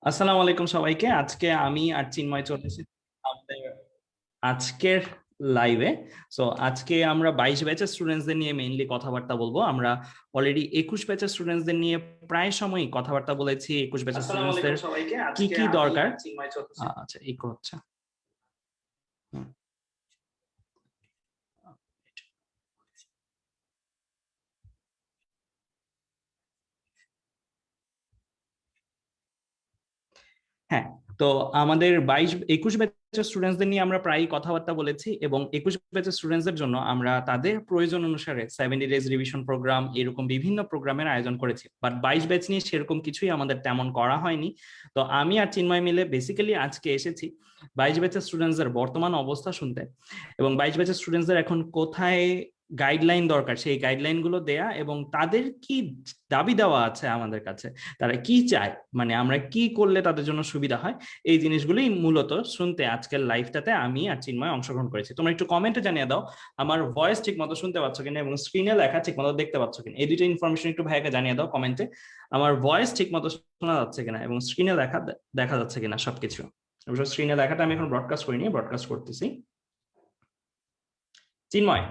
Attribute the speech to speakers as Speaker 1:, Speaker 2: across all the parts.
Speaker 1: আসসালামু আলাইকুম সবাইকে। আজকে আমি আর চিন্ময় চলে এসেছি আমাদের আজকের লাইভে। সো আজকে আমরা 22 ব্যাচের স্টুডেন্টসদের নিয়ে মেইনলি কথাবার্তা বলবো। আমরা অলরেডি 21 ব্যাচের স্টুডেন্টসদের নিয়ে প্রায় সময়ই কথাবার্তা বলেছি। 21 ব্যাচের স্টুডেন্টসদের কি কি দরকার। আচ্ছা, ইকো হচ্ছে। হুম। হ্যাঁ, তো আমাদের 21 ব্যাচের স্টুডেন্টসদের নিয়ে আমরা প্রায়ই কথাবার্তা বলেছি এবং 21 ব্যাচের স্টুডেন্টসদের জন্য আমরা তাদের প্রয়োজন অনুসারে 70 ডেজ রিভিশন প্রোগ্রাম এরকম বিভিন্ন প্রোগ্রামের আয়োজন করেছি। বাট 22 ব্যাচ নিয়ে সেরকম কিছুই আমাদের তেমন করা হয়নি। তো আমি আর চিন্ময় মিলে বেসিক্যালি আজকে এসেছি 22 ব্যাচের স্টুডেন্টসদের বর্তমান অবস্থা শুনতে এবং 22 ব্যাচের স্টুডেন্টসদের এখন কোথায় গাইডলাইন দরকার সেই গাইডলাইন গুলো দেয়া এবং তাদের কি দাবি দেওয়া আছে আমাদের কাছে, তারা কি চায়, মানে আমরা কি করলে তাদের জন্য সুবিধা হয়, এই জিনিসগুলোই মূলত শুনতে আজকের লাইভটাতে আমি আর চিন্ময় অংশগ্রহণ করেছি। তোমরা একটু কমেন্টে জানিয়ে দাও আমার ভয়েস ঠিক মতো শুনতে পাচ্ছ কিনা এবং স্ক্রিনে লেখা ঠিক মতো দেখতে পাচ্ছ কিনা। এই দুটো ইনফরমেশন একটু ভাইকে জানিয়ে দাও কমেন্টে, আমার ভয়েস ঠিক মতো শোনা যাচ্ছে কিনা এবং স্ক্রিনে লেখা দেখা যাচ্ছে কিনা সবকিছু। অবশ্য স্ক্রিনে লেখাটা আমি এখন ব্রডকাস্ট করিনি, ব্রডকাস্ট করতেছি। চিন্ময়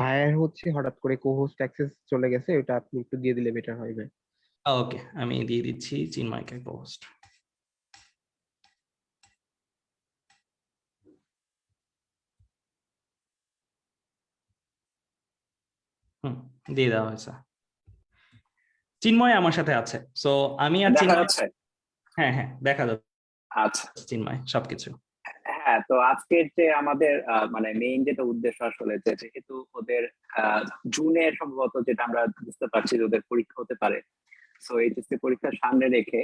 Speaker 2: ভাইয়ের হচ্ছে হঠাৎ করে কো-হোস্ট অ্যাক্সেস চলে গেছে, ওটা আপনি একটু দিয়ে দিলে বেটার হবে।
Speaker 1: ওকে, আমি দিয়ে দিচ্ছি চিন্ময়কে পোস্ট। হুম, দিয়ে দেওয়া হয়েছে। চিন্ময় আমার সাথে আছে। সো আমি আর চিন্ময়, হ্যাঁ হ্যাঁ দেখা যাচ্ছে।
Speaker 3: আচ্ছা
Speaker 1: চিন্ময় সবকিছু।
Speaker 3: হ্যাঁ, তো আজকের যে আমাদের মানে মেইন যেটা উদ্দেশ্য আসলে যে যেহেতু ওদের জুনের সম্ভবত যেটা আমরা বুঝতে পারছি যে ওদের পরীক্ষা হতে পারে, সো এইচএসসি পরীক্ষার সামনে রেখে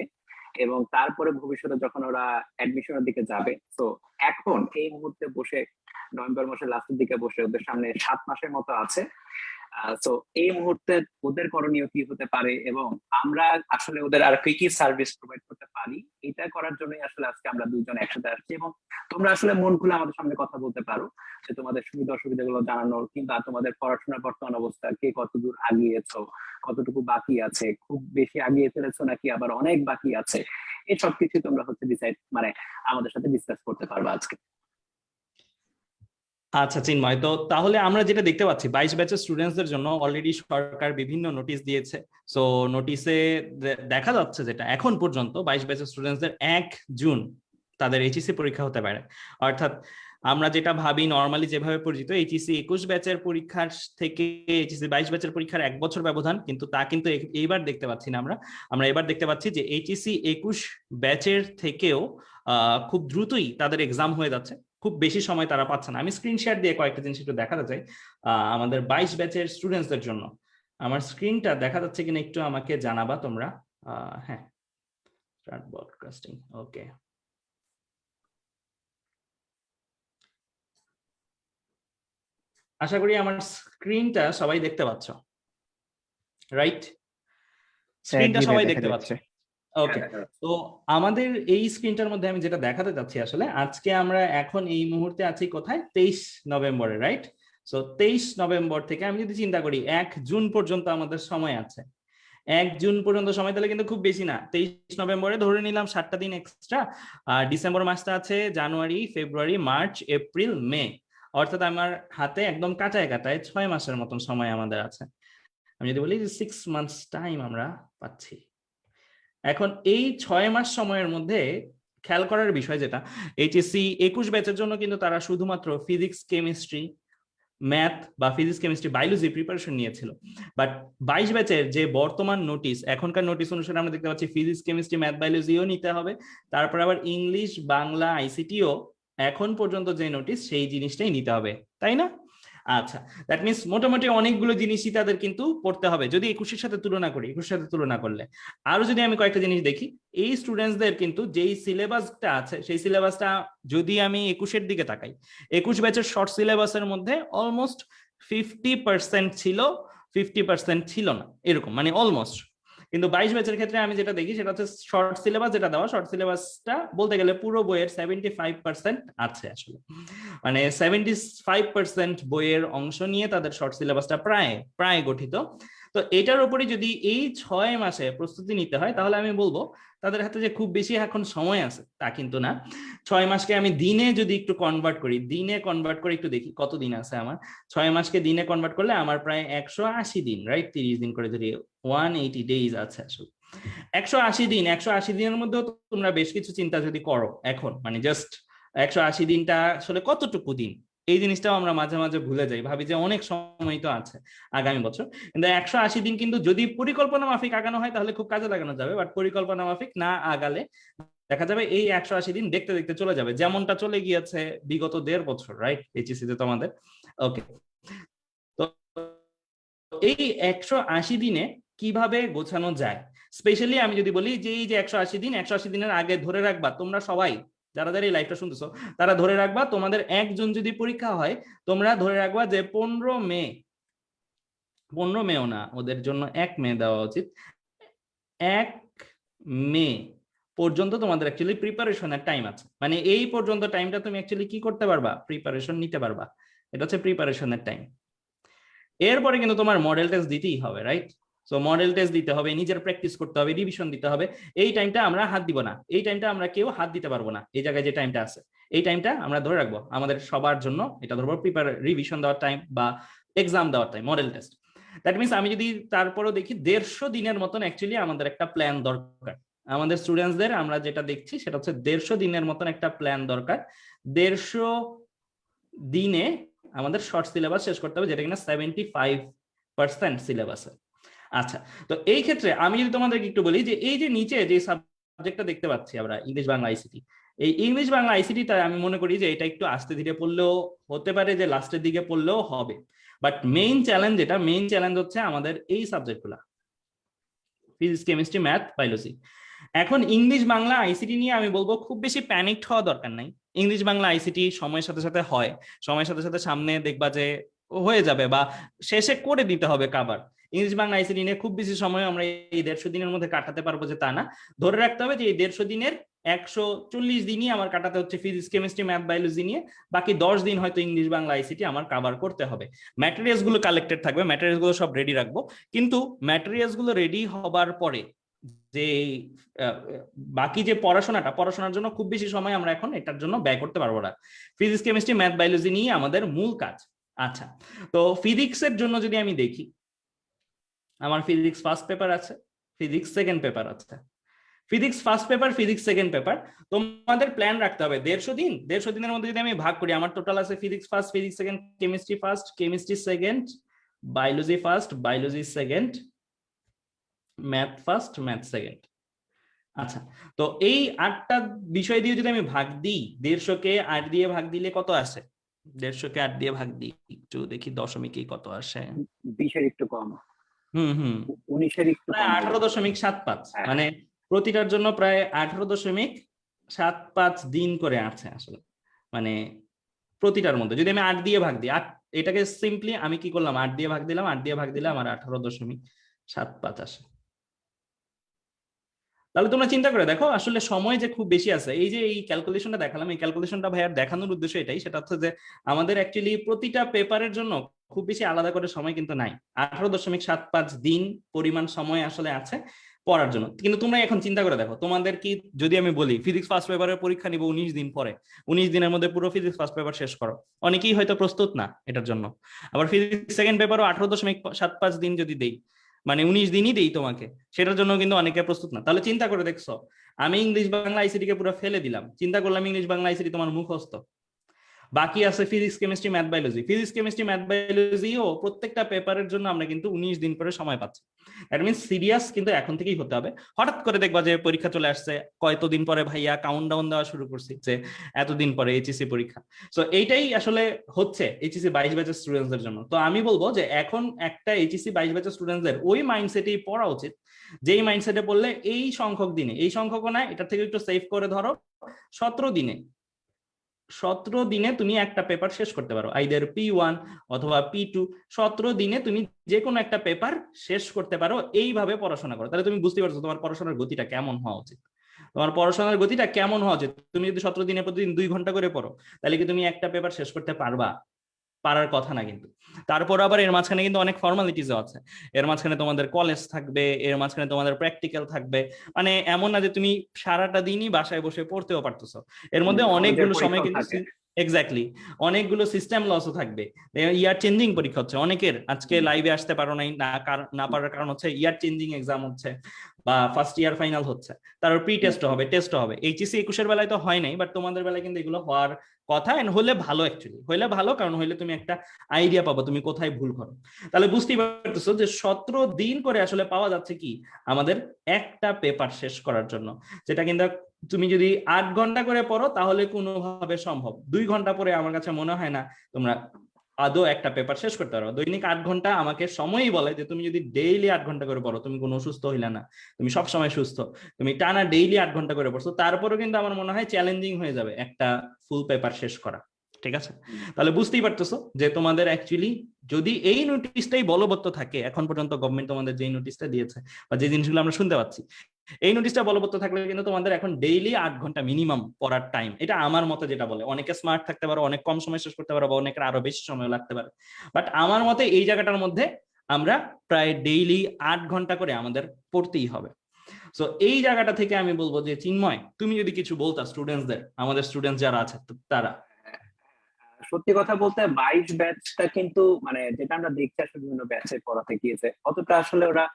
Speaker 3: এবং তারপরে ভবিষ্যতে যখন ওরা অ্যাডমিশনের দিকে যাবে, তো এখন এই মুহূর্তে বসে নভেম্বর মাসের লাস্টের দিকে বসে ওদের সামনে 7 মাসের মতো আছে। তো এই মুহূর্তে ওদের করণীয় কি হতে পারে এবং আমরা আসলে ওদের আর কি কি সার্ভিস প্রোভাইড করতে পারি, এটা করার জন্যই আসলে আজকে আমরা দুইজন একসাথে আসছি। এবং তোমরা আসলে মন খুলে আমাদের সামনে কথা বলতে পারো যে তোমাদের সুবিধা অসুবিধাগুলো জানানোর, কিংবা তোমাদের পড়াশোনার বর্তমান অবস্থা, কে কতদূর আগিয়েছো, কতটুকু বাকি আছে, খুব বেশি আগিয়ে ফেলেছো নাকি আবার অনেক বাকি আছে, এই সব কিছু তোমরা হচ্ছে ডিসাইড মানে আমাদের সাথে ডিসকাস করতে পারবে আজকে।
Speaker 1: আচ্ছা চিন্ময়, তো তাহলে আমরা যেটা দেখতে পাচ্ছি 22 ব্যাচের স্টুডেন্টসদের জন্য অলরেডি সরকার বিভিন্ন নোটিশ দিয়েছে। সো নোটিশে দেখা যাচ্ছে যেটা এখন পর্যন্ত 22 ব্যাচের স্টুডেন্টসদের 1 জুন তাদের এইচএসসি পরীক্ষা হতে পারে। অর্থাৎ আমরা যেটা ভাবি নর্মালি যেভাবে পরিচিত এইচএসসি 21 ব্যাচের পরীক্ষার থেকে এইচএসসি 22 ব্যাচের পরীক্ষার 1 বছর ব্যবধান, কিন্তু তা কিন্তু এইবার দেখতে পাচ্ছি না। আমরা এবার দেখতে পাচ্ছি যে এইচএসসি 21 ব্যাচের থেকেও খুব দ্রুতই তাদের এক্সাম হয়ে যাচ্ছে, খুব বেশি সময় তারা পাচ্ছে না। আমি স্ক্রিন শেয়ার দিয়ে কয়েকটা জিনিস একটু দেখাতে চাই আমাদের 22 ব্যাচের স্টুডেন্টসদের জন্য। আমার স্ক্রিনটা দেখা যাচ্ছে কিনা একটু আমাকে জানাবা তোমরা। হ্যাঁ, স্টার্ট ব্রডকাস্টিং। ওকে, আশা করি আমার স্ক্রিনটা সবাই দেখতে পাচ্ছ, রাইট? স্ক্রিনটা সবাই দেখতে পাচ্ছে। ওকে, তো আমাদের এই স্ক্রিনটার মধ্যে আমি যেটা দেখাতে চাচ্ছি আসলে আজকে আমরা এখন এই মুহূর্তে আছি কোথায়, 23 নভেম্বরে, রাইট? সো 23 নভেম্বর থেকে আমি যদি চিন্তা করি 1 জুন পর্যন্ত আমাদের সময় আছে। 1 জুন পর্যন্ত সময়, তাহলে কিন্তু খুব বেশি না। 23 নভেম্বরে ধরে নিলাম 7টা দিন এক্সট্রা, আর ডিসেম্বর মাসটা আছে, জানুয়ারি, ফেব্রুয়ারি, মার্চ, এপ্রিল, মে, অর্থাৎ আমার হাতে একদম কাটায় কাটায় 6 মাসের মতন সময় আমাদের আছে। আমি যদি বলি যে 6 মান্থস টাইম আমরা পাচ্ছি। এখন এই 6 মাস সময়ের মধ্যে খেয়াল করার বিষয় যেটা, এইচএসসি 21 ব্যাচের জন্য কিন্তু তারা শুধুমাত্র ফিজিক্স, কেমিস্ট্রি, ম্যাথ বা ফিজিক্স, কেমিস্ট্রি, বায়োলজি প্রিপারেশন নিয়েছিল। বাট 22 ব্যাচের যে বর্তমান নোটিশ, এখনকার নোটিশ অনুসারে আমরা দেখতে পাচ্ছি ফিজিক্স, কেমিস্ট্রি, ম্যাথ, বায়োলজিও নিতে হবে। তারপর আবার ইংলিশ, বাংলা, আইসিটিও এখন পর্যন্ত যে নোটিশ সেই জিনিসটাই নিতে হবে, তাই না? আচ্ছা, দ্যাট মিনস মোটামুটি অনেকগুলো জিনিসই তাদের কিন্তু পড়তে হবে যদি 21-এর সাথে তুলনা করি। 21-এর সাথে তুলনা করলে আরো যদি আমি কয়েকটা জিনিস দেখি, এই স্টুডেন্টসদের কিন্তু যেই সিলেবাসটা আছে সেই সিলেবাসটা যদি আমি 21-এর দিকে তাকাই, 21 ব্যাচের শর্ট সিলেবাসের মধ্যে অলমোস্ট 50% ছিল, 50% ছিল না, এরকম মানে অলমোস্ট। কিন্তু 22 ব্যাচের ক্ষেত্রে আমি যেটা দেখি সেটা হচ্ছে শর্ট সিলেবাস যেটা দেওয়া, শর্ট সিলেবাসটা বলতে গেলে পুরো বইয়ের 75% আছে আসলে। মানে 75% বইয়ের অংশ নিয়ে তাদের শর্ট সিলেবাসটা প্রায় প্রায় গঠিত। তো এটার উপরে যদি এই 6 মাসে প্রস্তুতি নিতে হয় তাহলে আমি বলবো তাদের হাতে যে খুব বেশি এখন সময় আছে তা কিন্তু না। 6 মাসকে আমি দিনে যদি একটু কনভার্ট করি, দিনে কনভার্ট করে একটু দেখি কত দিন আছে আমার। 6 মাসকে দিনে কনভার্ট করলে আমার প্রায় 180 দিন, রাইট? 30 দিন করে যদি 180 ডেজ আছে আসলে। 180 দিনের মধ্যেও তোমরা বেশ কিছু চিন্তা যদি করো এখন, মানে জাস্ট 180 দিনটা আসলে কতটুকু দিন, এই জিনিসটাও আমরা মাঝে মাঝে ভুলে যাই, ভাবি যে অনেক সময় তো আছে আগামী বছর। কিন্তু 180 দিন কিন্তু যদি পরিকল্পনা মাফিক আগানো হয় তাহলে খুব কাজে লাগানো যাবে, বাট পরিকল্পনা মাফিক না আগালে দেখা যাবে এই 180 দিন দেখতে দেখতে চলে যাবে, যেমনটা চলে গিয়েছে বিগত 1.5 বছর, রাইট? এইচএসসি তে তোমাদের। ওকে, তো এই 180 দিনে কিভাবে গোছানো যায়, স্পেশালি আমি যদি বলি যে এই যে 180 দিনের আগে ধরে রাখবা তোমরা সবাই যারা যারা এই লাইভটা শুনতেছো তারা ধরে রাখবা তোমাদের 1 জুন যদি পরীক্ষা হয় তোমরা ধরে রাখবা যে 15 মেও না, ওদের জন্য 1 মে দেওয়া উচিত, 1 মে পর্যন্ত তোমাদের অ্যাকচুয়ালি প্রিপারেশনের টাইম আছে। মানে এই পর্যন্ত টাইমটা তুমি অ্যাকচুয়ালি কি করতে পারবা, প্রিপারেশন নিতে পারবা। এটা হচ্ছে প্রিপারেশনের টাইম। এরপরে কিন্তু তোমার মডেল টেস্ট দিতেই হবে, রাইট? সো মডেল টেস্ট দিতে হবে, নিজের প্র্যাকটিস করতে হবে, রিভিশন দিতে হবে। এই টাইমটা আমরা হাত দিব না, এই টাইমটা আমরা কেউ হাত দিতে পারবো না। এই জায়গায় যে টাইমটা আছে এই টাইমটা আমরা ধরে রাখবো আমাদের সবার জন্য, এটা ধরবো রিভিশন দেওয়ার টাইম বা এক্সাম দেওয়ার time, model test. That means আমি যদি তারপরও দেখি 150 দিনের মতন অ্যাকচুয়ালি আমাদের একটা প্ল্যান দরকার। আমাদের স্টুডেন্টসদের আমরা যেটা দেখছি সেটা হচ্ছে 150 দিনের মতন একটা প্ল্যান দরকার। 150 দিনে আমাদের শর্ট সিলেবাস শেষ করতে হবে, যেটা কিনা 75% সিলেবাসে। আচ্ছা, তো এই ক্ষেত্রে আমি যদি তোমাদেরকে একটু বলি যে এই যে নিচে যে সাবজেক্টটা দেখতে পাচ্ছি আমরা ইংলিশ বাংলা আইসিটি, এই ইংলিশ বাংলা আইসিটিটা আমি মনে করি যে এটা একটু আস্তে ধীরে পড়লেও হতে পারে, যে লাস্টের দিকে পড়লেও হবে, বাট মেইন চ্যালেঞ্জ হচ্ছে আমাদের এই সাবজেক্টগুলা, ফিজিক্স, কেমিস্ট্রি, ম্যাথ, বায়োলজি। এখন ইংলিশ বাংলা আইসিটি নিয়ে আমি বলবো খুব বেশি প্যানিকড হওয়া দরকার নাই। ইংলিশ বাংলা আইসিটি সময়ের সাথে সাথে হয়, সময়ের সাথে সাথে সামনে দেখবা যে হয়ে যাবে বা শেষে করে দিতে হবে কাভার। ইংলিশ বাংলা আইসিটি নিয়ে খুব বেশি সময় আমরা এই 150 দিনের মধ্যে কাটাতে পারবো যে তা না। ধরে রাখতে হবে যে এই 150 দিনের 140 দিনই আমার কাটাতে হচ্ছে ফিজিক্স, কেমিস্ট্রি, ম্যাথ, বায়োলজি নিয়ে, বাকি 10 দিন হয়তো ইংলিশ বাংলা আইসিটি আমার কাভার করতে হবে। ম্যাটেরিয়ালস গুলো কালেক্টেড থাকবে, ম্যাটেরিয়ালস গুলো সব রেডি রাখবো, কিন্তু ম্যাটেরিয়ালস গুলো রেডি হবার পরে যে বাকি যে পড়াশোনার জন্য খুব বেশি সময় আমরা এখন এটার জন্য ব্যয় করতে পারবো না। ফিজিক্স, কেমিস্ট্রি, ম্যাথ, বায়োলজি নিয়ে আমাদের মূল কাজ। আচ্ছা, তো ফিজিক্সের জন্য যদি আমি দেখি, আমার ফিজিক্স ফার্স্ট পেপার আছে, ফিজিক্স সেকেন্ড পেপার আছে। Physics first paper, physics second paper, তোমাদের প্ল্যান রাখতে হবে 150 দিনের মধ্যে যদি আমি ভাগ করি, আমার টোটাল আছে physics first, physics second, chemistry first, chemistry second, biology first, biology second, math first, math second. আচ্ছা, তো এই 8টা বিষয় দিয়ে যদি আমি ভাগ দিই, 150কে 8 দিয়ে ভাগ দিলে কত আসে? 150কে 8 দিয়ে ভাগ দিই, একটু দেখি দশমিকে কত আসে।
Speaker 3: 20 এর একটু কম। 19 এর একটু
Speaker 1: প্রায়
Speaker 3: কম,
Speaker 1: 18.75, মানে প্রতিটার জন্য প্রায় 18.75 দিন করে আছে আসলে। মানে প্রতিটার মধ্যে যদি আমি 8 দিয়ে ভাগ দিই, এটাকে সিম্পলি আমি কি করলাম, 8 দিয়ে ভাগ দিলাম, 8 দিয়ে ভাগ দিলে আমার 18.75 আসে। তাহলে তোমরা চিন্তা করে দেখো আসলে সময় যে খুব বেশি আছে। এই যে এই ক্যালকুলেশনটা দেখালাম, এই ক্যালকুলেশনটা ভাইয়ার দেখানোর উদ্দেশ্য এটাই, সেটা হচ্ছে যে আমাদের অ্যাকচুয়ালি প্রতিটা পেপারের জন্য খুব বেশি আলাদা করে সময় কিন্তু নাই। 18.75 দিন পরিমাণ সময় আসলে আছে পড়ার জন্য। কিন্তু তোমরা এখন চিন্তা করে দেখো, তোমাদের কি যদি আমি বলি ফিজিক্স ফার্স্ট পেপারের পরীক্ষা নিব 19 দিন পরে, 19 দিনের মধ্যে পুরো ফিজিক্স ফার্স্ট পেপার শেষ করো, অনেকেই হয়তো প্রস্তুত না এটার জন্য। আবার ফিজিক্স সেকেন্ড পেপারও 18.75 দিন যদি দেই, মানে 19 দিনই দেই তোমাকে, সেটার জন্য কিন্তু অনেকে প্রস্তুত না। তাহলে চিন্তা করে দেখছো, আমি ইংলিশ বাংলা আইসিটি কে পুরো ফেলে দিলাম, চিন্তা করলাম ইংলিশ বাংলা আইসিটি তোমার মুখস্থ, বাকি আছে physics, chemistry, math, biology. Physics, chemistry, math, বায়োলজিও প্রত্যেকটা পেপারের জন্য আমরা কিন্তু 19 দিন করে সময় পাচ্ছি। দ্যাট মিনস সিরিয়াস কিন্তু এখন থেকেই হতে হবে। হঠাৎ করে দেখবা যে পরীক্ষা চলে আসছে, কয়তদিন পরে ভাইয়া কাউন্টডাউন দেওয়া শুরু করছি যে এতদিন পরে এইচএসসি পরীক্ষা। সো এইটাই আসলে হচ্ছে এইচএসসি 22 ব্যাচের স্টুডেন্টসদের জন্য। তো আমি বলবো যে এখন একটা এইচএসসি 22 ব্যাচের স্টুডেন্টসদের ওই মাইন্ডসেটেই পড়া উচিত, যেই মাইন্ডসেটে পড়লে এই সংখ্যক দিনে, এই সংখ্যকও না, এটা থেকে একটু সেভ করে ধরো 17 দিনে তুমি একটা পেপার শেষ করতে পারো, আইদার P1 অথবা P2। 17 দিনে তুমি যে কোনো একটা পেপার শেষ করতে পারো, এইভাবে পড়াশোনা করো। তাহলে তুমি বুঝতে পারছো তোমার পড়াশোনার গতিটা কেমন হওয়া উচিত। তুমি যদি 17 দিনে প্রতিদিন 2 ঘন্টা করে পড়ো, তাহলে কি তুমি একটা পেপার শেষ করতে পারবা? পারার কথা না কিন্তু। তারপর আবার এর মাঝখানে কিন্তু অনেক ফর্মালিটিসও আছে, এর মাঝখানে তোমাদের কলেজ থাকবে, এর মাঝখানে তোমাদের প্র্যাকটিক্যাল থাকবে, মানে এমন না যে তুমি সারাটা দিনই বাসায় বসে পড়তেও পারতেছো, এর মধ্যে অনেকগুলো সময় কিন্তু এক্স্যাক্টলি অনেকগুলো সিস্টেম লসও থাকবে। ইয়ার চেঞ্জিং পরীক্ষা হচ্ছে অনেকের, আজকে লাইভে আসতে পারো নাই না পারার কারণ হচ্ছে ইয়ার চেঞ্জিং এক্সাম হচ্ছে বা ফার্স্ট ইয়ার ফাইনাল হচ্ছে, তারপর প্রি টেস্টও হবে, টেস্টও হবে। এইচএসসি 21-এর বেলায় তো হয় নাই, বাট তোমাদের বেলায় কিন্তু এগুলো হওয়ার কথা, এন্ড হলে ভালো, অ্যাকচুয়ালি হলে ভালো, কারণ হলে তুমি একটা আইডিয়া পাবো তুমি কোথায় ভুল করো। তাহলে বুঝতেই পারতেছো যে 17 দিন করে আসলে পাওয়া যাচ্ছে কি আমাদের একটা পেপার শেষ করার জন্য, যেটা কিন্তু তুমি যদি 8 ঘন্টা করে পড়ো তাহলে কোনোভাবে সম্ভব, 2 ঘন্টা পরে আমার কাছে মনে হয় না তোমরা আদৌ একটা পেপার শেষ করতে পারো। দৈনিক 8 ঘন্টা আমাকে সময়ই বলে যে তুমি যদি ডেইলি 8 ঘন্টা করে পড়ো তুমি কোনো অসুস্থ হইলে না, তুমি সব সময় সুস্থ, তুমি টানা ডেইলি 8 ঘন্টা করে পড়ছো, তারপরেও কিন্তু আমার মনে হয় চ্যালেঞ্জিং হয়ে যাবে একটা ফুল পেপার শেষ করা। ঠিক আছে, তাহলে বুঝতেই পারতেছো যে তোমাদের অ্যাকচুয়ালি যদি এই নোটিশটাই বলবৎ থাকে, এখন পর্যন্ত গভর্নমেন্ট তোমাদের যে নোটিশটা দিয়েছে বা যে জিনিসগুলো আমরা শুনতে পাচ্ছি, এই নোটিশটা বলবৎ থাকলে কিন্তু তোমাদের এখন ডেইলি 8 ঘন্টা মিনিমাম পড়ার টাইম, এটা আমার মতে যেটা বলে। অনেকে স্মার্ট থাকতে পারো, অনেক কম সময় শেষ করতে পারো, বা অনেকের আরো বেশি সময় লাগতে পারে, বাট আমার মতে এই জায়গাটার মধ্যে আমরা প্রায় ডেইলি 8 ঘন্টা করে আমাদের পড়তেই হবে। সো এই জায়গাটা থেকে আমি বলবো যে চিন্ময়, তুমি যদি কিছু বলতা স্টুডেন্টসদের, আমাদের স্টুডেন্টস যারা আছে তারা।
Speaker 3: সত্যি কথা বলতে 22 ব্যাচটা কিন্তু মানে যেটা আমরা দেখছি আসলে বিভিন্ন ব্যাচে পড়াতে গিয়েছে, অতটা আসলে ওরা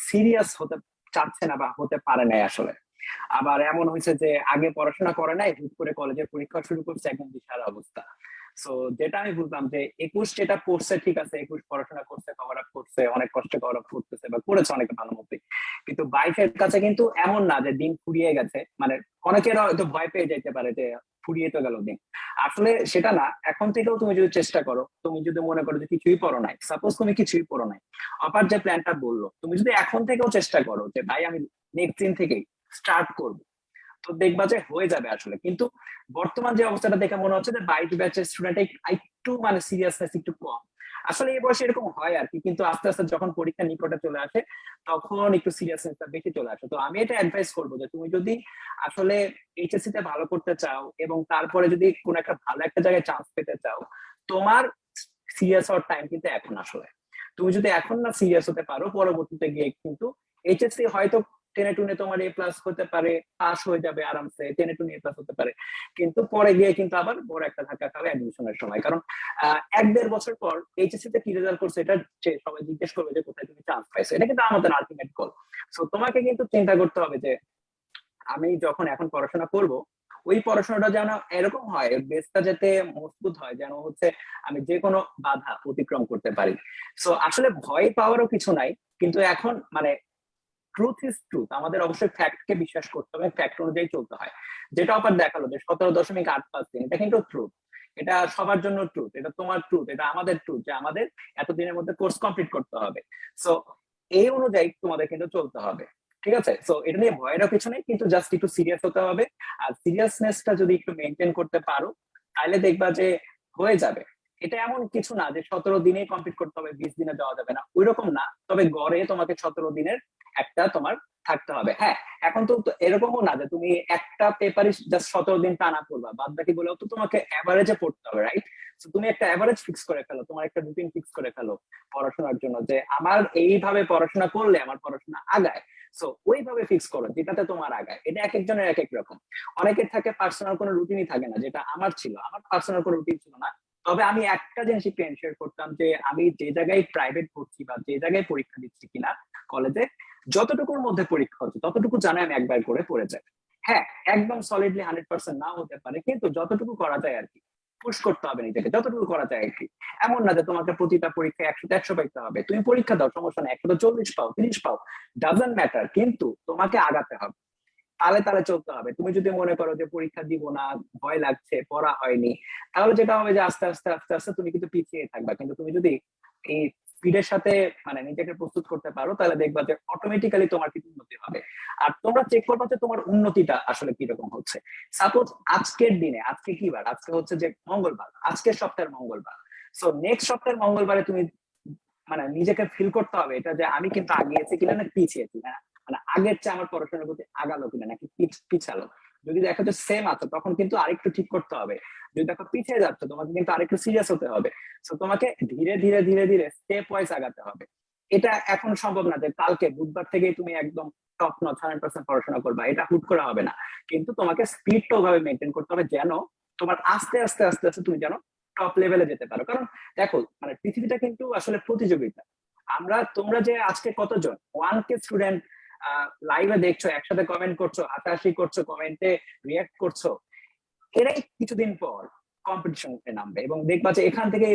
Speaker 3: সিরিয়াস হতে চাচ্ছে না বা হতে পারে নাই আসলে। আবার এমন হয়েছে যে আগে পড়াশোনা করে নাই, হুট করে কলেজের পরীক্ষা শুরু করছে, একদম বিশাল অবস্থা। সো যেটা আমি বুঝলাম যে 21 যেটা পড়ছে ঠিক আছে, 21 পড়াশোনা করছে, কভার আপ করছে, অনেক কষ্টে কভার আপ করতেছে বা করেছে অনেকে ভালো মতোই, কিন্তু 22-এর কাছে কিন্তু এমন না যে দিন ফুরিয়ে গেছে, মানে অনেকের হয়তো ভয় পেয়ে যাইতে পারে যে ফুরিয়ে তো গেল দিন, আসলে সেটা না। এখন থেকেও তুমি যদি চেষ্টা করো, তুমি যদি মনে করো যে কিছুই পড়ো নাই, সাপোজ তুমি কিছুই পড়ো নাই, আবার যে প্ল্যানটা বললো, তুমি যদি এখন থেকেও চেষ্টা করো যে ভাই আমি নেক্সট দিন থেকেই স্টার্ট করবো, তো দেখবা যে হয়ে যাবে আসলে। কিন্তু বর্তমান যে অবস্থাটা দেখে মনে হচ্ছে যে 22 ব্যাচের স্টুডেন্ট একটু মানে সিরিয়াসনেস একটু কম, আসলে এই বয়সে এরকম হয় আর কি, কিন্তু আস্তে আস্তে যখন পরীক্ষা নিকটে চলে আসে তখন একটু সিরিয়াসনেসটা বেশি চলে আসে। তো আমি এটা অ্যাডভাইস করবো যে তুমি যদি আসলে এইচএসসি তে ভালো করতে চাও এবং তারপরে যদি কোনো একটা ভালো একটা জায়গায় চান্স পেতে চাও, তোমার সিরিয়াস হওয়ার টাইম কিন্তু এখন আসলে। তুমি যদি এখন না সিরিয়াস হতে পারো, পরবর্তীতে গিয়ে কিন্তু এইচএসসি হয়তো টেনে টুনে তোমার এ প্লাস হতে পারে, পাস হয়ে যাবে আরামসে, টেনে টুনে এ প্লাস হতে পারে, কিন্তু পরে গিয়ে কিন্তু আবার বড় একটা ধাক্কা খাবে অ্যাডমিশনের সময়। কারণ 1-1.5 বছর পর এইচএসসি তে কি রেজাল্ট করছে এটা সবাই জিজ্ঞেস করবে যে কোথায় তুমি চান্স পাইছো, এটা কিন্তু আমাদের আলটিমেট গোল। সো তোমাকে কিন্তু চিন্তা করতে হবে যে আমি যখন এখন পড়াশোনা করব, ওই পড়াশোনাটা যেন এরকম হয়, বেসটা যাতে মজবুত হয়, যেন হচ্ছে আমি যে কোনো বাধা অতিক্রম করতে পারি। সো আসলে ভয় পাওয়ারও কিছু নাই, কিন্তু এখন মানে ট্রুথ ইজ ট্রুথ, আমাদের অবশ্যই ফ্যাক্টকে বিশ্বাস করতে হবে, ফ্যাক্ট অনুযায়ী চলতে হয়। যেটা অপার দেখালো যে 17.8%, এটা কিন্তু ট্রুথ, এটা সবার জন্য ট্রুথ, এটা তোমার ট্রুথ, এটা আমাদের ট্রুথ যে আমাদের এতদিনের মধ্যে কোর্স কমপ্লিট করতে হবে। সো এই অনুযায়ী তোমাদের কিন্তু চলতে হবে, ঠিক আছে? সো এটা নিয়ে ভয়েরও কিছু নেই, কিন্তু জাস্ট একটু সিরিয়াস হতে হবে। আর সিরিয়াসনেসটা যদি একটু মেনটেন করতে পারো তাহলে দেখবা যে হয়ে যাবে। এটা এমন কিছু না যে 17 দিনেই কমপ্লিট করতে হবে, 20 দিনে যাওয়া যাবে না, ওইরকম না। তবে গড়ে তোমাকে 17 দিনের একটা তোমার থাকতে হবে। হ্যাঁ, এখন তো এরকমও না যে তুমি একটা পেপারই জাস্ট 17 দিন টানা পড়বা, বাদ বাকি গুলো তো তোমাকে এভারেজে পড়তে হবে, রাইট? তো তুমি একটা এভারেজ ফিক্স করে ফেলো, তোমার একটা রুটিন ফিক্স করে ফেলো পড়াশোনার জন্য, যে আমার এইভাবে পড়াশোনা করলে আমার পড়াশোনা আগায়। সো ওইভাবে ফিক্স করো যেটাতে তোমার আগায়। এটা এক একজনের এক এক রকম। অনেকের থাকে পার্সোনাল কোনো রুটিনই থাকে না, যেটা আমার ছিল। আমার পার্সোনাল কোনো রুটিন ছিল না, তবে আমি একটা জিনিস একটু এনশিওর করতাম যে আমি যে জায়গায় প্রাইভেট পড়ছি বা যে জায়গায় পরীক্ষা দিচ্ছি কিনা কলেজে, যতটুকুর মধ্যে পরীক্ষা হচ্ছে ততটুকু জানে আমি একবার করে পড়ে যাই। হ্যাঁ, একদম সলিডলি 100% না হতে পারে, কিন্তু যতটুকু করা যায় আর কি, পুশ করতে হবে নিজেকে যতটুকু করা যায় আর কি। এমন না যে তোমাকে প্রতিটা পরীক্ষায় 100-100 পাইতে হবে, তুমি পরীক্ষা দাও, সমস্যা নেই, 140 পাও, 30 পাও, ডাজন্ট ম্যাটার, কিন্তু তোমাকে আগাতে হবে, তালে তালে চলতে হবে। তুমি যদি মনে করো যে পরীক্ষা দিব না, ভয় লাগছে, পড়া হয়নি, তাহলে যেটা হবে যে আস্তে আস্তে আস্তে আস্তে তুমি কিন্তু পিছিয়ে থাকবা। কিন্তু তুমি যদি এই স্পিডের সাথে মানে নিজেকে প্রস্তুত করতে পারো, তাহলে দেখবা যে অটোমেটিক্যালি তোমার কিন্তু উন্নতি হবে। আর তোমরা চেক করবা যে তোমার উন্নতিটা আসলে কিরকম হচ্ছে। সাপোজ আজকের দিনে, আজকে কি বার, আজকে হচ্ছে যে মঙ্গলবার, আজকের সপ্তাহের মঙ্গলবার। সো নেক্সট সপ্তাহের মঙ্গলবারে তুমি মানে নিজেকে ফিল করতে হবে এটা যে আমি কিন্তু আগিয়েছি কিনা না পিছিয়েছি, না মানে আগের চেয়ে আমার পড়াশোনার প্রতি আগালো কিনা নাকি পিছালো। যদি দেখো যে সেম আছে, তখন কিন্তু আরেকটু ঠিক করতে হবে যদি দেখো পিছিয়ে যাচ্ছে, তোমাকে কিন্তু আরেকটু সিরিয়াস হতে হবে। সো তোমাকে ধীরে ধীরে ধীরে ধীরে স্টেপ ওয়াইজ আগাতে হবে। এটা এখন সম্ভব না যে কালকে বুধবার থেকেই তুমি একদম টপ নচ 100% পড়াশোনা করবা, এটা হুট করা হবে না। কিন্তু তোমাকে স্পিডটা ওভাবে মেনটেন করতে হবে যেন তোমার আস্তে আস্তে আস্তে আস্তে তুমি যেন টপ লেভেলে যেতে পারো। কারণ দেখো মানে পৃথিবীটা কিন্তু আসলে প্রতিযোগিতা। তোমরা যে আজকে কতজন 1K স্টুডেন্ট লাইভে দেখছো, একসাথে কমেন্ট করছো, হাসাহাসি করছো, কমেন্টে রিয়াক্ট করছো, এরাই কিছুদিন পর কম্পিটিশনে নামবে এবং দেখবা যে এখান থেকে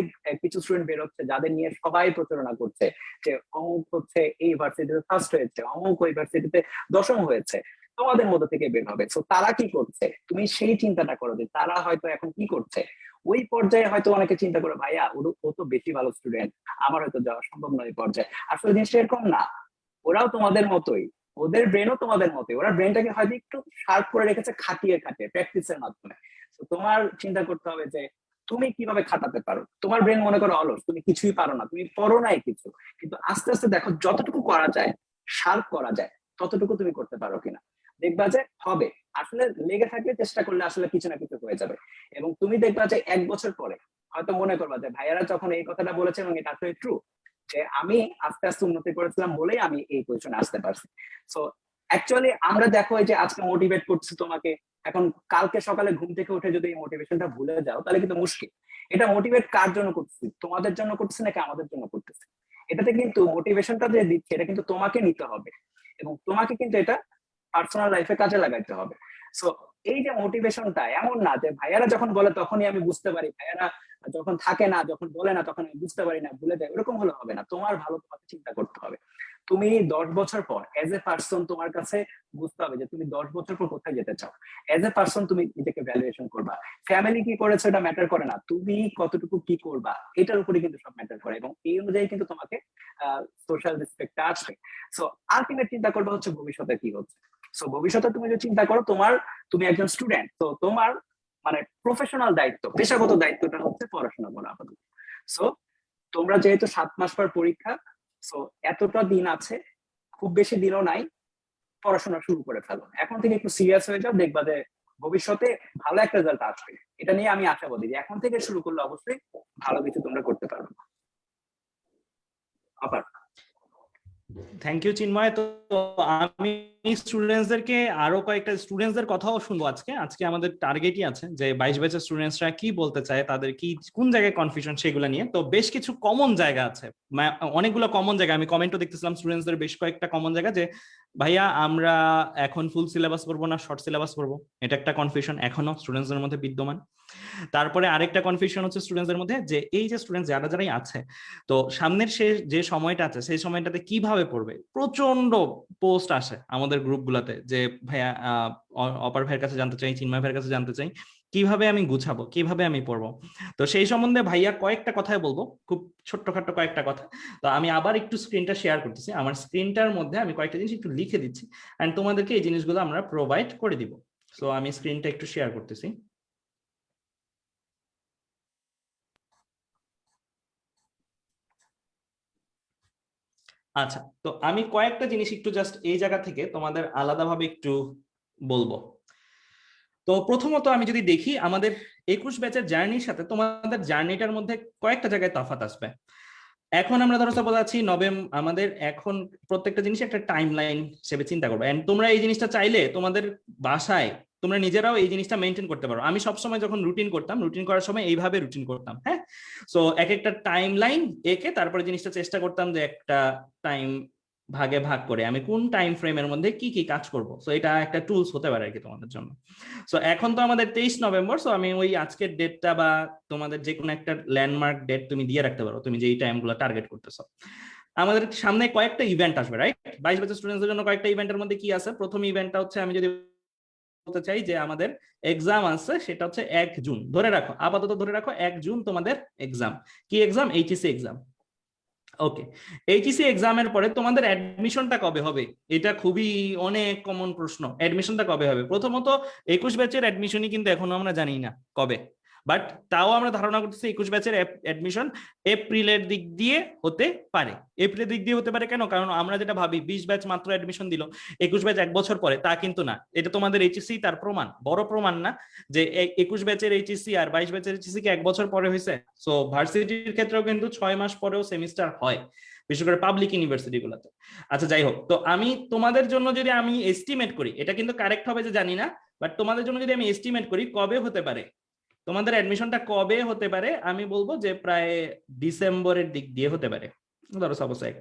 Speaker 3: কিছু স্টুডেন্ট বেরোচ্ছে যাদের নিয়ে সবাই প্রচারণা করছে যে অমুক হচ্ছে এই ভার্সিটিতে ফার্স্ট হয়েছে, অমুক ওই ভার্সিটিতে দশম হয়েছে, তোমাদের মধ্যে থেকে বের হবে। সো তারা কি করছে তুমি সেই চিন্তাটা করো যে তারা হয়তো এখন কি করছে। ওই পর্যায়ে হয়তো অনেকে চিন্তা করে ভাইয়া ও তো বেশি ভালো স্টুডেন্ট, আমার হয়তো যাওয়া সম্ভব নয় এই পর্যায়ে। আসলে জিনিসটা এরকম না, ওরাও তোমাদের মতোই, ওদের ব্রেনও তোমাদের মতোই, ওরা ব্রেনটাকে হয়তো একটু শার্প করে রেখেছে খাটিয়ে খাটিয়ে প্র্যাকটিসের মাধ্যমে। তো তোমার চিন্তা করতে হবে যে তুমি কিভাবে খাটাতে পারো। তোমার ব্রেন মনে করো অলস, তুমি কিছুই পারো না, তুমি পড়ো নাই কিছু, কিন্তু আস্তে আস্তে দেখো যতটুকু করা যায়, শার্প করা যায়, ততটুকু তুমি করতে পারো কিনা, দেখবা যে হবে। আসলে লেগে থাকলে চেষ্টা করলে আসলে কিছু না কিছু হয়ে যাবে। এবং তুমি দেখবা যে 1 বছর পরে হয়তো মনে করবা যে ভাইয়ারা যখন এই কথাটা বলেছে এবং এটা আসলে ট্রু, যে আমি আস্তে আস্তে উন্নতি করেছিলাম বলেই আমি এই পজিশনে আসতে পারছি। সো অ্যাকচুয়ালি আমরা দেখো এই যে আজকে মোটিভেট করছি তোমাকে, এখন কালকে সকালে ঘুম থেকে উঠে যদি এই মোটিভেশনটা ভুলে যাও তাহলে কিন্তু মুশকিল। এটা মোটিভেট কার জন্য করতেছি, তোমাদের জন্য করতেছি নাকি আমাদের জন্য করতেছি? এটাতে কিন্তু মোটিভেশনটা যে দিচ্ছে এটা কিন্তু তোমাকে নিতে হবে এবং তোমাকে কিন্তু এটা পার্সোনাল লাইফে কাজে লাগাইতে হবে। সো এই যে মোটিভেশনটা এমন না যে ভাইয়ারা যখন বলে তখনই আমি বুঝতে পারি, ভাইয়ারা যখন থাকে না, যখন বলে না তখন আমি বুঝতে পারি না, ভুলে যাই, ওরকম হলে হবে না। তোমার ভালো তোমাকে চিন্তা করতে হবে। তুমি 10 বছর পর এজ এ পার্সন তোমার কাছে বুঝতে হবে যে তুমি 10 বছর পর কোথায় যেতে চাও। এজ এ পার্সন তুমি নিজেকে ভ্যালুয়েশন করবা। ফ্যামিলি কি করেছে এটা ম্যাটার করে না, তুমি কতটুকু কি করবা এটার উপরে কিন্তু সব ম্যাটার করে এবং এই অনুযায়ী কিন্তু তোমাকে সোশ্যাল রেসপেক্টটা আসবে। সো আলটিমেট চিন্তা করবা হচ্ছে ভবিষ্যতে কি হচ্ছে। সো ভবিষ্যতে তুমি যদি চিন্তা করো তুমি একজন স্টুডেন্ট, তো তোমার মানে প্রফেশনাল দায়িত্ব, পেশাগত দায়িত্বটা হচ্ছে পড়াশোনা করা আপাতত। সো তোমরা যেহেতু 7 মাস পর পরীক্ষা, সো এতটা দিন আছে, খুব বেশি দিনও নাই, পড়াশোনা শুরু করে ফেলো এখন থেকে, একটু সিরিয়াস হয়ে যাও, দেখবা যে ভবিষ্যতে ভালো একটা রেজাল্ট আসবে। এটা নিয়ে আমি আশাবাদী যে এখন থেকে শুরু করলে অবশ্যই ভালো কিছু তোমরা করতে পারবে। আবার
Speaker 1: থ্যাংক ইউ চিন্ময়। তো আমি স্টুডেন্টসদেরকে আরো কয়েকটা স্টুডেন্টসদের কথাও শুনবো আজকে। আজকে আমাদের টার্গেটই আছে যে 22 ব্যাচের স্টুডেন্টসরা কি বলতে চায়, তাদের কি কোন জায়গায় কনফিউশন সেগুলো নিয়ে। তো বেশ কিছু কমন জায়গা আছে, অনেকগুলো কমন জায়গা আমি কমেন্টও দেখতেছিলাম স্টুডেন্টসদের বেশ কয়েকটা কমন জায়গা, যে ভাইয়া আমরা এখন ফুল সিলেবাস পড়বো না শর্ট সিলেবাস পড়বো, এটা একটা কনফিউশন এখনো স্টুডেন্টসদের মধ্যে বিদ্যমান। তারপরে আরেকটা কনফিউশন হচ্ছে স্টুডেন্টসদের মধ্যে যে এই যে স্টুডেন্ট যারাই আছে, তো সামনের যে সময়টা আছে সেই সময়টাতে কিভাবে পড়বে। প্রচন্ড পোস্ট আসে আমাদের গ্রুপগুলোতে যে ভাইয়া অপার ভাইয়ের কাছে জানতে চাই, চিন্ময় ভাইয়ের কাছে জানতে চাই কিভাবে আমি গুছাবো, কিভাবে আমি পড়বো। তো সেই সম্বন্ধে ভাইয়া কয়েকটা কথাই বলবো, খুব ছোট্টখাট্ট কয়েকটা কথা। তো আমি আবার একটু স্ক্রিনটা শেয়ার করতেছি, আমার স্ক্রিনটার মধ্যে আমি কয়েকটা জিনিস একটু লিখে দিচ্ছি এন্ড তোমাদেরকে এই জিনিসগুলো আমরা প্রোভাইড করে দিব। সো আমি স্ক্রিনটা একটু শেয়ার করতেছি। আচ্ছা, তো আমি কয়েকটা জিনিস একটু জাস্ট এই জায়গা থেকে তোমাদের আলাদাভাবে একটু বলবো। তো প্রথমত আমি যদি দেখি আমাদের 21 ব্যাচের জার্নির সাথে তোমাদের জার্নিটার মধ্যে কয়েকটা জায়গায় তফাৎ আসবে। এখন আমরা ধরো সাপোজ আছি আমাদের এখন প্রত্যেকটা জিনিস একটা টাইম লাইন হিসেবে চিন্তা করবো। এন্ড তোমরা এই জিনিসটা চাইলে তোমাদের বাসায় তোমরা নিজেরাও এই জিনিসটা মেনটেন করতে পারো। আমি সবসময় যখন রুটিন করতাম, রুটিন করার সময় এইভাবে রুটিন করতাম। হ্যাঁ, সো এক একটা টাইম লাইন এঁকে তারপরে জিনিসটা চেষ্টা করতাম যে একটা টাইম ভাগে ভাগ করে আমি কোন টাইম ফ্রেমের মধ্যে কি কি কাজ করব। সো এটা একটা টুলস হতে পারে আর কি তোমাদের জন্য। সো এখন তো আমাদের 23 নভেম্বর, সো আমি ওই আজকের ডেটটা বা তোমাদের যে কোনো একটা ল্যান্ডমার্ক ডেট তুমি দিয়ে রাখতে পারো, তুমি যে এই টাইমগুলো টার্গেট করতেছো। আমাদের সামনে কয়েকটা ইভেন্ট আসবে, রাইট? 22 ব্যাচের স্টুডেন্টদের জন্য কয়েকটা ইভেন্টের মধ্যে কি আছে? প্রথম ইভেন্টটা হচ্ছে আমি যদি বলতে চাই যে আমাদের এক্সাম আছে, সেটা হচ্ছে 1 জুন। ধরে রাখো, আপাতত ধরে রাখো 1 জুন তোমাদের এক্সাম। কি exam? HSC exam. Okay, HSC এক্সামের পরে তোমাদের অ্যাডমিশনটা কবে হবে? এটা খুবই অনেক কমন প্রশ্ন। অ্যাডমিশনটা কবে হবে? প্রথমত 21 ব্যাচের অ্যাডমিশনই কিন্তু এখনো আমরা জানি না কবে। বাট তাও আমরা ধারণা করতেছি 21 ব্যাচের অ্যাডমিশন এপ্রিলের দিক দিয়ে হতে পারে। এপ্রিলের দিক দিয়ে হতে পারে কেন? কারণ আমরা যেটা ভাবি 20 ব্যাচ মাত্র অ্যাডমিশন দিল, 21 ব্যাচ 1 বছর পরে, তা কিন্তু না। এটা তোমাদের এইচএসসি তার প্রমাণ, বড় প্রমাণ না যে 21 ব্যাচের এইচএসসি আর 22 ব্যাচের এইচএসসি কি 1 বছর পরে হয়েছে? সো ভার্সিটির ক্ষেত্রেও কিন্তু 6 মাস পরেও সেমিস্টার হয়, বিশেষ করে পাবলিক ইউনিভার্সিটি গুলোতে। আচ্ছা যাই হোক, তো আমি তোমাদের জন্য যদি আমি এস্টিমেট করি, এটা কিন্তু কারেক্ট হবে যে জানি না, বাট তোমাদের জন্য যদি আমি এস্টিমেট করি কবে হতে পারে, তোমাদের অ্যাডমিশনটা কবে হতে পারে, আমি বলবো যে প্রায় ডিসেম্বরের দিক দিয়ে হতে পারে। ধরো সাপোজ 1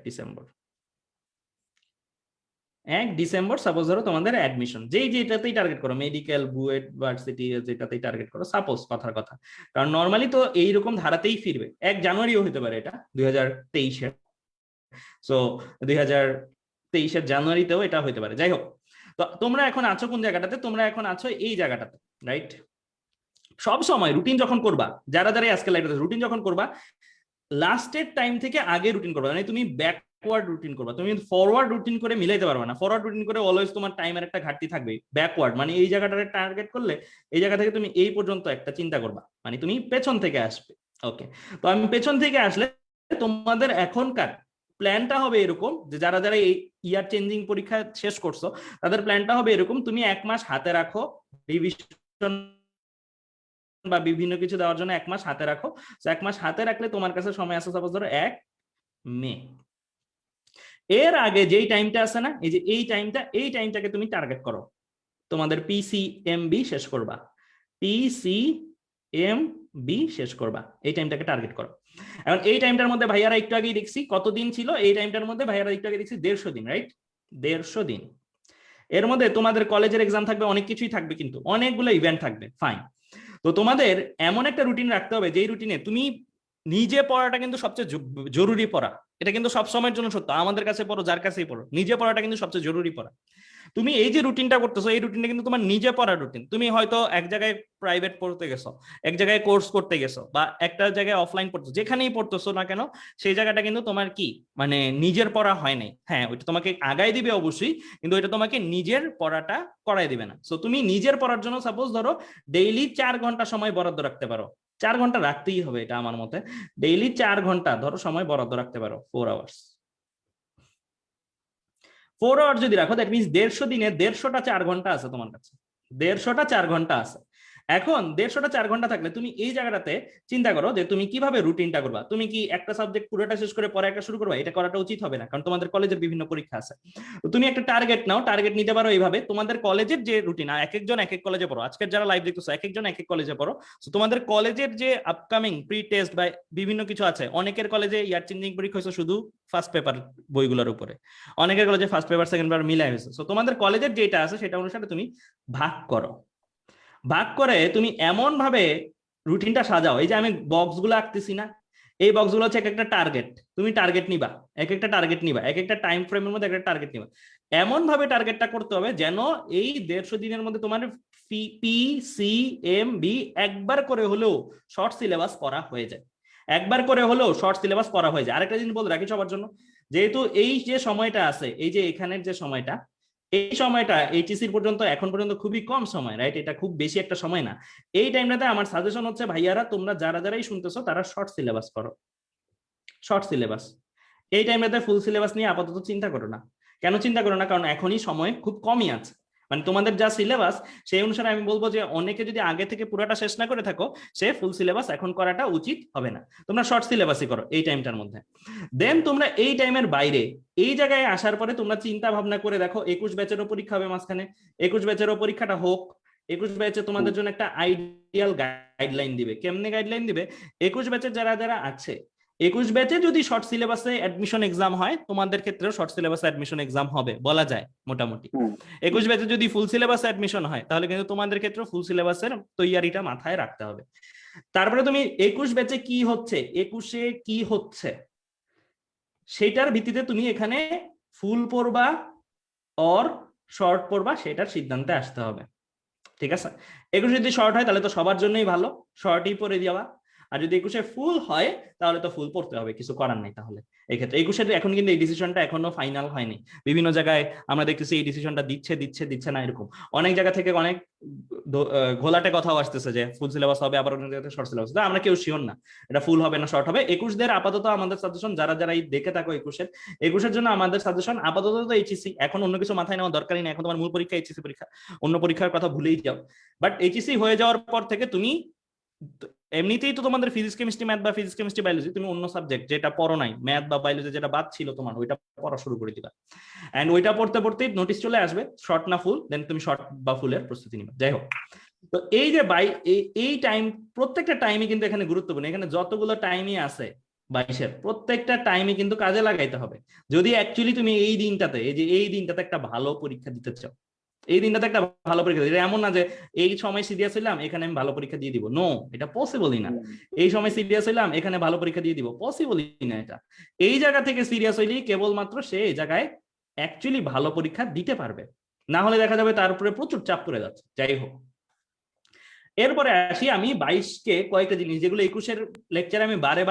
Speaker 1: ডিসেম্বর সাপোজ ধরো তোমাদের অ্যাডমিশন, যেটাতেই টার্গেট করো, মেডিকেল, বুয়েট, ভার্সিটি, যেটাতেই টার্গেট করো, সাপোজ কথার কথা, কারণ নর্মালি তো এইরকম ধারাতেই ফিরবে। 1 জানুয়ারিও হতে পারে এটা 2023-এর, সো 2023-এর জানুয়ারিতেও এটা হতে পারে। যাই হোক, তো তোমরা এখন আছো কোন জায়গাটাতে? তোমরা এখন আছো এই জায়গাটাতে, রাইট? সব সময় রুটিন যখন করবা, যারা যারা আজকে লাইভে রুটিন যখন করবা, লাস্টের টাইম থেকে আগে রুটিন করবা, মানে তুমি ব্যাকওয়ার্ড রুটিন করবা। তুমি ফরওয়ার্ড রুটিন করে মিলাইতে পারবে না। ফরওয়ার্ড রুটিন করে অলওয়েজ তোমার টাইমের একটা ঘাটতি থাকবে। ব্যাকওয়ার্ড মানে এই জায়গাটাতে টার্গেট করলে এই জায়গা থেকে তুমি এই পর্যন্ত একটা চিন্তা করবা, মানে তুমি পেছন থেকে আসবে। ওকে, তো আমি পেছন থেকে আসলে তোমাদের এখনকার প্ল্যানটা হবে এরকম যে যারা যারা এই ইয়ার চেঞ্জিং পরীক্ষা শেষ করছো তাদের প্ল্যানটা হবে এরকম, তুমি 1 মাস হাতে রাখো রিভিশন বা বিভিন্ন কিছু দেওয়ার জন্য 1 মাস হাতে রাখো। 1 মাস হাতে রাখলে তোমার কাছে সময় আছে সাপোজ ধরো 1 মে। এর আগে যেই টাইমটা আছে না, এই যে এই টাইমটাকে তুমি টার্গেট করো, তোমাদের পিসিএমবি শেষ করবা, পিসিএমবি শেষ করবা, এই টাইমটাকে টার্গেট করো। এখন এই টাইমটার মধ্যে ভাইয়ারা একটু আগেই দেখছি কতদিন ছিল, এই টাইমটার মধ্যে ভাইয়ারা একটু আগে দেখছি 150 দিন, রাইট? 150 দিন। এর মধ্যে তোমাদের কলেজের এক্সাম থাকবে, অনেক কিছুই থাকবে, কিন্তু অনেকগুলো ইভেন্ট থাকবে, ফাইন। তো তোমাদের এমন একটা রুটিন রাখতে হবে যেই রুটিনে তুমি নিজে পড়াটা কিন্তু সবচেয়ে জরুরি পড়া। এটা কিন্তু সব সময়ের জন্য সত্য, আমাদের কাছে পড়ো, যার কাছেই পড়ো, নিজে পড়াটা কিন্তু সবচেয়ে জরুরি পড়া। তুমি এই যে রুটিনটা করতেছো, এই রুটিনটা কিন্তু তোমার নিজে পড়ার রুটিন। তুমি হয়তো এক জায়গায় প্রাইভেট পড়তে গেছো, এক জায়গায় কোর্স করতে গেছো, বা একটা জায়গায় অফলাইন পড়ছো, যেখানেই পড়তেছো না কেন সেই জায়গাটা কিন্তু তোমার কি মানে নিজের পড়া হয় নাই। হ্যাঁ, ওইটা তোমাকে আগায় দিবে অবশ্যই, কিন্তু ওইটা তোমাকে নিজের পড়াটা করাই দিবে না। সো তুমি নিজের পড়ার জন্য সাপোজ ধরো ডেইলি 4 ঘন্টা সময় বরাদ্দ রাখতে পারো। 4 ঘন্টা রাখতেই হবে, এটা আমার মতে। ডেইলি 4 ঘন্টা ধরো সময় বরাদ্দ রাখতে পারো, 4 আওয়ার্স। 4 আওয়ার যদি রাখো, দ্যাট মিনস 150 দিনে 150টা 4 ঘন্টা আছে তোমার কাছে, 150টা 4 ঘন্টা আছে। এখন 150টা 4 ঘন্টা থাকলে তুমি এই জায়গাটাতে চিন্তা করো যে তুমি কিভাবে রুটিনটা করবা। তুমি কি একটা সাবজেক্ট পুরোটা শেষ করে পরে একটা শুরু করবা? এটা করাটা উচিত হবে না, কারণ তোমাদের কলেজের বিভিন্ন পরীক্ষা আছে। তুমি একটা টার্গেট নাও, টার্গেট নিতে পারো এইভাবে। তোমাদের কলেজের যে রুটিন, এক একজন এক এক কলেজে পড়ো, আজকের যারা লাইভ দেখতেছো এক একজন এক এক কলেজে পড়ো। তোমাদের কলেজের যে আপকামিং প্রি টেস্ট বা বিভিন্ন কিছু আছে, অনেকের কলেজে ইয়ার চেঞ্জিং পরীক্ষা হয়েছে শুধু ফার্স্ট পেপার বইগুলোর উপরে, অনেকের কলেজে ফার্স্ট পেপার সেকেন্ড পেপার মিলাই হয়েছে। সো তোমাদের কলেজের যেটা আছে সেটা অনুসারে তুমি ভাগ করো। ভাগ করে তুমি এমন ভাবে রুটিনটা সাজাও, এই যে আমি বক্স গুলো আঁকতেছি না, এই বক্স গুলো হচ্ছে এক একটা টার্গেট। তুমি টার্গেট নিবা, এক একটা টার্গেট নিবা, এক একটা টাইম ফ্রেমের মধ্যে একটা টার্গেট নিবা। এমন ভাবে টার্গেটটা করতে হবে যেন এই 150 দিনের মধ্যে তোমার পিসিএমবি একবার করে হলেও শর্ট সিলেবাস পড়া হয়ে যায়, একবার করে হলেও শর্ট সিলেবাস পড়া হয়ে যায়। আরেকটা জিনিস বলে রাখি সবার জন্য, যেহেতু এই যে সময়টা আছে, এই যে এখানের যে সময়টা, এই সময়টা এইচএসসি পর্যন্ত এখন পর্যন্ত খুবই কম সময়, রাইট? এটা খুব বেশি একটা সময় না। এই টাইমটাতে আমার সাজেশন হচ্ছে ভাইয়ারা তোমরা যারা যারাই শুনতেছো তারা শর্ট সিলেবাস করো, শর্ট সিলেবাস। এই টাইমটাতে ফুল সিলেবাস নিয়ে আপাতত চিন্তা করো না। কেন চিন্তা করো না? কারণ এখনই সময় খুব কমই আছে, মানে তোমাদের যা সিলেবাস সেই অনুসারে আমি বলবো যে অনেকে যদি আগে থেকে পুরোটা শেষ না করে থাকো, সে ফুল সিলেবাস এখন করাটা উচিত হবে না। তোমরা শর্ট সিলেবাসই করো এই টাইমটার মধ্যে। দেন তোমরা এই টাইমের বাইরে এই জায়গায় আসার পরে তোমরা চিন্তা ভাবনা করে দেখো 21 ব্যাচেরও পরীক্ষা হবে মাঝখানে, 21 ব্যাচেরও পরীক্ষাটা হোক। 21 ব্যাচে তোমাদের জন্য একটা আইডিয়াল গাইডলাইন দিবে। কেমনে গাইডলাইন দিবে? 21 ব্যাচের যারা যারা আছে, 21 ব্যাচে যদি শর্ট সিলেবাসে অ্যাডমিশন এক্সাম হয়, তোমাদের ক্ষেত্রেও শর্ট সিলেবাসে অ্যাডমিশন এক্সাম হবে বলা যায় মোটামুটি। 21 ব্যাচে যদি ফুল সিলেবাসে অ্যাডমিশন হয়, তাহলে কিন্তু তোমাদের ক্ষেত্রেও ফুল সিলেবাসের তৈয়ারিটা মাথায় রাখতে হবে। তারপরে তুমি 21 ব্যাচে কি হচ্ছে, 21-এ কি হচ্ছে সেটার ভিত্তিতে তুমি এখানে ফুল পড়বা অর শর্ট পড়বা, সেটার সিদ্ধান্তে আসতে হবে। ঠিক আছে? 21 যদি শর্ট হয় তাহলে তো সবার জন্যই ভালো, শর্টই পড়ে যাওয়া। আর যদি 21-এ ফুল হয় তাহলে তো ফুল পড়তে হবে, কিছু করার নাই। তাহলে এই ক্ষেত্রে 21-এর এখন কিন্তু এই ডিসিশনটা এখনো ফাইনাল হয়নি। বিভিন্ন জায়গায় আমরা দেখতেছি এই ডিসিশনটা দিচ্ছে না এরকম। অনেক জায়গা থেকে অনেক ঘোলাটে কথাও আসতেছে যে ফুল সিলেবাস হবে, আবার অনেক জায়গাতে শর্ট সিলেবাস। আমরা কেউ শিওর না এটা ফুল হবে না শর্ট হবে। 21-দের আপাতত আমাদের সাজেশন, যারা এই দেখে থাকো 21-এর জন্য আমাদের সাজেশন আপাতত তো এইচএসসি, এখন অন্য কিছু মাথায় নেওয়া দরকারই নেই। এখন তোমার মূল পরীক্ষা এইচএসসি পরীক্ষা, অন্য পরীক্ষার কথা ভুলেই যাও। বাট এইচএসসি হয়ে যাওয়ার পর থেকে তুমি এমনিতেই তো তোমাদের ফিজিক্স কেমিস্ট্রি ম্যাথ বা ফিজিক্স কেমিস্ট্রি বায়োলজি, তুমি অন্য সাবজেক্ট যেটা পড়ো নাই, ম্যাথ বা বায়োলজি যেটা বাদ ছিল তোমার, ওইটা পড়া শুরু করে দিবা। এন্ড ওইটা পড়তে পড়তেই নোটিশ চলে আসবে শর্ট না ফুল, দেন তুমি শর্ট বা ফুলের প্রস্তুতি নিবে। যাই হোক, তো এই যে এই টাইম, প্রত্যেকটা টাইমই কিন্তু এখানে গুরুত্বপূর্ণ। এখানে যতগুলো টাইমই আছে 22-এর, প্রত্যেকটা টাইমই কিন্তু কাজে লাগাইতে হবে। যদি অ্যাকচুয়ালি তুমি এই দিনটাতে একটা ভালো পরীক্ষা দিতে চাও, এই দিনটাতে একটা ভালো পরীক্ষা দিতে, এমন না যে এই সময় সিরিয়াস হইলাম এখানে আমি ভালো পরীক্ষা দিয়ে দিব, নো, এটা পসিবলই না। এই সময় সিরিয়াস হইলাম এখানে ভালো পরীক্ষা দিয়ে দিব, পসিবলই না এটা। এই জায়গা থেকে সিরিয়াস হইলেই কেবলমাত্র সে এই জায়গায় অ্যাকচুয়ালি ভালো পরীক্ষা দিতে পারবে, না হলে দেখা যাবে তার উপরে প্রচুর চাপ পড়ে যাচ্ছে। যাই হোক, এরপরে আসি আমি 22-কে কয়েকটা জিনিস যেগুলো 21-এর লেকচারে আমি বারে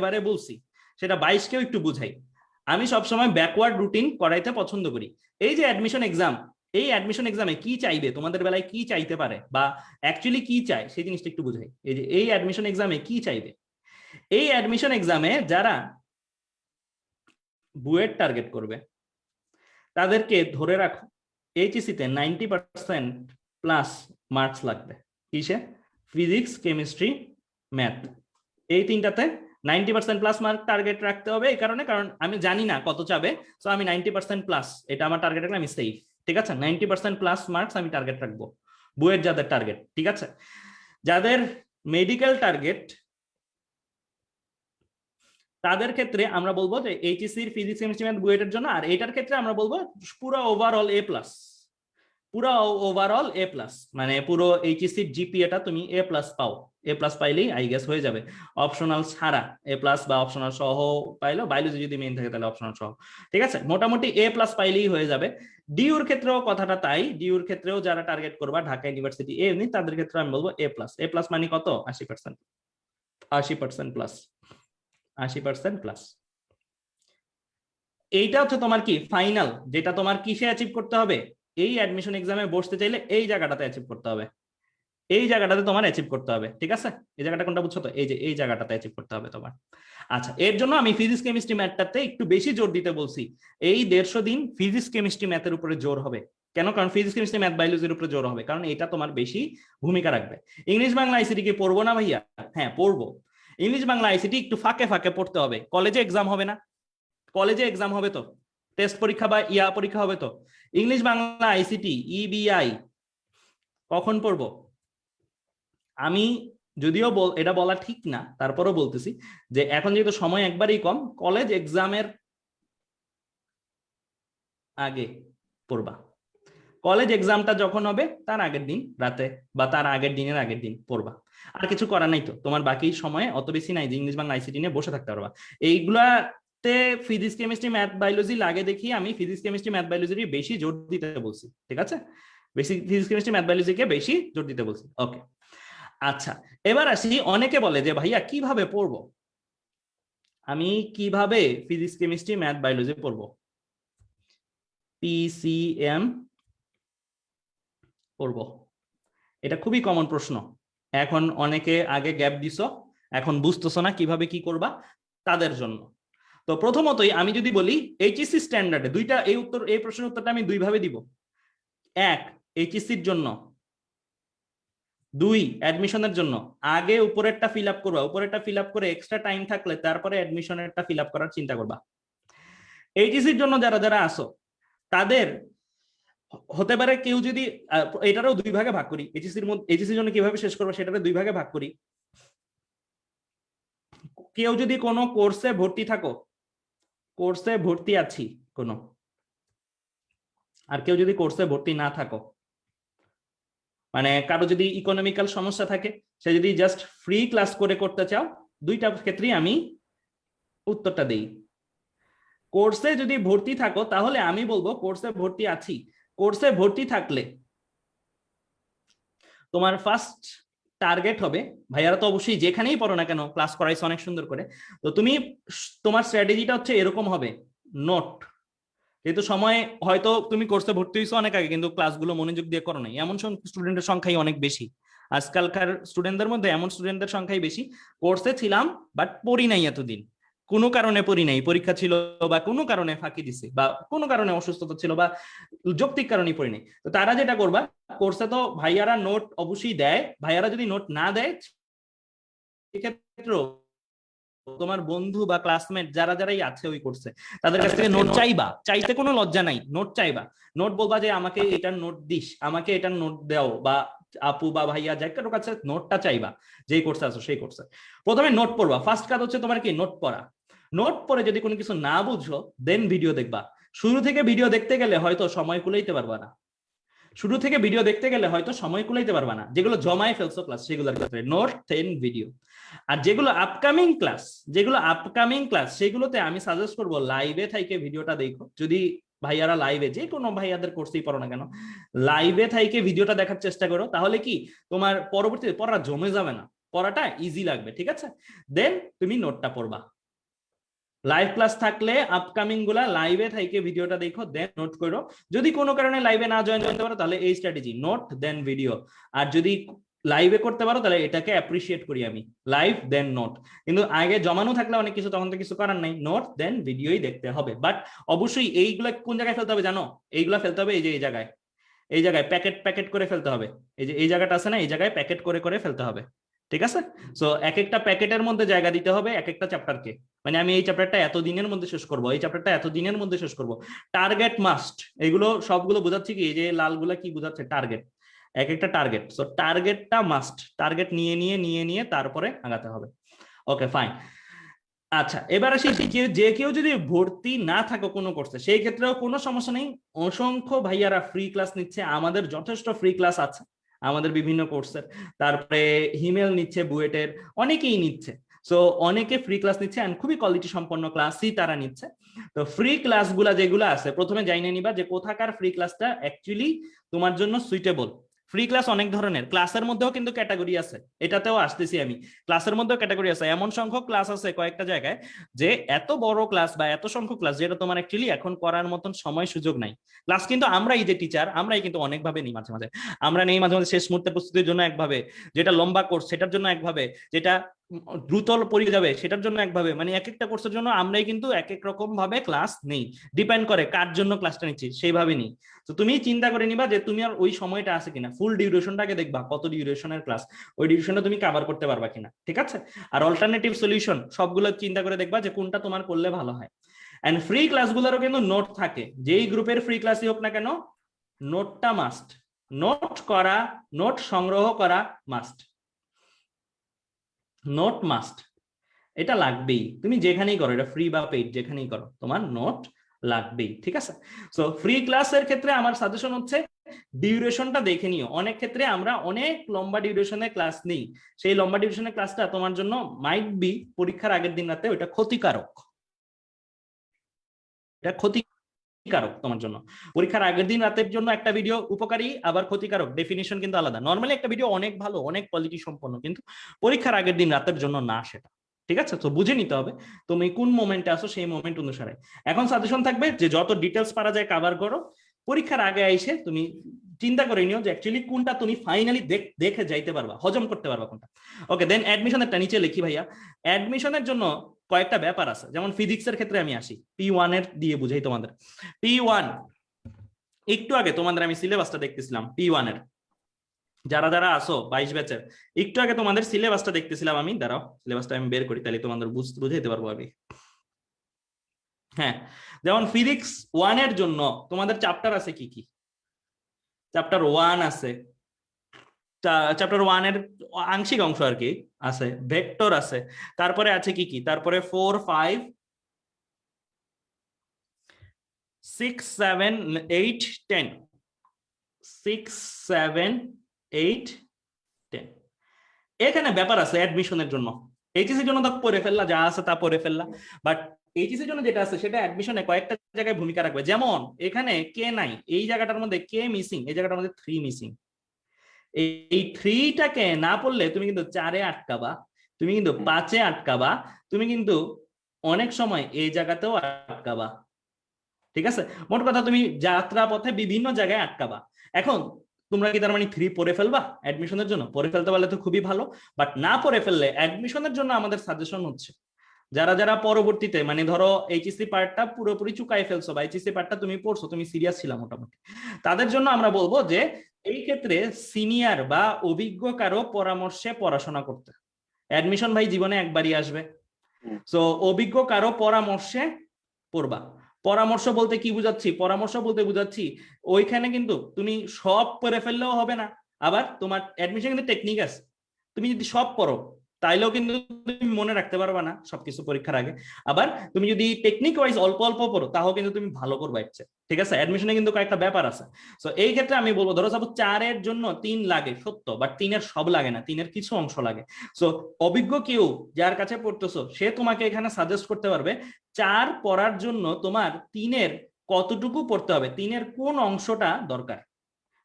Speaker 1: বারে বলছি, সেটা 22-কেও একটু বুঝাই। আমি সবসময় ব্যাকওয়ার্ড রুটিন করাইতে পছন্দ করি। এই যে অ্যাডমিশন এক্সাম, এই অ্যাডমিশন এক্সামে কি চাইবে, তোমাদের বেলায় কি চাইতে পারে বা অ্যাকচুয়ালি কি চায় সেই জিনিসটা একটু বুঝাই। এই যে এই অ্যাডমিশন এক্সামে কি চাইবে, এই অ্যাডমিশন এক্সামে যারা বুয়েট টার্গেট করবে তাদেরকে ধরে রাখো এইচএসসি-তে 90% প্লাস মার্কস লাগবে। কিসে? ফিজিক্স, কেমিস্ট্রি, ম্যাথ, এই তিনটাতে 90% প্লাস মার্ক টার্গেট রাখতে হবে। এই কারণ আমি জানি না কত চাবে, সো আমি 90% প্লাস এটা আমার টার্গেট রাখলে আমি সেফ। ঠিক আছে, 90% প্লাস মার্কস আমি টার্গেট রাখবো বুয়েট যাদের টার্গেট। ঠিক আছে, যাদের মেডিকেল টার্গেট তাদের ক্ষেত্রে আমরা বলবো যে এইচএসসির ফিজিক্স, কেমিস্ট্রি, ম্যাথ বুয়েটের জন্য, আর এটার ক্ষেত্রে আমরা বলবো পুরো ওভারঅল এ প্লাস, পুরো ওভারঅল এ প্লাস, মানে পুরো এইচএসসির জিপিএটা তুমি এ প্লাস পাও। এ প্লাস পাইলেই আই গেস হয়ে যাবে, অপশনাল ছাড়া এ প্লাস বা অপশনাল সহ পাইলো, বায়োলজি যদি মেইন থাকে তাহলে অপশনাল সহ। ঠিক আছে, মোটামুটি এ প্লাস পাইলেই হয়ে যাবে। ডিউর ক্ষেত্রেও কথাটা তাই, ডিউর ক্ষেত্রেও যারা টার্গেট করবা ঢাকা ইউনিভার্সিটি এমনি, তাদের ক্ষেত্রে আমি বলবো এ প্লাস। এ প্লাস মানে কত? 80%, 80% প্লাস, 80% প্লাস। এইটা হচ্ছে তোমার কি ফাইনাল, যেটা তোমার কিসে অ্যাচিভ করতে হবে, এই অ্যাডমিশন এক্সামে বসতে চাইলে এই জায়গাটাতে অ্যাচিভ করতে হবে, এই জায়গাটাতে তোমার অ্যাচিভ করতে হবে। ঠিক আছে, এই জায়গাটা কোনটা বুঝছো তো? এই যে এই জায়গাটাতে অ্যাচিভ করতে হবে তোমার। আচ্ছা, এর জন্য আমি ফিজিক্স, কেমিস্ট্রি, ম্যাথটাতে একটু বেশি জোর দিতে বলছি। এই 150 দিন ফিজিক্স, কেমিস্ট্রি, ম্যাথের উপরে জোর হবে। কেন? কারণ ফিজিক্স, কেমিস্ট্রি, ম্যাথ, বায়োলজির উপরে জোর হবে, কারণ এটা তোমার বেশি ভূমিকা রাখবে। ইংলিশ বাংলা আইসিটি কি পড়বো না ভাইয়া? হ্যাঁ পড়বো। ইংলিশ বাংলা আইসিটি একটু ফাঁকে ফাঁকে পড়তে হবে। কলেজে এক্সাম হবে না? কলেজে এক্সাম হবে তো, টেস্ট পরীক্ষা বা ইয়া পরীক্ষা হবে তো। ইংলিশ বাংলা আইসিটি ইবিআই কখন পড়বো? আমি যদিও এটা বলা ঠিক না, তারপরও বলতেছি যে এখন যেহেতু সময় একবারই কম, কলেজ এক্সামের আগে পড়বা। কলেজ এক্সামটা যখন হবে তার আগের দিন রাতে বা তার আগের দিনের আগের দিন পড়বা। আর কিছু করার নাই তো, তোমার বাকি সময়ে অত বেশি নাই যে ইংলিশ বাংলা আইসিটি নিয়ে বসে থাকতে পারবা। এইগুলাতে ফিজিক্স, কেমিস্ট্রি, ম্যাথ, বায়োলজি লাগে দেখি আমি ফিজিক্স, কেমিস্ট্রি, ম্যাথ, বায়োলজি বেশি জোর দিতে বলছি। ঠিক আছে, বেশি ফিজিক্স, কেমিস্ট্রি, ম্যাথ, বায়োলজিকে বেশি জোর দিতে বলছি। ওকে, আচ্ছা, এবার আসি, অনেকে বলে যে ভাইয়া কিভাবে পড়বো, আমি কিভাবে ফিজিক্স, কেমিস্ট্রি, ম্যাথ, বায়োলজি পড়বো? পিসিএম পড়বো? এটা খুবই কমন প্রশ্ন। এখন অনেকে আগে গ্যাপ দিছো, এখন বুঝতেছো না কিভাবে কি করবা, তাদের জন্য। তো প্রথমতই আমি যদি বলি এইচএসসি স্ট্যান্ডার্ডে দুইটা, এই প্রশ্নের উত্তরটা আমি দুই ভাবে দিব। এক, এইচএসসির জন্য, দুই, অ্যাডমিশনের জন্য। আগে উপরেরটা ফিল আপ করবা, উপরেরটা ফিল আপ করে এক্সট্রা টাইম থাকলে তারপরে অ্যাডমিশনেরটা ফিল আপ করার চিন্তা করবা। এইচএসসির জন্য যারা যারা আসো তাদের হতে পারে কেউ যদি, এটারও দুই ভাগে ভাগ করি, এইচএসসির জন্য কিভাবে শেষ করবো সেটাতে দুই ভাগে ভাগ করি। কেউ যদি কোনো কোর্সে ভর্তি থাকো, কোর্সে ভর্তি আছি কোনো, আর কেউ যদি কোর্সে ভর্তি না থাকো, মানে কারো যদি ইকোনমিক্যাল সমস্যা থাকে, সে যদি জাস্ট ফ্রি ক্লাস করে করতে চাও, দুইটা ক্ষেত্রেই আমি উত্তরটা দেই। কোর্সে যদি ভর্তি থাকো তাহলে আমি বলবো কোর্সে ভর্তি আছি। কোর্সে ভর্তি থাকলে তোমার ফার্স্ট টার্গেট হবে, ভাইয়ারা তো অবশ্যই যেখানেই পড়ো না কেন ক্লাস করাইছে অনেক সুন্দর করে, তো তুমি তোমার স্ট্র্যাটেজিটা হচ্ছে এরকম হবে, নোট, যেহেতু সময় হয়তো তুমি কোর্সে ভর্তি হয়েছো অনেক আগে কিন্তু ক্লাসগুলো মনোযোগ দিয়ে করো নাই, এমন স্টুডেন্টের সংখ্যাই অনেক বেশি আজকালকার স্টুডেন্টদের মধ্যে, এমন স্টুডেন্টদের সংখ্যাই বেশি, কোর্সে ছিলাম বাট পড়ি নাই এতদিন, কোনো কারণে পড়ি নাই, পরীক্ষা ছিল বা কোনো কারণে ফাঁকি দিছে বা কোনো কারণে অসুস্থতা ছিল বা যৌক্তিক কারণেই পড়ি নাই। তো তারা যেটা করবা, কোর্সে তো ভাইয়ারা নোট অবশ্যই দেয়, ভাইয়ারা যদি নোট না দেয় সেক্ষেত্রে তোমার বন্ধু বা ক্লাসমেট যারা যারাই আছে ওই কোর্সে তাদের কাছ থেকে নোট চাইবা, চাইতে কোনো লজ্জা নাই, নোট চাইবা, নোট বলবা যে আমাকে এটার নোট দিস, আমাকে এটার নোট দাও, বা আপু বা ভাইয়া যাই কারো কাছে নোটটা চাইবা, যেই কোর্সে আছো সেই কোর্সে। প্রথমে নোট পড়বা, ফার্স্ট কাজ হচ্ছে তোমার কি নোট পড়া, নোট পড়ে যদি কোনো কিছু না বুঝো দেন ভিডিও দেখবা। শুরু থেকে ভিডিও দেখতে গেলে হয়তো সময় কুলাইতে পারবা না, শুরু থেকে ভিডিও দেখতে গেলে হয়তো সময় কুলাইতে পারবা না, যেগুলো জমায় ফেলছো ক্লাস সেগুলোর ক্ষেত্রে নোট 10 ভিডিও। আর যেগুলো আপকামিং ক্লাস সেগুলোতে আমি সাজেস্ট করব লাইভে থাইকে ভিডিওটা দেখো, যদি ভাইয়ারা লাইভে, যে কোনো ভাইয়াদের কোর্সেই পড়ো না কেন লাইভে থাইকে ভিডিওটা দেখার চেষ্টা করো, তাহলে কি তোমার পরবর্তীতে পড়া জমে যাবে না, পড়াটা ইজি লাগবে, ঠিক আছে? দেন তুমি নোটটা পড়বা। লাইভ ক্লাস থাকলে আপকামিং গুলা লাইভে থাইকে ভিডিওটা দেখো, দেন নোট করো। যদি কোনো কারণে লাইভে না জয়েন করতে পারো তাহলে এই স্ট্র্যাটেজি, নোট দেন ভিডিও। আর যদি লাইভে করতে পারো তাহলে এটাকে অ্যাপ্রিসিয়েট করি আমি, লাইভ দেন নোট। কিন্তু আগে জমানো থাকলে অনেক কিছু, তখন তো কিছু করার নাই, নোট দেন ভিডিওই দেখতে হবে। বাট অবশ্যই এইগুলা কোন জায়গায় ফেলতে হবে জানো? এইগুলা ফেলতে হবে এই যে এই জায়গায় প্যাকেট প্যাকেট করে ফেলতে হবে, এই যে এই জায়গাটা আছে না, এই জায়গায় প্যাকেট করে করে ফেলতে হবে, ঠিক আছে? সো এক একটা প্যাকেটের মধ্যে জায়গা দিতে হবে এক একটা চ্যাপ্টারকে, মানে আমি এই চ্যাপ্টারটা এত দিনের মধ্যে শেষ করব, এই চ্যাপ্টারটা এত দিনের মধ্যে শেষ করব। টার্গেট মাস্ট, এগুলো সবগুলো বোঝাচ্ছি কি, এই যে লালগুলা কি বোঝাচ্ছে, টার্গেট, এক একটা টার্গেট। সো টার্গেটটা মাস্ট, টার্গেট নিয়ে নিয়ে নিয়ে নিয়ে তারপরে আগাতে হবে। Okay fine. আচ্ছা এবার আসি, যে কেউ যদি ভর্তি না থাকো কোনো কোর্সে সেই ক্ষেত্রেও কোনো সমস্যা নেই, অসংখ্য ভাইয়ারা ফ্রি ক্লাস নিচ্ছে, আমাদের যথেষ্ট ফ্রি ক্লাস আছে আমাদের বিভিন্ন কোর্সের, তারপরে হিমেল নিচ্ছে, বুয়েটের অনেকেই নিচ্ছে। সো অনেকে ফ্রি ক্লাস নিচ্ছে এন্ড খুবই কোয়ালিটি সম্পন্ন ক্লাসই তারা নিচ্ছে। তো ফ্রি ক্লাসগুলা যেগুলো আছে প্রথমে জানিয়ে নিবা যে কোথাকার ফ্রি ক্লাসটা অ্যাকচুয়ালি তোমার জন্য সুইটেবল। ফ্রি ক্লাস অনেক ধরনের, ক্লাসের মধ্যেও কিন্তু ক্যাটাগরি আছে, এটাতেও আসতেছি আমি, ক্লাসের মধ্যেও ক্যাটাগরি আছে। এমন সংখ্যক ক্লাস আছে কয়েকটা জায়গায় যে এত বড় ক্লাস বা এত সংখ্যক ক্লাস যেটা তোমার অ্যাকচুয়ালি এখন করার মতন সময় সুযোগ নাই। ক্লাস কিন্তু আমরাই যে টিচার আমরাই কিন্তু অনেকভাবে নিই, মাঝে মাঝে আমরা নেই, মাঝে মাঝে শেষ মুহূর্তে প্রস্তুতির জন্য একভাবে, যেটা লম্বা কোর্স সেটার জন্য একভাবে, যেটা দ্রুত পড়ে যাবে সেটার জন্য একভাবে, মানে এক একটা কোর্সের জন্য আমরাই কিন্তু এক এক রকম ভাবে ক্লাস নেই, ডিপেন্ড করে কার জন্য ক্লাসটা নিচ্ছি সেইভাবে নিই। তো তুমি চিন্তা করে নিবা যে তুমি আর ওই সময়টা আছে কিনা, ফুল ডিউরেশনটাকে দেখবা কত ডিউরেশনের ক্লাস, ওই ডিউরেশনটা তুমি কভার করতে পারবা কিনা, ঠিক আছে? আর অল্টারনেটিভ সলিউশন সবগুলো চিন্তা করে দেখবা যে কোনটা তোমার করলে ভালো হয়। এন্ড ফ্রি ক্লাসগুলোরও কিন্তু নোট থাকে, যেই গ্রুপের ফ্রি ক্লাসই হোক না কেন নোটটা মাস্ট, নোট করা, নোট সংগ্রহ করা মাস্ট, নোট মাস্ট, এটা লাগবেই, তুমি যেখানেই করো, এটা ফ্রি বা পেইড যেখানেই করো তোমার নোট লাগবেই, ঠিক আছে? সো ফ্রি ক্লাসের ক্ষেত্রে আমার সাজেশন হচ্ছে ডিউরেশনটা দেখে নিও, অনেক ক্ষেত্রে আমরা অনেক লম্বা ডিউরেশনের ক্লাস নেই, সেই লম্বা ডিউরেশনের ক্লাসটা তোমার জন্য মাইট বি পরীক্ষার আগের দিন রাতে ওইটা ক্ষতিকারক, এটা ক্ষতিকারক তোমার জন্য। পরীক্ষার আগের দিন রাতের জন্য একটা ভিডিও উপকারী আবার ক্ষতিকারক, ডেফিনিশন কিন্তু আলাদা। নর্মালি একটা ভিডিও অনেক ভালো অনেক কোয়ালিটি সম্পন্ন, কিন্তু পরীক্ষার আগের দিন রাতের জন্য না সেটা, ঠিক আছে? তো বুঝে নিতে হবে তুমি কোন মোমেন্টে আসো, সেই মোমেন্ট অনুসারে এখন সাজেশন থাকবে যে যত ডিটেলস পারা যায় কভার করো, পরীক্ষার আগে এসে তুমি চিন্তা করে নিও যে অ্যাকচুয়ালি কোনটা তুমি ফাইনালি দেখে যাইতে পারবা, হজম করতে পারবা কোনটা। ওকে দেন অ্যাডমিশনেরটা নিচে লিখি ভাইয়া, অ্যাডমিশনের জন্য কয়েকটা ব্যাপার আছে, যেমন ফিজিক্সের ক্ষেত্রে আমি আসি, P1 এর দিয়ে বুঝাই তোমাদের। P1 একটু আগে তোমাদের আমি সিলেবাসটা দেখতেছিলাম, P1 এর যারা যারা আসো 22 ব্যাচের, একটু আগে তোমাদের সিলেবাসটা দেখতেছিলাম আমি, দাঁড়াও সিলেবাসটা আমি বের করি তাহলে তোমাদের বুঝাইতে পারবো আমি। হ্যাঁ যেমন ফিজিক্স 1 এর জন্য তোমাদের চ্যাপ্টার আছে কি কি, চ্যাপ্টার 1 আছে, চ্যাপ্টার 1 এর আংশিক অংশ আর কি আছে, ভেক্টর আছে, তারপরে আছে কি কি, তারপরে 4, 5, 6, 7, 8, 10, 6, 7, 8, 10 এখানে ব্যাপার আছে অ্যাডমিশনের জন্য। এইচএসির জন্য তো পড়ে ফেললা, যা আছে তা পড়ে ফেললা, বাট এইচএসির জন্য যেটা আছে সেটা অ্যাডমিশনে কয়েকটা জায়গায় ভূমিকা রাখবে। যেমন এখানে কে নাই, এই জায়গাটার মধ্যে কে মিসিং, এই জায়গাটার মধ্যে 3 মিসিং, এই 3টাকে না পড়লে তুমি কিন্তু 4-এ আটকাবা, তুমি কিন্তু 5-এ আটকাবা, তুমি কিন্তু অনেক সময় এই জায়গাতেও আটকাবা। ঠিক আছে, মোট কথা তুমি যাত্রা পথে বিভিন্ন জায়গায় আটকাবা। এখন তোমরা কি তার মানে 3 পড়ে ফেলবা অ্যাডমিশনের জন্য? পড়ে ফেলতে পারলে তো খুবই ভালো, বাট না পড়ে ফেললে অ্যাডমিশনের জন্য আমাদের সাজেশন হচ্ছে যারা যারা পরবর্তীতে মানে ধরো এইচএসসি পার্টটা পুরোপুরি চুকাই ফেলছো বা এইচএসসি পার্টটা তুমি পড়ছো, তুমি সিরিয়াস ছিল মোটামুটি, তাদের জন্য আমরা বলবো যে এই ক্ষেত্রে সিনিয়র বা অভিজ্ঞ কারো পরামর্শে পড়াশোনা করতে। অ্যাডমিশন ভাই জীবনে একবারই আসবে, সো অভিজ্ঞ কারো পরামর্শে পড়বা। পরামর্শ বলতে কি বুঝাচ্ছি? পরামর্শ বলতে বুঝাচ্ছি ওইখানে কিন্তু তুমি সব পড়ে ফেললেও হবে না, আবার তোমার অ্যাডমিশন কিন্তু টেকনিক আছে, তুমি যদি সব পড়ো তাইলেও কিন্তু তুমি মনে রাখতে পারবা না সবকিছু পরীক্ষার আগে। আবার তুমি যদি টেকনিক ওয়াইজ অল্প অল্প পড়ো তাও কিন্তু তুমি ভালো করবা ইচ্ছে। ঠিক আছে, অ্যাডমিশনে কিন্তু কয়েকটা ব্যাপার আছে। সো এই ক্ষেত্রে আমি বলবো ধরো সাপোজ 4-এর জন্য 3 লাগে সত্য, বাট 3-এর সব লাগে না, 3-এর কিছু অংশ লাগে। সো অভিজ্ঞ কেউ যার কাছে পড়তেছো সে তোমাকে এখানে সাজেস্ট করতে পারবে 4 পড়ার জন্য তোমার 3-এর কতটুকু পড়তে হবে, 3-এর কোন অংশটা দরকার,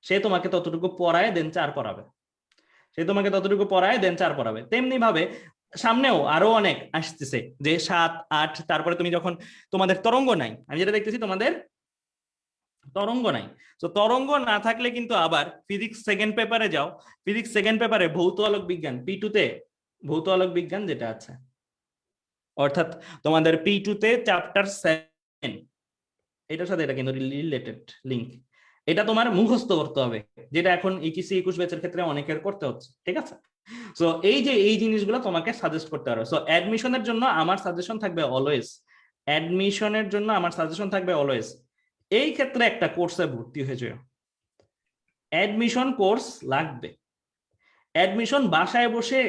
Speaker 1: সে তোমাকে ততটুকু পড়ায় দেন 4 পড়াবে। সে তোমাকে ততটুকু পড়ায় দেন 4 পড়াবে। তেমনি ভাবে সামনেও আরো অনেক আসতেছে যে 7, 8, তারপরে তুমি যখন তোমাদের তরঙ্গ নাই, আমি যেটা দেখতেছি তোমাদের তরঙ্গ নাই, তো তরঙ্গ না থাকলে কিন্তু আবার ফিজিক্স সেকেন্ড পেপারে যাও, ফিজিক্স সেকেন্ড পেপারে ভৌত আলোক বিজ্ঞান P2 তে ভৌত আলোক বিজ্ঞান যেটা আছে, অর্থাৎ তোমাদের P2 তে চ্যাপ্টার 7, এটার সাথে এটা কিন্তু রিলেটেড লিংক, এটা তোমার মুখস্থ করতে হবে, যেটা এখন এইচএসসি 21 ব্যাচের ক্ষেত্রে অনেকের করতে হচ্ছে। ঠিক আছে, সো এই যে এই জিনিসগুলো তোমাকে সাজেস্ট করতে হবে। সো অ্যাডমিশনের জন্য আমার সাজেশন থাকবে অলওয়েজ, অ্যাডমিশনের জন্য আমার সাজেশন থাকবে অলওয়েজ এই ক্ষেত্রে একটা কোর্সে ভর্তি হয়ে যাও। অ্যাডমিশন কোর্স লাগবে, অ্যাডমিশন বাসায় বসে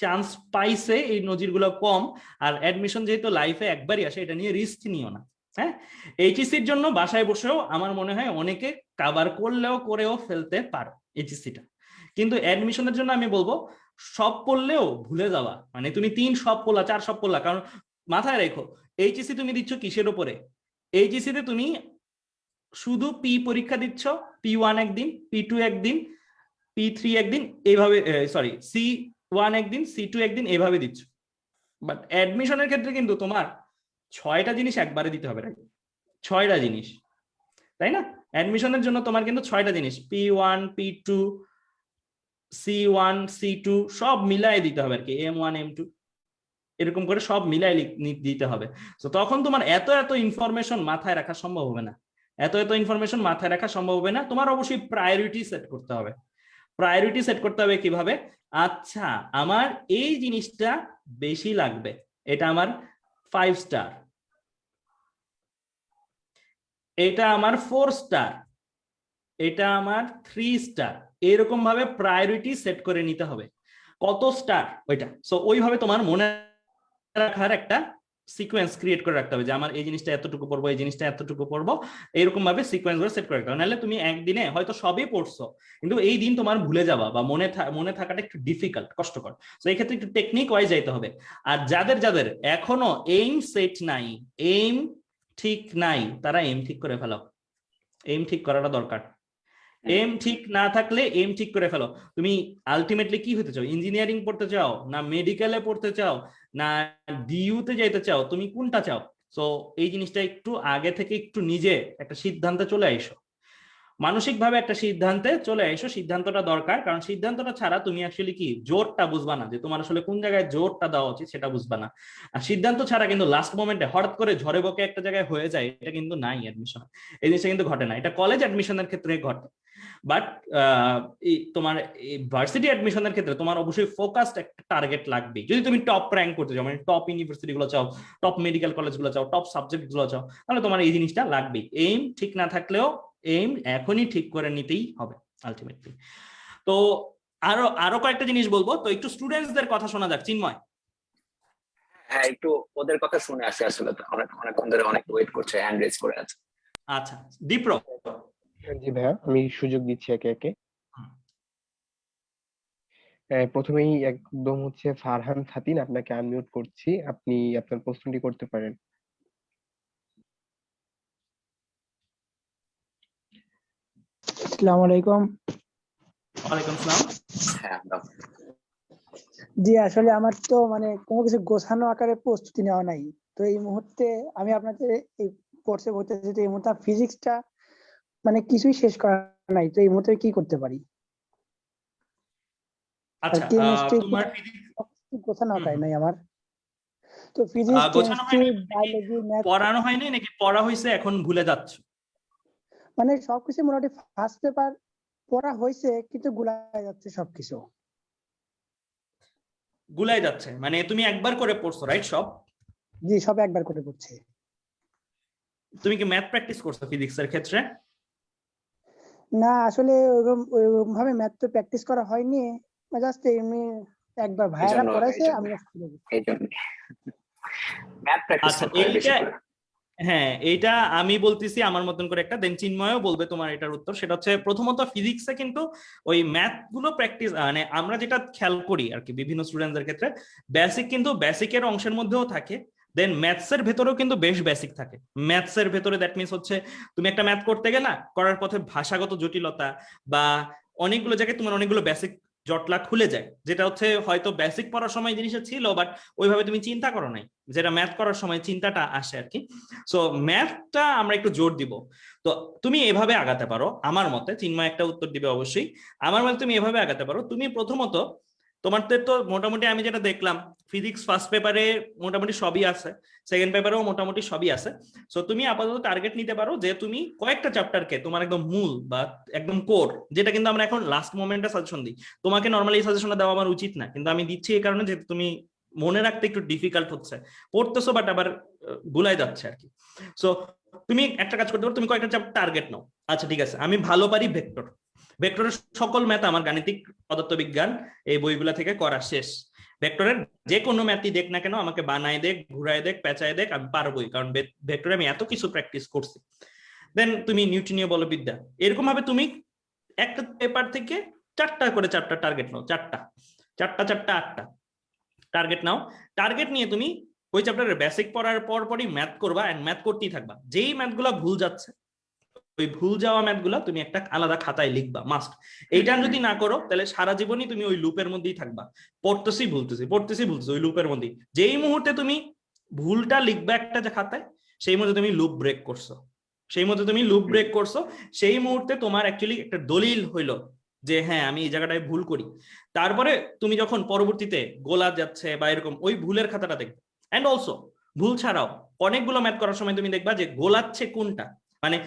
Speaker 1: চান্স পাইছে এই নজিরগুলো কম, আর অ্যাডমিশন যেহেতু লাইফে একবারই আসে এটা নিয়ে রিস্ক নিও না। হ্যাঁ, এইচএসসির জন্য বাসায় বসেও আমার মনে হয় অনেকে কভার করেও ফেলতে পারো এইচএসসিটা, কিন্তু অ্যাডমিশনের জন্য আমি বলবো সব পড়লেও ভুলে যাওয়া, মানে তুমি 3 সব পড়লা 4 সব পড়লা, কারণ মাথায় রেখো এইচএসসি তুমি দিচ্ছ কিসের উপরে? এইচএসসি তে তুমি শুধু পি পরীক্ষা দিচ্ছ, P1 একদিন, P2 একদিন, P3 একদিন, এইভাবে সরি C1 একদিন, C2 একদিন, এইভাবে দিচ্ছ। বাট অ্যাডমিশনের ক্ষেত্রে কিন্তু তোমার 6টা জিনিস একবারে দিতে হবে, 6টা জিনিস, তাই না? অ্যাডমিশনের জন্য তোমার কিন্তু 6টা জিনিস P1, P2, C1, C2 সব মিলাই দিতে হবে আর কি, M1, M2 এরকম করে সব মিলাই দিতে হবে। তো তখন তোমার এত এত ইনফরমেশন মাথায় রাখা সম্ভব হবে না, এত এত ইনফরমেশন মাথায় রাখা সম্ভব হবে না। তোমার অবশ্যই প্রায়োরিটি সেট করতে হবে। প্রায়োরিটি সেট করতে হবে কিভাবে? আচ্ছা আমার এই জিনিসটা বেশি লাগবে, এটা আমার 5 স্টার, এটা আমার 4 স্টার, এটা আমার 3 স্টার, এরকম ভাবে প্রায়োরিটি সেট করে নিতে হবে কত স্টার ওইটা। সো ওইভাবে তোমার মনে রাখার একটা সিকোয়েন্স ক্রিয়েট করে রাখতে হবে যে আমার এই জিনিসটা এতটুকু পড়বো, এই জিনিসটা এতটুকু পড়বো, এরকম ভাবে সিকোয়েন্স গুলো সেট করে রাখতে হবে। নাহলে তুমি একদিনে হয়তো সবই পড়ছো কিন্তু এই দিন তোমার ভুলে যাওয়া বা মনে থাকাটা একটু ডিফিকাল্ট, কষ্টকর। তো এই ক্ষেত্রে একটু টেকনিক ওয়াইজ যাইতে হবে। আর যাদের যাদের এখনো এইম সেট নাই, এইম ঠিক নাই, তারা এইম ঠিক করে ফেলো, এইম ঠিক করাটা দরকার। এম ঠিক না থাকলে এম ঠিক করে ফেলো। তুমি আলটিমেটলি কি হতে চাও? ইঞ্জিনিয়ারিং পড়তে চাও, না মেডিকেলে পড়তে চাও, না ডিইউতে যেতে চাও, তুমি কোনটা চাও? সো এই জিনিসটা একটু আগে থেকে একটু নিজে একটা সিদ্ধান্তে চলে আইসো, মানসিকভাবে একটা সিদ্ধান্তে চলে আইসো। সিদ্ধান্তটা দরকার, কারণ সিদ্ধান্তটা ছাড়া তুমি অ্যাকচুয়ালি কি জোরটা বুঝবা না, যে তোমার আসলে কোন জায়গায় জোরটা দেওয়া উচিত সেটা বুঝবা না। আর সিদ্ধান্ত ছাড়া কিন্তু লাস্ট মোমেন্টে হঠাৎ করে ঝড়ে বকে একটা জায়গায় হয়ে যায়, এটা কিন্তু নাই অ্যাডমিশন, এই জিনিসটা কিন্তু ঘটে না, এটা কলেজ অ্যাডমিশনের ক্ষেত্রে ঘটে। বাট তোমার ভার্সিটি অ্যাডমিশনের ক্ষেত্রে তোমার অবশ্যই ফোকাসড একটা টার্গেট লাগবে। যদি তুমি টপ র্যাঙ্ক করতে চাও, মানে টপ ইউনিভার্সিটি গুলো চাও, টপ মেডিকেল কলেজ গুলো চাও, টপ সাবজেক্ট গুলো চাও, তাহলে তোমার এই জিনিসটা লাগবে। এইম ঠিক না থাকলেও এইম এখনই ঠিক করে নিতেই হবে আলটিমেটলি। তো আরো আরো কয়েকটা জিনিস বলবো, তো একটু স্টুডেন্টসদের কথা শোনা যাক। চিন্ময়,
Speaker 3: হ্যাঁ একটু ওদের কথা শুনে আসি, আসলে তো অনেকক্ষণ ধরে অনেক ওয়েট করছে, হ্যান্ড রেজ করে আছে।
Speaker 1: আচ্ছা দীপ্র।
Speaker 2: জি ভাইয়া, আমি সুযোগ দিচ্ছি একে একে। প্রথমেই একদম হচ্ছে ফারহান ফাতিন, আপনাকে আনমিউট করছি, আপনি আপনার প্রশ্নটি করতে পারেন।
Speaker 4: আসসালামু আলাইকুম।
Speaker 1: ওয়ালাইকুম আসসালাম।
Speaker 3: হ্যাঁ দাও।
Speaker 4: জি আসলে আমার তো মানে কোনো কিছু গোছানো আকারে প্রস্তুতি নেওয়া নাই। তো এই মুহূর্তে আমি আপনাদের এই কোর্সে ভর্তি হয়েছি, তো এই মুহূর্তে ফিজিক্সটা মানে কিছুই শেষ করা নাই। তো এই মুহূর্তে কি করতে পারি? আর
Speaker 1: আচ্ছা
Speaker 4: কেমিস্ট্রি
Speaker 1: তোমার physics
Speaker 4: গোছানো
Speaker 1: হুম,
Speaker 4: আকারে
Speaker 1: হুম।
Speaker 4: নাই আমার। তো ফিজিক্স,
Speaker 1: গোছানো
Speaker 4: কেমিস্ট্রি,
Speaker 1: হয়নি বলতে কি
Speaker 4: বায়োলজি, ম্যাথ
Speaker 1: পড়ানো হয়নি নাকি পড়া হয়েছে এখন ভুলে যাচ্ছ?
Speaker 4: মানে সবকিছু মোটামুটি ফার্স্ট পেপার পড়া হয়েছে কিন্তু গুলায় যাচ্ছে সবকিছু।
Speaker 1: গুলাই যাচ্ছে মানে তুমি একবার করে পড়ছো রাইট সব?
Speaker 4: জি সব একবার করে পড়ছি।
Speaker 1: তুমি কি ম্যাথ প্র্যাকটিস করছো ফিজিক্স এর ক্ষেত্রে?
Speaker 4: না আসলে ওইরকম ভাবে ম্যাথ তো প্র্যাকটিস করা হয়নি, জাস্ট এমনি একবার
Speaker 3: এই
Speaker 4: ভাইয়ারা
Speaker 3: জন্য
Speaker 4: পড়াইছে আমি just পড়ে গেছি।
Speaker 3: এই জন্য ম্যাথ প্র্যাকটিস
Speaker 1: আচ্ছা
Speaker 3: করতে হয় বেশি
Speaker 1: এইটা
Speaker 3: করে।
Speaker 1: হ্যাঁ এইটা আমি বলতেছি আমার মতন করে একটা, দেন চিন্ময়ও বলবে তোমার এটার উত্তর। সেটা হচ্ছে প্রথমত ফিজিক্সে কিন্তু ওই ম্যাথ গুলো প্র্যাকটিস মানে আমরা যেটা খেয়াল করি আর কি বিভিন্ন স্টুডেন্টদের ক্ষেত্রে, বেসিক কিন্তু বেসিকের অংশের মধ্যেও থাকে, দেন ম্যাথস এর ভেতরেও কিন্তু বেশ বেসিক থাকে। ম্যাথস এর ভেতরে দ্যাট মিনস হচ্ছে তুমি একটা ম্যাথ করতে গেলা, করার পথে ভাষাগত জটিলতা বা অনেকগুলো জায়গায় তোমার অনেকগুলো বেসিক জটলা খুলে যায়, যেটা হচ্ছে হয়তো বেসিক পড়ার সময় জিনিসটা ছিল বাট ওইভাবে তুমি চিন্তা করো নাই, যেটা ম্যাথ করার সময় চিন্তাটা আসে আর কি। সো ম্যাথটা আমরা একটু জোর দিব। তো তুমি এভাবে আগাতে পারো আমার মতে, চিন্ময় একটা উত্তর দিবে অবশ্যই। আমার মতে তুমি এভাবে আগাতে পারো, তুমি প্রথমত তোমাদের তো মোটামুটি আমি যেটা দেখলাম ফিজিক্স ফার্স্ট পেপারে মোটামুটি সবই আছে, সেকেন্ড পেপারেও মোটামুটি সবই আছে। সো তুমি আপাতত টার্গেট নিতে পারো যে তুমি কয়েকটা চ্যাপ্টারকে তোমার একদম মূল বা একদম কোর, যেটা কিন্তু আমরা এখন লাস্ট মোমেন্টে সাজেশন দিই। তোমাকে নর্মালি এই সাজেশনটা দেওয়া আমার উচিত না, কিন্তু আমি দিচ্ছি এই কারণে যে তুমি মনে রাখতে একটু ডিফিকাল্ট হচ্ছে, পড়তেছো বাট আবার গুলাই যাচ্ছে আর কি। সো তুমি একটা কাজ করতে পারো, তুমি কয়েকটা চ্যাপ্টার টার্গেট নাও। আচ্ছা ঠিক আছে, আমি ভালো পারি ভেক্টর, ভেক্টরের সকল ম্যাথ আমার গাণিতিক পদার্থবিজ্ঞান এই বইগুলা থেকে করা শেষ। ভেক্টরের যে কোনো ম্যাথই দেখ না কেন আমাকে বানায় দেখ, ঘুরায় দেখ, পেঁচায় দেখ, আমি পারবোই, কারণ ভেক্টরে আমি এত কিছু প্র্যাকটিস করছি। দেন তুমি নিউটনীয় বলবিদ্যা, এরকম ভাবে তুমি একটা পেপার থেকে চারটা করে চ্যাপ্টার টার্গেট নাও, চারটা চারটা চারটা আটটা টার্গেট নাও। টার্গেট নিয়ে তুমি ওই চ্যাপ্টারের বেসিক পড়ার পরই ম্যাথ করবা, এন্ড ম্যাথ করতেই থাকবা। যেই ম্যাথগুলো ভুল যাচ্ছে ওই ভুল যাওয়া ম্যাথগুলো তুমি একটা আলাদা খাতায় লিখবা মাস্ট। এইটা যদি না করো তাহলে সারা জীবনই তুমি ওই লুপের মধ্যেই থাকবা, পড়তেছি ভুলতেছি পড়তেছি ভুলতেছি, ওই লুপের মধ্যেই। যেই মুহূর্তে তুমি ভুলটা লিখবা একটা যে খাতায়, সেই মুহূর্তে তুমি লুপ ব্রেক করছো, সেই মুহূর্তে তুমি লুপ ব্রেক করছো, সেই মুহূর্তে তোমার অ্যাকচুয়ালি একটা দলিল হইলো যে হ্যাঁ আমি এই জায়গাটায় ভুল করি। তারপরে তুমি যখন পরবর্তীতে গোলা যাচ্ছে বা এরকম, ওই ভুলের খাতাটা দেখবে। এন্ড অলসো ভুল ছাড়াও অনেকগুলো ম্যাথ করার সময় তুমি দেখবা যে গোলাচ্ছে কোনটা, মানে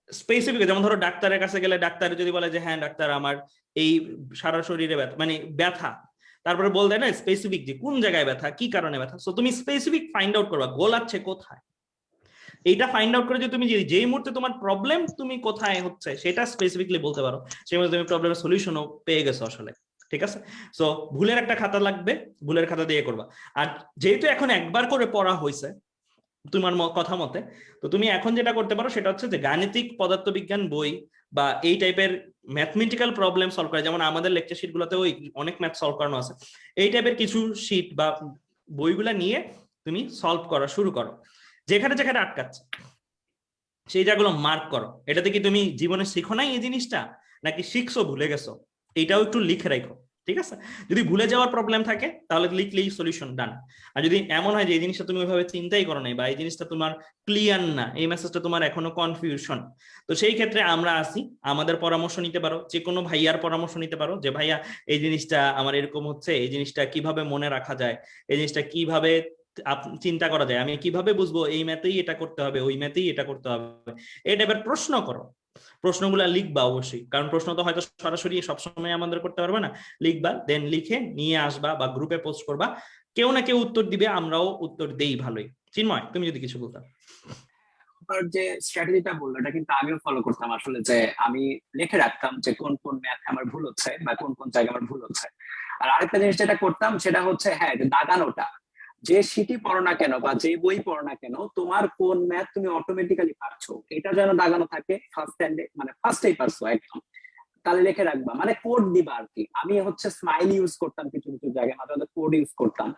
Speaker 1: স্পেসিফিক। যেমন ধরো ডাক্তারের কাছে গেলে ডাক্তার যদি বলে যে হ্যাঁ ডাক্তার আমার এই সারা শরীরে ব্যথা মানে ব্যথা, তারপরে বল দেয় না স্পেসিফিক যে কোন জায়গায় ব্যথা কি কারণে ব্যথা। সো তুমি স্পেসিফিক ফাইন্ড আউট করবা গোলাচ্ছে কোথায়। এইটা ফাইন্ড আউট করে যে তুমি যেই মুহূর্তে তোমার প্রবলেম তুমি কোথায় হচ্ছে সেটা স্পেসিফিকলি বলতে পারো, সেই মুহূর্তে তুমি প্রবলেমের সলিউশনও পেয়ে গেছো আসলে। ঠিক আছে, সো ভুলের একটা খাতা লাগবে, ভুলের খাতা দিয়ে করবা। আর যেহেতু এখন একবার করে পড়া হয়েছে তোমার কথা মতে, তো তুমি এখন যেটা করতে পারো সেটা হচ্ছে যে গাণিতিক পদার্থবিজ্ঞান বই বা এই টাইপের ম্যাথমেটিক্যাল প্রবলেম সলভ করে, যেমন আমাদের লেকচার শিট গুলোতে ওই অনেক ম্যাথ সলভ করানো আছে, এই টাইপের কিছু শিট বা বইগুলা নিয়ে তুমি সলভ করা শুরু করো। যেখানে যেখানে আটকাচ্ছে সেই জায়গাগুলো মার্ক করো। এটাতে কি তুমি জীবনে শিখো নাই এই জিনিসটা, নাকি শিখছো ভুলে গেছো, এটাও একটু লিখে রাখো। ঠিক আছে, যদি ভুলে যাওয়ার প্রবলেম থাকে তাহলে লিখলেই সলিউশন ডান। আর যদি এমন হয় যে এই জিনিসটা তুমি ওইভাবে চিন্তাই করো নাই বা এই জিনিসটা তোমার ক্লিয়ার না, এই মেসেজটা তোমার এখনো কনফিউশন, তো সেই ক্ষেত্রে আমরা আসি, আমাদের পরামর্শ নিতে পারো, যে কোনো ভাইয়ার পরামর্শ নিতে পারো যে ভাইয়া এই জিনিসটা আমার এরকম হচ্ছে, এই জিনিসটা কিভাবে মনে রাখা যায়, এই জিনিসটা কিভাবে চিন্তা করা যায়, আমি কিভাবে বুঝবো এই ম্যাথেই এটা করতে হবে ওই ম্যাথেই এটা করতে হবে। এই টাইপের প্রশ্ন করো, প্রশ্নগুলা লিখবা অবশ্যই, কারণ প্রশ্ন তো হয়তো সরাসরি সবসময় আমাদের করতে পারবে না। লিখবা, দেন লিখে নিয়ে আসবা বা গ্রুপে পোস্ট করবা, কেউ না কেউ উত্তর দিবে, আমরাও উত্তর দেই ভালোই। চিন্ময় তুমি যদি কিছু বলতে।
Speaker 3: যে স্ট্র্যাটেজিটা বললো এটা কিন্তু আমিও ফলো করতাম আসলে, যে আমি লিখে রাখতাম যে কোন কোন ম্যাথ আমার ভুল হচ্ছে বা কোন কোন জায়গায় আমার ভুল হচ্ছে। আর আরেকটা জিনিস যেটা করতাম সেটা হচ্ছে হ্যাঁ দাগানোটা, যে সিটি পড়ো না কেন বা যে বই পড়ো না কেন তোমার কোন ম্যাথ তুমি অটোমেটিক্যালি পারছো এটা যেন দাগানো থাকে ফার্স্ট হ্যান্ডে, মানে ফার্স্টেই পারছো একদম, তাহলে লিখে রাখবা, মানে কোড দিবা আর কি। আমি হচ্ছে স্মাইল ইউজ করতাম কিছু কিছু জায়গায়, মাঝে মাঝে কোড ইউজ করতাম,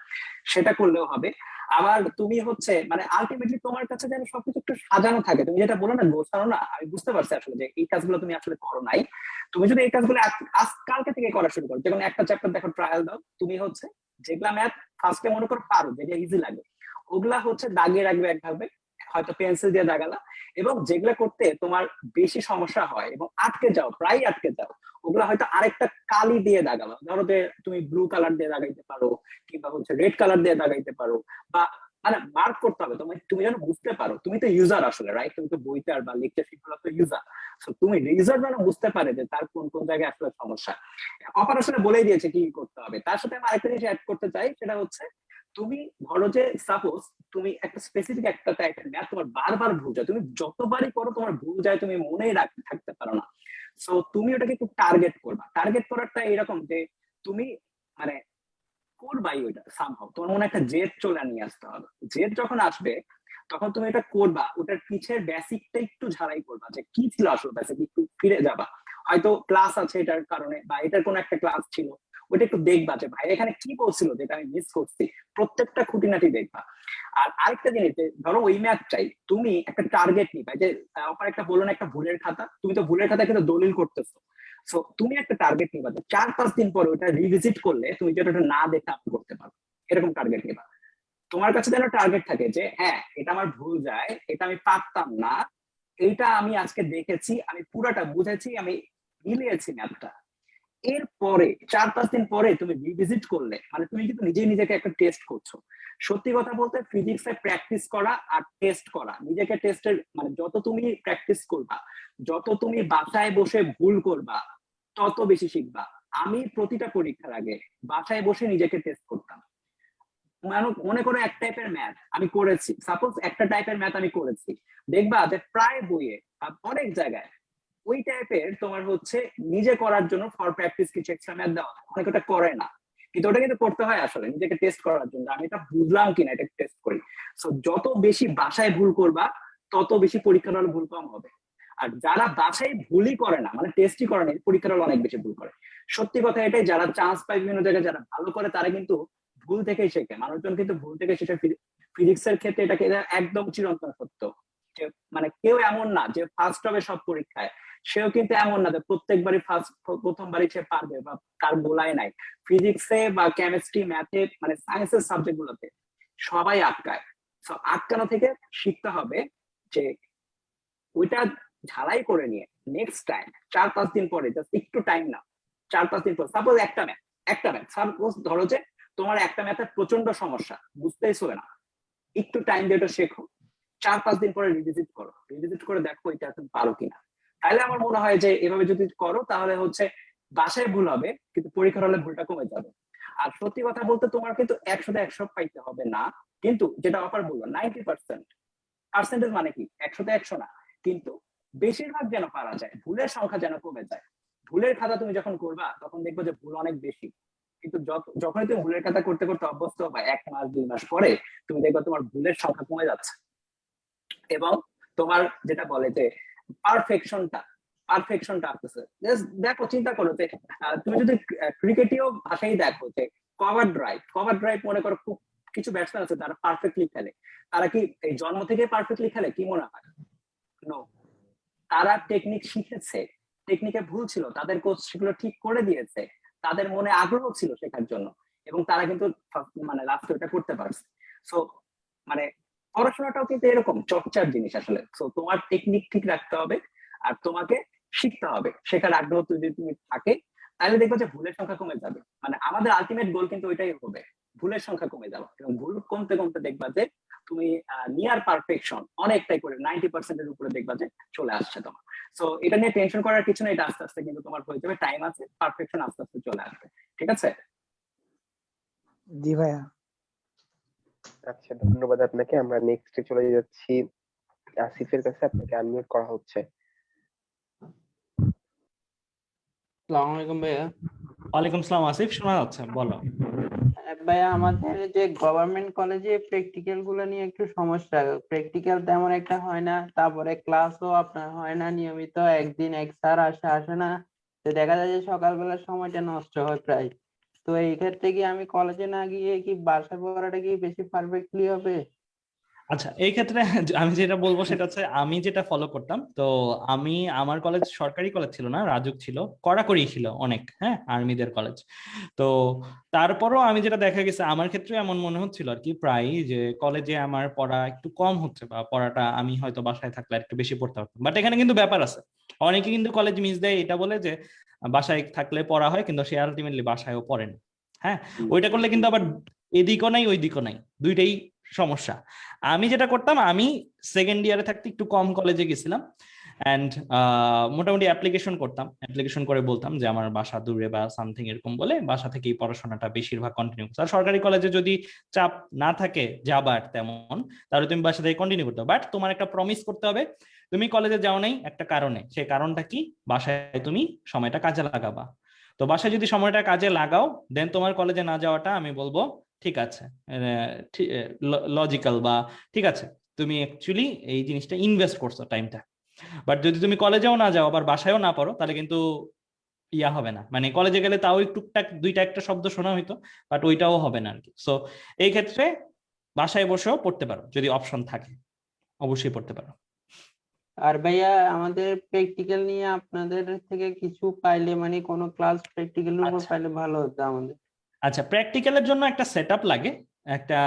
Speaker 3: সেটা করলেও হবে। আবার তুমি হচ্ছে মানে আলটিমেটলি তোমার কাছে যেন সবকিছু একটু সাজানো থাকে, তুমি যেটা বলো না গোছানো না, আমি বুঝতে পারছি আসলে যে এই কাজগুলো তুমি আসলে করো নাই। তুমি যদি এই কাজগুলো আজ কালকে থেকে করা শুরু করো, যেমন একটা চ্যাপ্টার দেখো ট্রায়াল দাও, তুমি হচ্ছে যেগুলা ম্যাথ ফার্স্টে মনে করো পারো, যেটা ইজি লাগে ওগুলা হচ্ছে দাগিয়ে রাখবে একভাবে, হয়তো পেন্সিল দিয়ে দাগালা। এবং যেগুলা করতে তোমার বেশি সমস্যা হয় এবং আটকে যাও, প্রায় আটকে যাও, ওগুলা হয়তো আরেকটা কালি দিয়ে দাগালো। ধরো যে তুমি ব্লু কালার দিয়ে দাগাইতে পারো, কিংবা হচ্ছে রেড কালার দিয়ে দাগাইতে পারো, বা মানে মার্ক করতে হবে তোমার, তুমি যেন বুঝতে পারো তুমি তো ইউজার আসলে, রাইট? তুমি তো বইতে আর বা লেকচার শিখলো তো ইউজার, সো তুমি ইউজার যেন বুঝতে পারে যে তার কোন কোন জায়গায় আসলে সমস্যা। অপার আসলে বলেই দিয়েছে কি করতে হবে। তার সাথে আমি আরেকটা জিনিস অ্যাড করতে চাই, সেটা হচ্ছে তুমি ধরো যে সাপোজ তুমি একটা স্পেসিফিক একটা টাইপের ম্যাথ তোমার বারবার ভুল যায়, তুমি যতবারই করো তোমার ভুল যায়, তুমি মনেই রাখতে থাকতে পারো না। সো তুমি ওটাকে একটু টার্গেট করবা। টার্গেট করারটা এরকম যে তুমি মানে করবাই ওইটা সামহাও, তোমার মনে একটা জেদ চলে নিয়ে আসতে হবে। জেদ যখন আসবে তখন তুমি এটা করবা, ওটার পিছের বেসিকটা একটু ঝালাই করবা যে কি ছিল আসলে বেসিক, একটু ফিরে যাবা, হয়তো ক্লাস আছে এটার কারণে বা এটার কোন একটা ক্লাস ছিল, ওটা একটু দেখবা যে ভাই এখানে কি বলছিল যেটা আমি মিস করছি, প্রত্যেকটা খুঁটিনাটি দেখবা। আর আরেকটা জিনিস যে ধরো ওই ম্যাথটাই তুমি একটা টার্গেট নিবা, যে অপর একটা বললো না একটা ভুলের খাতা, তুমি তো ভুলের খাতা কিন্তু দলিল করতেছো, সো তুমি একটা টার্গেট নিবা যে 4-5 দিন পরে ওটা রিভিজিট করলে তুমি যেটা না দেখে আপনি করতে পারো, এরকম টার্গেট নিবা। তোমার কাছে যেন টার্গেট থাকে যে হ্যাঁ এটা আমার ভুল যায়, এটা আমি পারতাম না, এইটা আমি আজকে দেখেছি, আমি পুরাটা বুঝেছি, আমি মিলিয়েছি ম্যাথটা। এরপরে 4-5 দিন পরে তুমি রিভিজিট করলে মানে তুমি কিন্তু নিজেই নিজেকে একটা টেস্ট করছো। সত্যি কথা বলতে ফিজিক্সে প্র্যাকটিস করা আর টেস্ট করা, নিজেকে টেস্টের মানে যত তুমি প্র্যাকটিস করবা, যত তুমি বাসায় বসে ভুল করবা, তত বেশি শিখবা। আমি প্রতিটা পরীক্ষার আগে বাসায় বসে নিজেকে টেস্ট করতাম। মনে করো এক টাইপের ম্যাথ আমি করেছি, সাপোজ একটা টাইপের ম্যাথ আমি করেছি, দেখবা যে প্রায় বইয়ে অনেক জায়গায় ওই টাইপের তোমার হচ্ছে নিজে করার জন্য ফর প্র্যাকটিস কিছু এক্সট্রা ম্যাথ দেওয়া, অনেকে ওটা করে না, কিন্তু ওটা কিন্তু করতে হয় আসলে নিজেকে টেস্ট করার জন্য, আমি এটা বুঝলাম কিনা এটা টেস্ট করি। সো যত বেশি বাসায় ভুল করবা তত বেশি পরীক্ষার হলে ভুল কম হবে। আর যারা বাসায় ভুলই করে না মানে টেস্টই করে না, পরীক্ষার হলে অনেক বেশি ভুল করে। সত্যি কথা এটাই, যারা চান্স পায় বিভিন্ন জায়গায়, যারা ভালো করে তারা কিন্তু ভুল থেকেই শেখে, মানুষজন কিন্তু ভুল থেকে শেখে। ফিজিক্সের ক্ষেত্রে এটাকে একদম চিরন্তন সত্য, যে মানে কেউ এমন না যে ফার্স্ট হবে সব পরীক্ষায়, সেও কিন্তু এমন না যে প্রত্যেকবারই প্রথমবারই সে পারবে বা তার গোলায় নাই। ফিজিক্সে বা কেমিস্ট্রি ম্যাথে মানে সায়েন্সের সাবজেক্ট গুলোতে সবাই আটকায়। সো আটকানো থেকে শিখতে হবে যে ওইটা ঝালাই করে নিয়ে নেক্সট টাইম 4-5 দিন পরে জাস্ট একটু টাইম নাও। 4-5 দিন পর সাপোজ একটা ম্যাথ সাপোজ ধরো যে তোমার একটা ম্যাথের প্রচন্ড সমস্যা, বুঝতেইছো না, একটু টাইম দিয়ে ওটা শেখো, 4-5 দিন পরে রিভিজিট করো, রিভিজিট করে দেখো এটা তুমি পারো কিনা। তাহলে আমার মনে হয় যে এভাবে যদি করো তাহলে হচ্ছে বাসায় ভুল হবে কিন্তু পরীক্ষার হলে ভুলটা কমে যাবে। আর সত্যি কথা বলতে তোমার কিন্তু 100-100 পাইতে হবে না, কিন্তু যেটা অফার বললো 90%, পার্সেন্টেজ মানে কি 100-100 না, কিন্তু বেশিরভাগ যেন পারা যায়, ভুলের সংখ্যা যেন কমে যায়। ভুলের খাতা তুমি যখন করবা তখন দেখবো যে ভুল অনেক বেশি, কিন্তু যখনই তুমি ভুলের খাতা করতে করতে অভ্যস্ত হবা 1 মাস 2 মাস পরে তুমি দেখবা তোমার ভুলের সংখ্যা কমে যাচ্ছে। এবং তোমার যেটা বলে যে পারফেকশনটা আসতেছে। দেখো চিন্তা করো যে তুমি যদি ক্রিকেটীয় ভাষাই দেখো যে কভার ড্রাইভ মনে করো খুব কিছু ব্যাটসম্যান আছে তারা পারফেক্টলি খেলে, তারা কি এই জন্ম থেকে পারফেক্টলি খেলে কি মনে হয়? নো, তারা টেকনিক শিখেছে, টেকনিকে ভুল ছিল, তাদের কোচ সেগুলো ঠিক করে দিয়েছে, তাদের মনে আগ্রহ ছিল শেখার জন্য, এবং তারা কিন্তু মানে লাস্টে ওটা করতে পারছে। সো মানে পড়াশোনাটাও কিন্তু এরকম চর্চার জিনিস আসলে। সো তোমার টেকনিক ঠিক রাখতে হবে আর তোমাকে শিখতে হবে, শেখার আগ্রহ যদি তুমি থাকে তাহলে দেখবে যে ভুলের সংখ্যা কমে যাবে। মানে আমাদের আলটিমেট গোল কিন্তু ওইটাই হবে, ভুলের সংখ্যা কমে যাওয়া, এবং ভুল কমতে কমতে দেখবা যে তুমি নিয়ার পারফেকশন অনেকটাই করে 90%-এর উপরে দেখবা যে চলে আসছে তোমার। সো এটা নিয়ে টেনশন করার কিছু নেই, এটা আস্তে আস্তে কিন্তু তোমার হয়ে যাবে, টাইম আছে, পারফেকশন আস্তে আস্তে চলে আসবে। ঠিক আছে?
Speaker 4: জি ভাইয়া।
Speaker 2: আচ্ছা, ধন্যবাদ আপনাকে। আমরা নেক্সটে চলে যাচ্ছি আসিফের কাছে, আপনাকে আনমিউট করা হচ্ছে।
Speaker 5: আসসালামু আলাইকুম ভাইয়া।
Speaker 1: ওয়ালাইকুম সালাম আসিফ, শোনা যাচ্ছে, বলো।
Speaker 5: ভাইয়া আমাদের যে গভর্নমেন্ট কলেজে প্র্যাকটিক্যাল গুলো নিয়ে একটু সমস্যা, প্র্যাকটিক্যাল তেমন একটা হয় না, তারপরে ক্লাসও আপনার হয় না নিয়মিত, একদিন এক স্যার আসে না, তো দেখা যায় যে সকালবেলার সময়টা নষ্ট হয় প্রায়। তো এই ক্ষেত্রে কি আমি কলেজে না গিয়ে কি বাসায় পড়াটা কি বেশি পারফেক্টলি হবে?
Speaker 1: আচ্ছা, এই ক্ষেত্রে আমি যেটা বলবো সেটা হচ্ছে আমি যেটা ফলো করতাম। তো আমার কলেজ সরকারি কলেজ ছিল না, রাজুক ছিল, কড়াকড়ি ছিল অনেক, হ্যাঁ, আর্মিদের কলেজ। তো তারপরও আমি যেটা দেখা গেছে আমার ক্ষেত্রে এমন মনে হচ্ছিল আর কি, প্রায় যে কলেজে আমার পড়া একটু কম হচ্ছে, বা পড়াটা আমি হয়তো বাসায় থাকলে একটু বেশি পড়তে পারতাম। বাট এখানে কিন্তু ব্যাপার আছে, অনেকে কিন্তু কলেজ মিস দেয় এটা বলে যে বাসায় থাকলে পড়া হয়, কিন্তু সে আলটিমেটলি বাসায়ও পড়ে না। হ্যাঁ, ওইটা করলে কিন্তু আবার এদিকও নাই ওই দিকও নাই, দুইটাই সমস্যা। আমি যেটা করতাম, আমি সেকেন্ড ইয়ারে থাকতে একটু কম কলেজে গেছিলাম, অ্যান্ড মোটামুটি অ্যাপ্লিকেশন করে বলতাম যে আমার বাসা দূরে বা সামথিং এরকম, বলে বাসা থেকেই পড়াশোনাটা বেশিরভাগ কন্টিনিউ করতাম। আর সরকারি কলেজে যদি চাপ না থাকে যাবার তেমন, তাহলে তুমি বাসা থেকে কন্টিনিউ করতে হবে। বাট তোমার একটা প্রমিস করতে হবে, তুমি কলেজে যাও নাই একটা কারণে, সেই কারণটা কি, বাসায় তুমি সময়টা কাজে লাগাবা। তো বাসায় যদি সময়টা কাজে লাগাও, দেন তোমার কলেজে না যাওয়াটা আমি বলবো ঠিক আছে, লজিক্যাল, বা ঠিক আছে, তুমি অ্যাকচুয়ালি এই জিনিসটা ইনভেস্ট করছো টাইমটা। বাট যদি তুমি কলেজেও না যাও আবার বাসায়ও না পড়ো, তাহলে কিন্তু ইয়া হবে না, মানে কলেজে গেলে তাও একটু দুইটা একটা শব্দ শোনা হইতো, বাট ওইটাও হবে না আর কি। সো এই ক্ষেত্রে বাসায় বসেও পড়তে পারো, যদি অপশন থাকে অবশ্যই পড়তে পারো।
Speaker 5: আর ভাইয়া আমাদের প্র্যাকটিক্যাল নিয়ে আপনাদের থেকে কিছু পাইলে, মানে কোনো ক্লাস প্র্যাকটিক্যালের উপর
Speaker 1: আচ্ছা
Speaker 5: পাইলে ভালো হতো আমাদের।
Speaker 1: আচ্ছা, প্র্যাকটিক্যালের জন্য একটা সেটআপ লাগে, একটা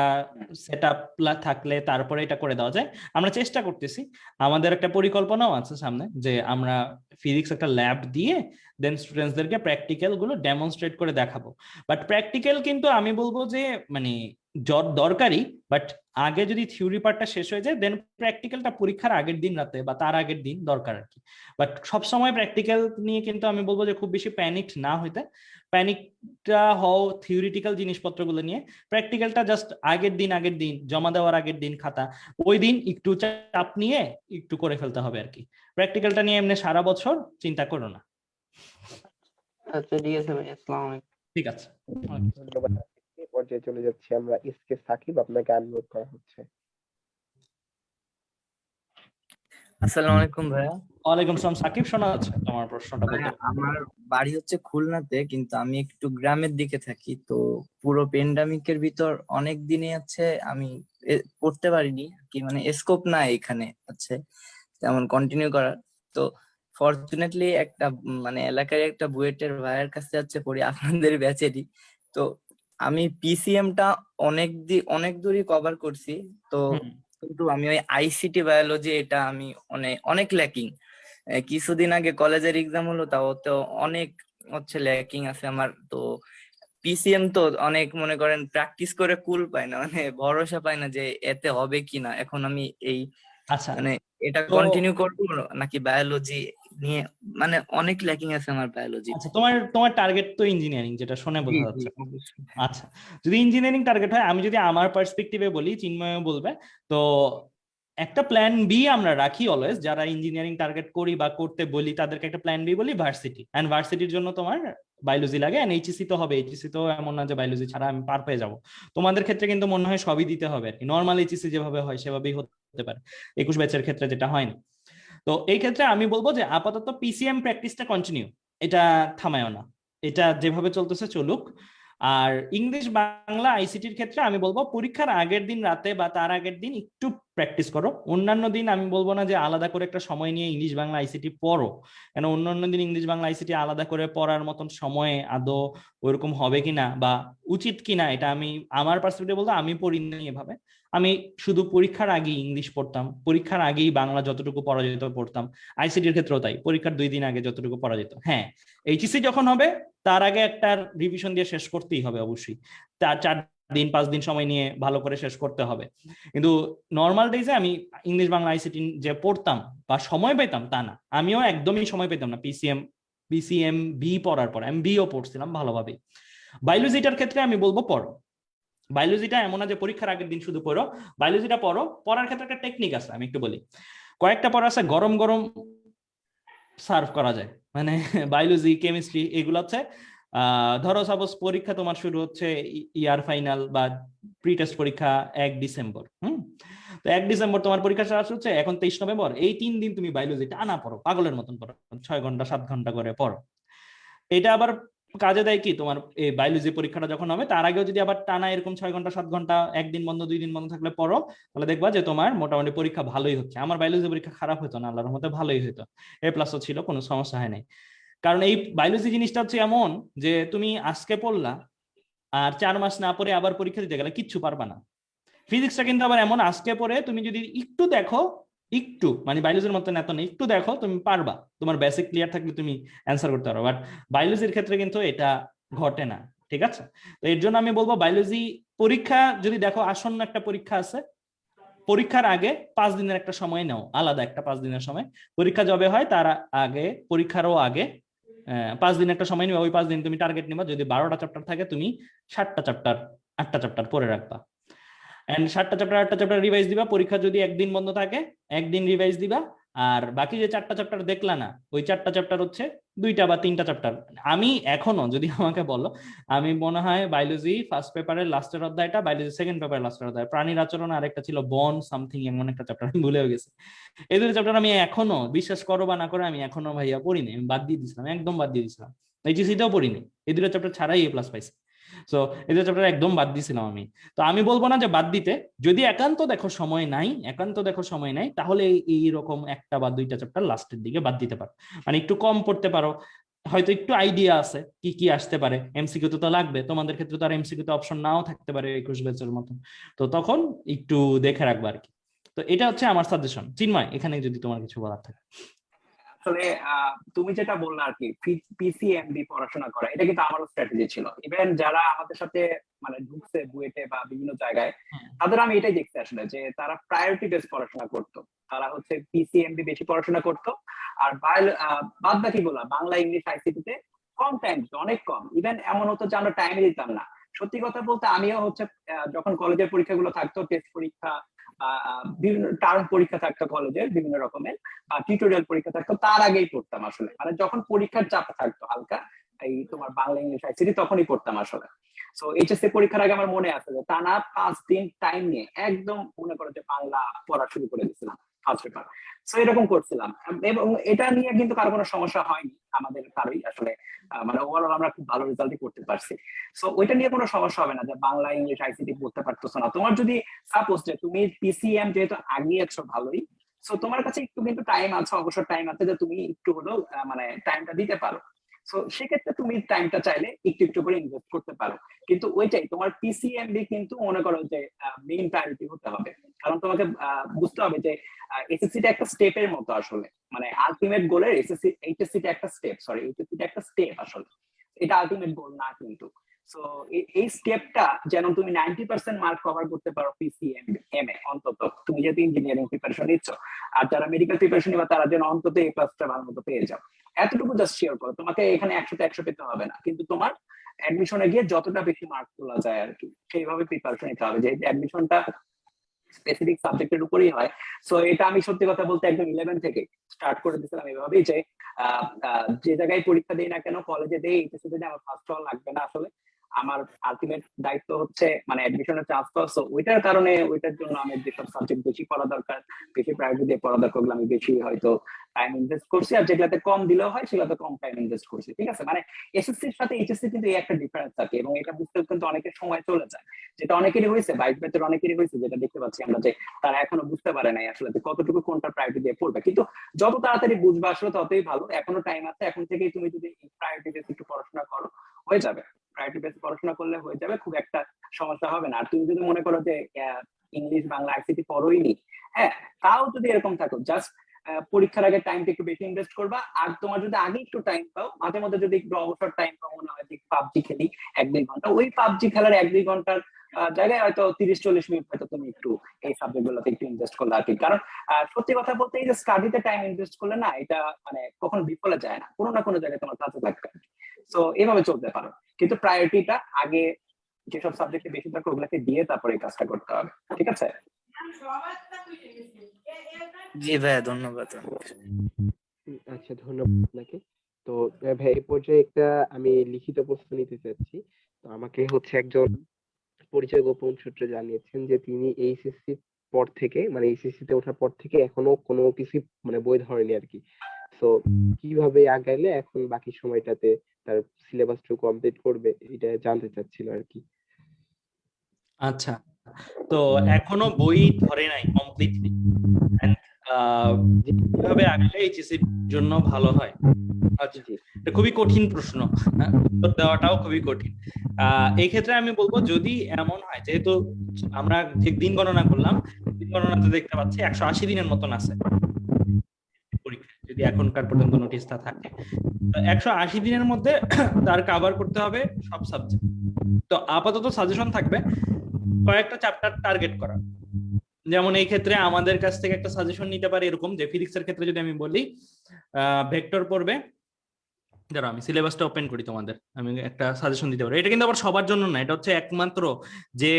Speaker 1: সেটআপ থাকলে তারপরে এটা করে দেওয়া যায়। আমরা চেষ্টা করতেছি, আমাদের একটা পরিকল্পনাও আছে সামনে, যে আমরা ফিজিক্স একটা ল্যাব দিয়ে দেন স্টুডেন্টসদেরকে প্র্যাকটিক্যাল গুলো ডেমনস্ট্রেট করে দেখাবো। বাট প্র্যাকটিক্যাল কিন্তু আমি বলবো যে মানে দরকারি, বাট আগে যদি থিওরি পার্টটা শেষ হয়ে যায়, দেন প্র্যাকটিক্যালটা পরীক্ষার আগের দিন রাতে বা তার আগের দিন দরকার আর কি। বাট সবসময় প্র্যাকটিক্যাল নিয়ে কিন্তু আমি বলবো যে খুব বেশি প্যানিক না হইতে, প্যানিকটা হও থিওরিটিক্যাল জিনিসপত্রগুলো নিয়ে, প্র্যাকটিক্যালটা জাস্ট আগের দিন জমা দেওয়ার আগের দিন খাতা, ওই দিন একটু চাপ নিয়ে একটু করে ফেলতে হবে আর কি। প্র্যাকটিক্যালটা নিয়ে এমনি সারা বছর চিন্তা করো না।
Speaker 5: আচ্ছা ঠিক আছে ভাই, আসসালামু আলাইকুম।
Speaker 1: ঠিক আছে।
Speaker 2: ধন্যবাদ। এই পর্যায়ে চলে যাচ্ছি আমরা, এসকে সাকিব, আপনাকে আনমিউট করা হচ্ছে।
Speaker 6: আসসালামু আলাইকুম ভাইয়া।
Speaker 1: ওয়ালাইকুম আসসালাম সাকিব, শোনা যাচ্ছে তোমার প্রশ্নটা, বলতে
Speaker 6: ভাইয়া, আমার বাড়ি হচ্ছে খুলনাতে, কিন্তু আমি একটু গ্রামের দিকে থাকি। তো পুরো পেন্ডামিকের ভিতর অনেক দিনে আছে আমি পড়তে পারিনি কি, মানে স্কোপ নাই এখানে আছে তেমন কন্টিনিউ করার। তো ফরচুনেটলি একটা মানে এলাকার একটা বুয়েটের ভাইয়ের কাছে আছে পড়ি, আপনাদের ব্যাচেরই। তো আমি পিসিএমটা অনেক দূরই কভার করছি। তো কিন্তু আমি ওই আইসিটি বায়োলজি এটা আমি অনেক ল্যাকিং। কিছুদিন আগে কলেজের এক্সাম হলো, তাও তো অনেক হচ্ছে ল্যাকিং আছে আমার। তো পিসিএম তো অনেক মনে করেন প্র্যাকটিস করে কুল পায় না, মানে ভরসা পায় না যে এতে হবে কিনা। এখন আমি এই
Speaker 1: আচ্ছা,
Speaker 6: মানে এটা
Speaker 1: তো
Speaker 6: কন্টিনিউ করবো নাকি বায়োলজি নিয়ে, মানে অনেক ল্যাকিং আছে আমার বায়োলজি।
Speaker 1: আচ্ছা, তোমার টার্গেট তো ইঞ্জিনিয়ারিং, যেটা শুনে
Speaker 6: জি
Speaker 1: বোঝা
Speaker 6: জি
Speaker 1: যাচ্ছে।
Speaker 6: অবশ্যই।
Speaker 1: আচ্ছা, যদি ইঞ্জিনিয়ারিং টার্গেট হয়, আমি যদি আমার পার্সপেক্টিভে বলি, চিন্ময় বলবে, তো একটা প্ল্যান বি আমরা রাখি অলওয়েজ, যারা ইঞ্জিনিয়ারিং টার্গেট করি বা করতে বলি তাদেরকে একটা প্ল্যান বি বলি ভার্সিটি। এন্ড ভার্সিটির জন্য তোমার বায়োলজি লাগে, এন্ড এইচএসসি তো হবে, এইচএসসি তো এমন না যে বায়োলজি ছাড়া আমি পার পেয়ে যাবো। তোমাদের ক্ষেত্রে কিন্তু মনে হয় সবই দিতে হবে আর কি, নর্মাল এইচএসসি যেভাবে হয় সেভাবেই হতে পারে, 21 ব্যাচের ক্ষেত্রে যেটা হয় না। তো এই ক্ষেত্রে আমি বলবো যে আপাতত পিসিএম প্র্যাকটিসটা কন্টিনিউ, এটা থামায়ও না, এটা যেভাবে চলতেছে চলুক। আর ইংলিশ বাংলা আইসিটির ক্ষেত্রে আমি বলবো পরীক্ষার আগের দিন রাতে বা তার আগের দিন একটু প্র্যাকটিস করো। অন্যান্য দিন আমি বলবো না যে আলাদা করে একটা সময় নিয়ে ইংলিশ বাংলা আইসিটি পড়ো, কেন অন্যান্য দিন ইংলিশ বাংলা আইসিটি আলাদা করে পড়ার মতন সময় আদৌ ওইরকম হবে কিনা বা উচিত কিনা, এটা আমি আমার পার্সপেক্টিভ বলতে আমি পড়িনি এভাবে। আমি শুধু পরীক্ষার আগেই ইংলিশ পড়তাম, পরীক্ষার আগেই বাংলা যতটুকু পড়া যেত পড়তাম, আইসিটির ক্ষেত্রেও তাই, পরীক্ষার 2 দিন আগে যতটুকু পড়া যেত। হ্যাঁ, এইচএসসি যখন হবে তার আগে একটা রিভিশন দিয়ে শেষ করতেই হবে অবশ্যই, 4 দিন 5 দিন সময় নিয়ে ভালো করে শেষ করতে হবে। কিন্তু নর্মাল ডেজে আমি ইংলিশ বাংলা আইসিটি যে পড়তাম বা সময় পেতাম তা না, আমিও একদমই সময় পেতাম না। পিসিএম বি পড়ার পর আমি বিও পড়ছিলাম ভালোভাবে। বায়োলজিটার ক্ষেত্রে আমি বলবো পড়ো, বায়োলজিটা এমন না যে পরীক্ষার আগের দিন শুধু পড়ো, বায়োলজিটা পড়ো। পড়ার ক্ষেত্রে একটা টেকনিক আছে, আমি একটু বলি। কয়েকটা পড়া আছে গরম গরম সার্ভ করা যায়, মানে বায়োলজি কেমিস্ট্রি এগুলো হচ্ছে ধরো সাপোজ পরীক্ষা তোমার শুরু হচ্ছে ইয়ার ফাইনাল বা প্রি টেস্ট পরীক্ষা 1 ডিসেম্বর, তো 1 ডিসেম্বর তোমার পরীক্ষা শেষ হচ্ছে, এখন 23 নভেম্বর, এই 3 দিন তুমি বায়োলজি টানা পড়ো, পাগলের মতন পড়ো, 6 ঘন্টা 7 ঘন্টা করে পড়ো। এটা আবার কাজে দেয় কি, তোমার এই বায়োলজি পরীক্ষাটা যখন হবে তার আগেও যদি আবার টানা এরকম 6 ঘন্টা 7 ঘন্টা একদিন বন্ধ 2 দিন বন্ধ থাকলে পড়ো, তাহলে দেখবা যে তোমার মোটামুটি পরীক্ষা ভালোই হচ্ছে। আমার বায়োলজি পরীক্ষা খারাপ হতো না, আল্লাহর রহমতে ভালোই হতো, A+ও ছিল, কোনো সমস্যা হয় নাই। কারণ এই বায়োলজি জিনিসটা হচ্ছে এমন যে তুমি আজকে পড়লা আর 4 মাস না পরে আবার পরীক্ষা দিতে গেলে কিচ্ছু পারবা না। ফিজিক্সটা কিন্তু আবার এমন, আজকে পরে তুমি যদি একটু দেখো, একটু মানে বায়োলজির মতন এত নেই, একটু দেখো তুমি পারবা, তোমার বেসিক ক্লিয়ার থাকলে তুমি অ্যান্সার করতে পারো। বাট বায়োলজির ক্ষেত্রে কিন্তু এটা ঘটে না, ঠিক আছে? তো এর জন্য আমি বলবো বায়োলজি পরীক্ষা যদি দেখো আসন্ন একটা পরীক্ষা আছে, পরীক্ষার আগে 5 দিনের একটা সময় নাও, আলাদা একটা 5 দিনের সময়, পরীক্ষা যবে হয় তার আগে, পরীক্ষারও আগে 5 দিন একটা সময় নিবা। ওই 5 দিন তুমি টার্গেট নিবা, যদি 12টা চ্যাপ্টার থাকে তুমি 7টা চ্যাপ্টার 8টা চ্যাপ্টার পড়ে রাখবা, এন্ড 7টা চ্যাপ্টার 8টা চ্যাপ্টার রিভাইজ দিবা। পরীক্ষা যদি একদিন বন্ধ থাকে একদিন রিভাইজ দিবা, আর বাকি যে 4টা চ্যাপ্টার দেখলা না, ওই 4টা চ্যাপ্টার হচ্ছে 2টা বা 3টা চ্যাপ্টার। আমি এখনো যদি আমাকে বলো, আমি মনে হয় বায়োলজি ফার্স্ট পেপারের লাস্টের অধ্যায়টা, বায়োলজি সেকেন্ড পেপারের লাস্টের অধ্যায়, প্রাণীর আচরণ, আরেকটা ছিল বন সামথিং এমন একটা চ্যাপ্টার, আমি ভুলেও গেছি। এই দুটো চ্যাপ্টার আমি এখনো, বিশ্বাস করো বা না করো, আমি এখনো ভাইয়া পড়িনি, আমি বাদ দিয়ে দিয়েছিলাম, একদম বাদ দিয়ে দিয়েছিলাম। এইচএসসিতেও পড়িনি, এই দুটো চ্যাপ্টার ছাড়াই A+ পাইছি। সো এই দুটো চ্যাপ্টার একদম বাদ দিয়েছিলাম আমি। তো আমি বলবো না যে বাদ দিতে, যদি একান্ত দেখো সময় নাই, একান্ত দেখো সময় নাই, তাহলে এইরকম 1টা বা 2টা চ্যাপ্টার লাস্টের দিকে বাদ দিতে পারো, মানে একটু কম পড়তে পারো, হয়তো একটু আইডিয়া আছে কি কি আসতে পারে। এমসিকিউ তো লাগবে, তোমাদের ক্ষেত্রে তো আর এমসিকিউ তে অপশন নাও থাকতে পারে 21 ব্যাচের মতন, তো তখন একটু দেখে রাখবা আর কি। তো এটা হচ্ছে আমার সাজেশন। চিন্ময়, এখানে যদি তোমার কিছু বলার থাকে।
Speaker 3: আসলে তুমি যেটা বললে আর কি, পিসিএমবি পড়াশোনা করা, এটা কিন্তু আমারও স্ট্র্যাটেজি ছিল। ইভেন যারা আমাদের সাথে মানে ঢুকছে বুয়েটে বা বিভিন্ন জায়গায়, তাদের আমি এটাই দেখছি আসলে যে তারা প্রায়োরিটি বেস পড়াশোনা করতো, তারা হচ্ছে পিসিএমবি বেশি পড়াশোনা করতো। আর বাদ বাকি গুলা বাংলা ইংলিশ আইসিটি তে কম টাইম, অনেক কম, ইভেন এমন হতো যে আমরা টাইমে দিতাম না। সত্যি কথা বলতে আমিও হচ্ছে যখন কলেজের পরীক্ষাগুলো থাকতো, টেস্ট পরীক্ষা, বিভিন্ন টার্ম পরীক্ষা থাকতো কলেজের বিভিন্ন রকমের, টিউটোরিয়াল পরীক্ষা থাকতো, তার আগেই পড়তাম আসলে। মানে যখন পরীক্ষার চাপ থাকতো হালকা, এই তোমার বাংলা ইংলিশ আইসিটি, তখনই পড়তাম আসলে। সো এইচএসসি পরীক্ষার আগে আমার মনে আছে যে টানা 5 দিন টাইম নিয়ে একদম মনে করো যে বাংলা পড়া শুরু করে দিয়েছিলাম ফার্স্ট পেপার। সো এরকম করছিলাম, এবং এটা নিয়ে কিন্তু কারো কোনো সমস্যা হয়নি আমাদের কারোই আসলে, মানে ওভারঅল আমরা খুব ভালো রেজাল্টই করতে পারছি। সো ওইটা নিয়ে কোনো সমস্যা হবে না যে বাংলা ইংলিশ আইসিটি পড়তে পারতেছো না। তোমার যদি সাপোজ যে তুমি পিসিএম যেহেতু আগিয়েছো ভালোই, সো তোমার কাছে একটু কিন্তু টাইম আছে, অবসর টাইম আছে, যে তুমি একটু হলেও মানে টাইমটা দিতে পারো। সো সেক্ষেত্রে তুমি টাইমটা চাইলে একটু একটু করে ইনভেস্ট করতে পারো। কিন্তু ওইটাই তোমার পিসিএমবি কিন্তু মনে করো যে মেইন প্রায়োরিটি হতে হবে। কারণ তোমাকে বুঝতে হবে যে এসএসসি টা একটা স্টেপের মতো আসলে, মানে আলটিমেট গোলের এইচএসসি টা একটা স্টেপ, সরি এইচএসসি টা একটা স্টেপ আসলে, এটা আলটিমেট গোল না কিন্তু। সো এই স্টেপটা যেন তুমি 90% মার্ক কভার করতে পারো পিসিএম এম এ অন্তত, তুমি যেহেতু ইঞ্জিনিয়ারিং প্রিপারেশন নিচ্ছ, আর যারা মেডিকেল প্রিপারেশন নিবা তারা যেন অন্তত A+টা ভালো মতো পেয়ে যাও, এতটুকু জাস্ট শেয়ার করো। তোমাকে এখানে 100 তে 100 পেতে হবে না, কিন্তু তোমার অ্যাডমিশনে গিয়ে যতটা বেশি মার্ক তোলা যায় আর কি, সেইভাবে প্রিপারেশন নিতে হবে, যে অ্যাডমিশনটা স্পেসিফিক সাবজেক্টের উপরেই হয়। সো এটা আমি সত্যি কথা বলতে একদম 11 থেকে স্টার্ট করে দিয়েছিলাম এভাবেই, যে যে জায়গায় পরীক্ষা দেই না কেন, কলেজে দেই, এইচএসসি তে আমার ফার্স্ট হওয়া লাগবে না আসলে, আমার আলটিমেট দায়িত্ব হচ্ছে মানে অ্যাডমিশনের চান্স পাওয়া। সো ওইটার কারণে, ওইটার জন্য আমি যেসব সাবজেক্ট বেশি পড়া দরকার, বেশি প্রায়োরিটি দিয়ে পড়া দরকার, ওগুলো আমি বেশি হয়তো টাইম ইনভেস্ট করছি, আর যেগুলোতে কম দিলেও হয় সেগুলোতে কম টাইম ইনভেস্ট করছি, ঠিক আছে? মানে এসএসসির সাথে এইচএসসি কিন্তু এই একটা ডিফারেন্স থাকে, এবং এটা বুঝতে কিন্তু অনেকের সময় চলে যায়, যেটা অনেকেরই হয়েছে, 22 ব্যাচের অনেকেরই হয়েছে, যেটা দেখতে পাচ্ছি আমরা, যে তারা এখনো বুঝতে পারে নাই আসলে যে কতটুকু কোনটা প্রায়োরিটি দিয়ে পড়বে। কিন্তু যত তাড়াতাড়ি বুঝবা আসলে ততই ভালো, এখনো টাইম আছে, এখন থেকেই তুমি যদি প্রায়োরিটি বেস একটু পড়াশোনা করো, হয়ে যাবে। প্রায়োরিটি বেস পড়াশোনা করলে হয়ে যাবে, খুব একটা সমস্যা হবে না। আর তুমি যদি মনে করো যে ইংলিশ বাংলা আইসিটি পড়োই নি, হ্যাঁ, তাও যদি এরকম থাকো, জাস্ট পরীক্ষার আগে টাইমটা একটু বেশি ইনভেস্ট করবা। আর তোমার যদি আগে একটু টাইম পাও, মাঝে মধ্যে যদি একটু অবসর টাইম পাও, মনে হয় যে পাবজি খেলি 1-2 ঘন্টা, ওই পাবজি খেলার 1-2 ঘন্টার জায়গায় হয়তো 30-40 মিনিট হয়তো তুমি একটু এই সাবজেক্ট গুলোতে একটু ইনভেস্ট করলে আর কি। কারণ সত্যি কথা বলতে এই যে স্টাডিতে টাইম ইনভেস্ট করলে না, এটা মানে কখনো বিফলে যায় না, কোনো না কোনো জায়গায় তোমার কাছে লাগবে। তো এভাবে চলতে পারো, কিন্তু প্রায়োরিটিটা আগে যেসব সাবজেক্টে বেশি থাকে ওগুলোকে দিয়ে তারপরে এই কাজটা করতে হবে, ঠিক আছে?
Speaker 6: জি ভাইয়া, ধন্যবাদ।
Speaker 2: আচ্ছা, ধন্যবাদ আপনাকে। তো ভাই, এই পর্যায়ে একটা আমি লিখিত প্রশ্ন নিতে চাচ্ছি। তো আমাকে হচ্ছে একজন পরিচয় গোপন সূত্রে জানিয়েছেন যে তিনি এইচএসসি পর থেকে, মানে এইচএসসি তে ওঠার পর থেকে এখনো কোনো কিছু মানে বই ধরেনি আর কি। তো সো কিভাবে আগাইলে এখন বাকি সময়টাতে তার সিলেবাসটা কমপ্লিট করবে এটা জানতে চাচ্ছিল আর কি।
Speaker 1: আচ্ছা, তো এখনো বই ধরে নাই কমপ্লিটলি, কিভাবে আগালে এইচএসসির জন্য ভালো হয়? আচ্ছা,
Speaker 2: জি
Speaker 1: এটা খুবই কঠিন প্রশ্ন, উত্তর দেওয়াটাও খুবই কঠিন। এই ক্ষেত্রে আমি বলবো, যদি এমন হয়, যেহেতু আমরা যে দিন গণনা করলাম, দিন গণনাতে দেখতে পাচ্ছি 180 দিনের মতন আছে পরীক্ষা, যদি এখনকার পর্যন্ত নোটিশটা থাকে। 180 দিনের মধ্যে তার কভার করতে হবে সব সাবজেক্ট। তো আপাতত সাজেশন থাকবে কয়েকটা চ্যাপ্টার টার্গেট করা। যেমন এই ক্ষেত্রে আমাদের কাছ থেকে একটা সাজেশন নিতে পারে এরকম, যে ফিজিক্সের ক্ষেত্রে যদি আমি বলি, ভেক্টর পড়বে। ধরো আমি সিলেবাসটা ওপেন করি, তোমাদের আমি একটা সাজেশন দিতে পারি। এটা কিন্তু আবার সবার জন্য না, এটা হচ্ছে একমাত্র যে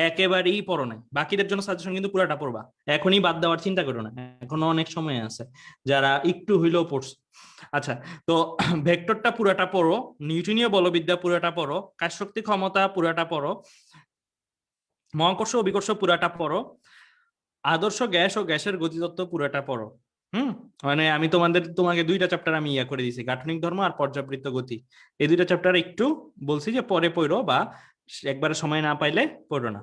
Speaker 1: একেবারেই পড়ো নাই, বাকিদের জন্য সাজেশন কিন্তু পুরাটা পড়বা। এখনই বাদ দেওয়ার চিন্তা করো না, এখনো অনেক সময় আছে যারা একটু হইলেও পড়ছে। আচ্ছা, তো ভেক্টরটা পুরাটা পড়ো, নিউটনীয় বলবিদ্যা পুরাটা পড়ো, কাজশক্তি ক্ষমতা পুরাটা পড়ো, মহাকর্ষ অভিকর্ষ পুরাটা পড়ো, আদর্শ গ্যাস ও গ্যাসের গতিতত্ত্ব পুরাটা পড়ো। মানে আমি তোমাকে দুইটা চ্যাপ্টার আমি ইয়া করে দিয়েছি, গাঠনিক ধর্ম আর পর্যাবৃত্ত গতি। এই দুইটা চ্যাপ্টার একটু বলছি যে পরে পড়ো, বা একবারে সময় না পাইলে পড়ো না।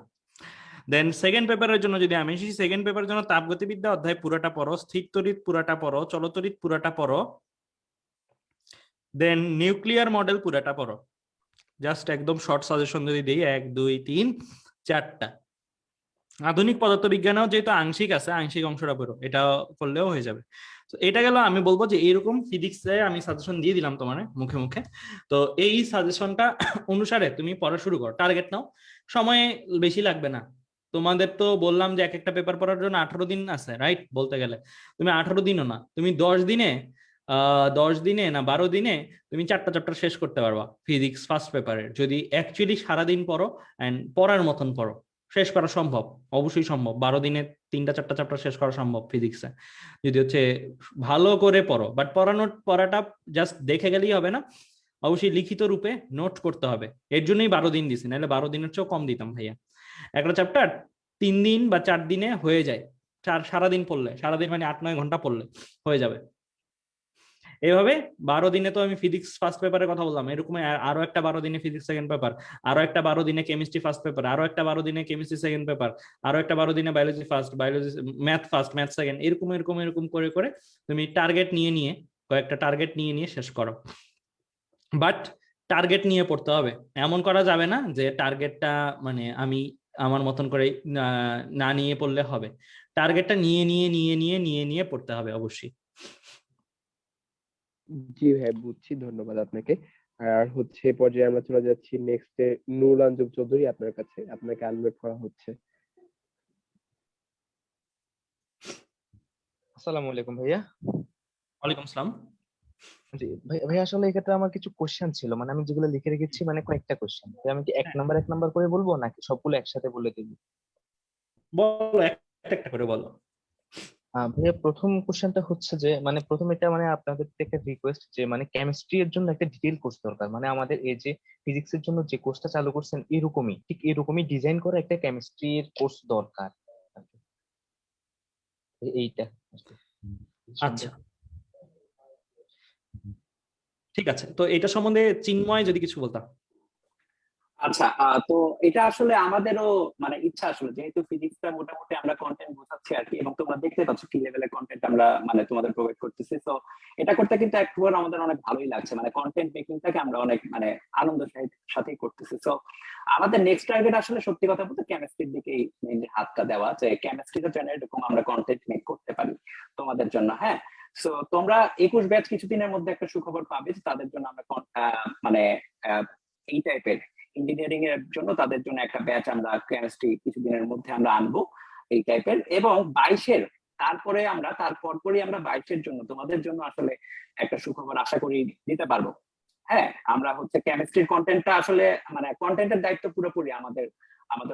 Speaker 1: দেন সেকেন্ড পেপারের জন্য যদি আমি আসি, সেকেন্ড পেপারের জন্য তাপগতিবিদ্যা অধ্যায় পুরাটা পড়ো, স্থির তড়িৎ পুরাটা পড়ো, চলতড়িৎ পুরাটা পড়ো, দেন নিউক্লিয়ার মডেল পুরাটা পড়ো। জাস্ট একদম শর্ট সাজেশন যদি দিই, 1 2 3 4টা। আধুনিক পদার্থবিজ্ঞানেও যেহেতু আংশিক আছে, আংশিক অংশটা পড়ো, এটা করলেও হয়ে যাবে। তো এটা গেল, আমি বলবো যে এইরকম ফিজিক্সে আমি সাজেশন দিয়ে দিলাম তোমার মুখে মুখে। তো এই সাজেশনটা অনুসারে তুমি পড়া শুরু করো, টার্গেট নাও, সময় বেশি লাগবে না। তোমাদের তো বললাম যে এক একটা পেপার পড়ার জন্য 18 দিন আছে, রাইট? বলতে গেলে তুমি 18 দিনও না, তুমি 10 দিনে 10 দিনে না 12 দিনে তুমি 4টা চ্যাপ্টার শেষ করতে পারবা ফিজিক্স ফার্স্ট পেপারের, যদি অ্যাকচুয়ালি সারাদিন পড়ো অ্যান্ড পড়ার মতন পড়ো। শেষ করা সম্ভব, অবশ্যই সম্ভব। 12 দিনে 3টা 4টা চ্যাপ্টার শেষ করা সম্ভব ফিজিক্সে, যদি হচ্ছে ভালো করে পড়ো। বাট পড়াটা জাস্ট দেখে গেলেই হবে না, অবশ্যই লিখিত রূপে নোট করতে হবে। এর জন্যই 12 দিন দিছি, নাহলে 12 দিনের চেয়েও কম দিতাম ভাইয়া। একটা চ্যাপ্টার 3 দিন বা 4 দিনে হয়ে যায়, সারাদিন পড়লে, সারাদিন মানে 8-9 ঘন্টা পড়লে হয়ে যাবে। এইভাবে 12 দিনে তো আমি ফিজিক্স ফার্স্ট পেপারের কথা বললাম, এরকম আরো একটা 12 দিনে ফিজিক্স সেকেন্ড পেপার, আরো একটা 12 দিনে কেমিস্ট্রি ফার্স্ট পেপার, আরো একটা 12 দিনে কেমিস্ট্রি সেকেন্ড পেপার, আরো একটা 12 দিনে biology first, biology math first, math second, এরকম এরকম এরকম করে করে তুমি টার্গেট নিয়ে কয়েকটা টার্গেট নিয়ে শেষ করো। বাট টার্গেট নিয়ে পড়তে হবে, এমন করা যাবে না যে টার্গেটটা মানে আমি আমার মতন করে না নিয়ে পড়লে হবে। টার্গেটটা নিয়ে পড়তে হবে অবশ্যই।
Speaker 2: জি ভাই, বুঝছি, ধন্যবাদ আপনাকে। আর হচ্ছে পর্যায়ে আমরা চলে যাচ্ছি নেক্সটে নুরুল আঞ্জুম চৌধুরী, আপনার কাছে, আপনাকে আনমিউট করা হচ্ছে।
Speaker 7: আসসালামু আলাইকুম ভাইয়া।
Speaker 1: ওয়ালাইকুম আসসালাম।
Speaker 7: জি ভাইয়া, আসলে এক্ষেত্রে আমার কিছু কোশ্চেন ছিল, মানে আমি যেগুলো লিখে রেখেছি, মানে কয়েকটা কোশ্চেন। আমি কি এক নাম্বার করে বলবো নাকি সবগুলো একসাথে বলে দিব?
Speaker 1: বলো, একটা একটা করে বলো।
Speaker 7: ভাইয়া, প্রথম কোশ্চেনটা হচ্ছে যে মানে প্রথম এটা মানে আপনাদের থেকে রিকোয়েস্ট যে মানে কেমিস্ট্রি এর জন্য একটা ডিটেইল কোর্স দরকার। মানে আমাদের এই যে ফিজিক্স এর জন্য যে কোর্সটা চালু করছেন, এরকমই ঠিক এরকমই ডিজাইন করা একটা কেমিস্ট্রি এর কোর্স দরকার। এইটা
Speaker 1: আচ্ছা, ঠিক আছে। তো এটা সম্বন্ধে চিন্ময় যদি কিছু বলতাম।
Speaker 3: আচ্ছা, তো এটা আসলে আমাদেরও মানে ইচ্ছা আসলে, যেহেতু ফিজিক্সটা মোটামুটি আমরা কন্টেন্ট বোঝাচ্ছি আর কি, এবং তোমরা দেখতে পাচ্ছ কি লেভেলের কন্টেন্ট আমরা মানে তোমাদের প্রোভাইড করতেছি। তো এটা করতে কিন্তু একবার আমাদের অনেক ভালোই লাগছে, মানে কন্টেন্ট মেকিংটাকে আমরা অনেক মানে আনন্দ সাথেই করতেছি। তো আমাদের নেক্সট টার্গেট আসলে সত্যি কথা বলতে কেমিস্ট্রির দিকেই মেইনলি হাতটা দেওয়া, যে কেমিস্ট্রিতে যেন এরকম আমরা কন্টেন্ট মেক করতে পারি তোমাদের জন্য। হ্যাঁ, সো তোমরা 21 ব্যাচ কিছুদিনের মধ্যে একটা সুখবর পাবে, যে তাদের জন্য আমরা মানে এই টাইপের ইঞ্জিনিয়ারিং এর জন্য তাদের জন্য একটা ব্যাচ আমরা কেমিস্ট্রি কিছুদিনের মধ্যে আমরা আনবো এই টাইপের। এবং 22-এর তারপরে আমরা তারপরই আমরা 22-এর জন্য তোমাদের জন্য আসলে একটা সুখবর আশা করি দিতে পারবো। হ্যাঁ, আমরা হচ্ছে কেমিস্ট্রির কন্টেন্টটা আসলে মানে কন্টেন্টের দায়িত্ব পুরোপুরি আমাদের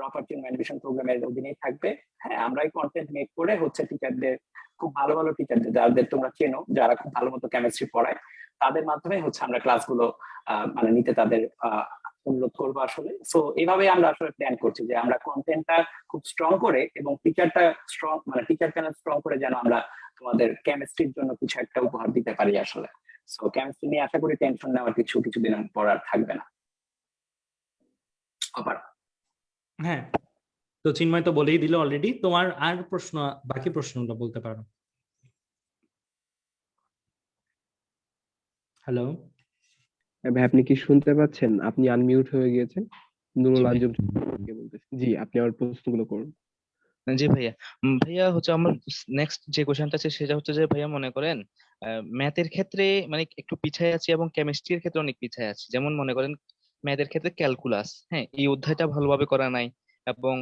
Speaker 3: অপরচুনিটি অ্যাডমিশন প্রোগ্রামের অধীনেই থাকবে। হ্যাঁ, আমরা এই কন্টেন্ট মেক করে হচ্ছে টিচারদের, খুব ভালো ভালো টিচারদের যাদের তোমরা চেনো, যারা খুব ভালো মতো কেমিস্ট্রি পড়ায়, তাদের মাধ্যমে হচ্ছে আমরা ক্লাসগুলো মানে নিতে তাদের অনুরোধ করবো আসলে। সো এইভাবে আমরা আসলে প্ল্যান করছি যে আমরা কন্টেন্টটা খুব স্ট্রং করে এবং টিচারটা স্ট্রং, মানে টিচার প্যানেল স্ট্রং করে যেন আমরা তোমাদের কেমিস্ট্রির জন্য কিছু একটা উপহার দিতে পারি আসলে। সো কেমিস্ট্রি নিয়ে আশা করি টেনশন নেওয়ার কিছুদিন পর আর থাকবে না। আবার
Speaker 1: হ্যাঁ, তো চিন্ময় তো বলেই দিল অলরেডি। তোমার আর প্রশ্ন, বাকি প্রশ্নটা বলতে পারো। হ্যালো
Speaker 2: ভাই আপনি কি শুনতে পাচ্ছেন? আপনি আনমিউট হয়ে গিয়েছেন। নুরুল
Speaker 7: জি ভাই।
Speaker 2: আঞ্জুম কে বলতেছি। জি, আপনি আমার প্রশ্নগুলো করুন।
Speaker 7: জি ভাইয়া। ভাইয়া হচ্ছে আমার নেক্সট যে কোশ্চেনটা আছে সেটা হচ্ছে যে ভাইয়া মনে করেন ম্যাথের ক্ষেত্রে মানে একটু পিছায় আছি এবং কেমিস্ট্রির ক্ষেত্রে অনেক পিছায় আছি। যেমন মনে করেন ম্যাথের ক্ষেত্রে ক্যালকুলাস, হ্যাঁ, এই অধ্যায়টা ভালোভাবে করা নাই, এবং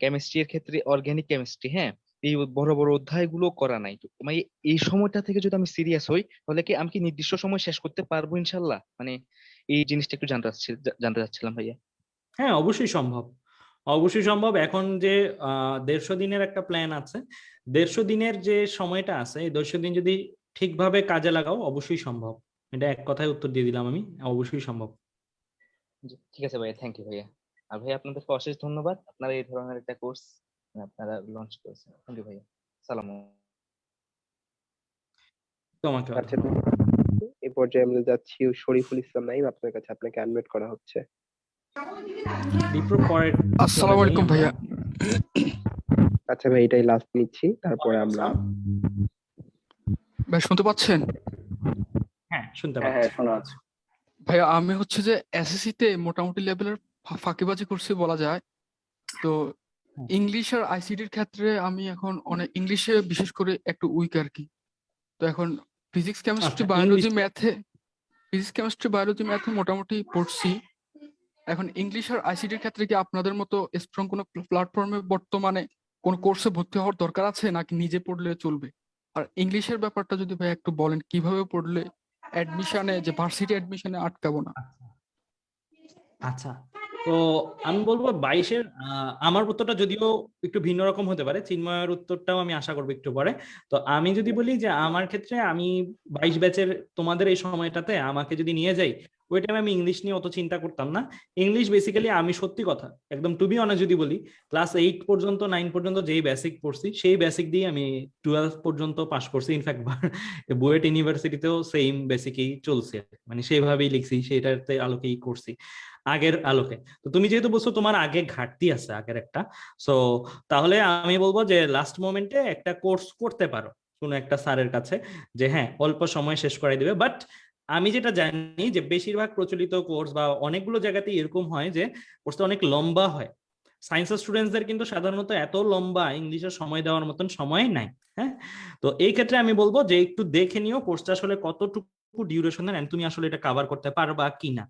Speaker 7: কেমিস্ট্রির ক্ষেত্রে অর্গানিক কেমিস্ট্রি, হ্যাঁ, এই বড় বড় অধ্যায়গুলো করা নাই। তো মানে এই সময়টা থেকে যদি আমি সিরিয়াস হই তাহলে কি আমি কি নির্দিষ্ট সময় শেষ করতে পারবো ইনশাল্লাহ? মানে এই জিনিসটা একটু জানতে চাচ্ছিলাম ভাইয়া।
Speaker 1: হ্যাঁ, অবশ্যই সম্ভব, অবশ্যই সম্ভব। এখন যে 150 দিনের একটা প্ল্যান আছে, 150 দিনের যে সময়টা আছে, এই 150 দিন যদি ঠিকভাবে কাজে লাগাও অবশ্যই সম্ভব। এটা এক কথায় উত্তর দিয়ে দিলাম আমি, অবশ্যই সম্ভব।
Speaker 7: জি, ঠিক আছে ভাইয়া, থ্যাংক ইউ ভাইয়া। আর ভাইয়া আপনাদেরকে অশেষ ধন্যবাদ, আপনারা এই ধরনের একটা কোর্স আপনারা লঞ্চ করেছেন। থ্যাংক ইউ ভাইয়া। সালাম।
Speaker 1: তোমাকে
Speaker 2: আচ্ছা, এই পর্যায়ে আমরা যাচ্ছি শরীফুল ইসলাম নাইম, আপনার কাছে, আপনাকে আনমিউট করা হচ্ছে।
Speaker 1: বিপ্র পরে
Speaker 8: আসসালামু আলাইকুম ভাইয়া।
Speaker 2: আচ্ছা ভাই, এটাই লাস্ট নিচ্ছি, তারপরে আমরা
Speaker 8: ভাই শুনতে পাচ্ছেন?
Speaker 1: হ্যাঁ, শুনতে
Speaker 3: হ্যাঁ
Speaker 1: পাচ্ছি।
Speaker 3: শোনা যাচ্ছে।
Speaker 8: ভাইয়া আমি হচ্ছে যে এসএসসি তে মোটামুটি লেভেলের ফাঁকিবাজি করছি বলা যায়। তো ইংলিশ আর আইসিটির ক্ষেত্রে আমি এখন অনেক ইংলিশে বিশেষ করে একটু উইক আর কি। তো এখন ফিজিক্স কেমিস্ট্রি
Speaker 1: আচ্ছা,
Speaker 8: বায়োলজি ম্যাথে মোটামুটি পড়ছি। এখন ইংলিশ আর আইসিটির ক্ষেত্রে কি আপনাদের মতো স্ট্রং কোনো প্ল্যাটফর্মে বর্তমানে কোন কোর্সে ভর্তি হওয়ার দরকার আছে নাকি নিজে পড়লে চলবে? আর ইংলিশের ব্যাপারটা যদি ভাই একটু বলেন, কিভাবে পড়লে অ্যাডমিশনে, যে ভার্সিটি অ্যাডমিশনে আটকাবো না।
Speaker 1: আচ্ছা, তো আমি বলবো 22-এর আমার উত্তরটা যদিও একটু ভিন্ন রকম হতে পারে, চিন্ময়ের উত্তরটাও আমি আশা করবো একটু পরে। তো আমি যদি বলি যে আমার ক্ষেত্রে আমি 22 ব্যাচের তোমাদের এই সময়টাতে আমাকে যদি নিয়ে যাই, ওই টাইমে আমি ইংলিশ নিয়ে অত চিন্তা করতাম না। ইংলিশ বেসিক্যালি আমি সত্যি কথা একদম টু বি অনেস্ট যদি বলি, ক্লাস 8 পর্যন্ত 9 পর্যন্ত যেই বেসিক পড়ছি সেই বেসিক দিয়ে আমি 12 পর্যন্ত পাস করছি। ইনফ্যাক্ট বুয়েট ইউনিভার্সিটিতেও সেম বেসিকই চলছে, মানে সেইভাবেই লিখছি, সেটাতে আলোকেই করছি, আগের আলোকে। তো তুমি যেহেতু বলছো তোমার আগে ঘাটতি আছে আগের একটা, সো তাহলে আমি বলবো যে লাস্ট মোমেন্টে একটা কোর্স করতে পারো কোনো একটা স্যারের কাছে, যে হ্যাঁ অল্প সময় শেষ করাই দিবে। বাট আমি যেটা জানি যে বেশিরভাগ প্রচলিত কোর্স বা অনেকগুলো জায়গাতে এরকম হয় যে কোর্সটা অনেক লম্বা হয়। সায়েন্সের স্টুডেন্টসদের কিন্তু সাধারণত এত লম্বা ইংলিশের সময় দেওয়ার মতন সময় নাই। হ্যাঁ, তো এই ক্ষেত্রে আমি বলবো যে একটু দেখে নিও কোর্সটা আসলে কতটুকু ডিউরেশন দেন, তুমি আসলে এটা কভার করতে পারবা কিনা।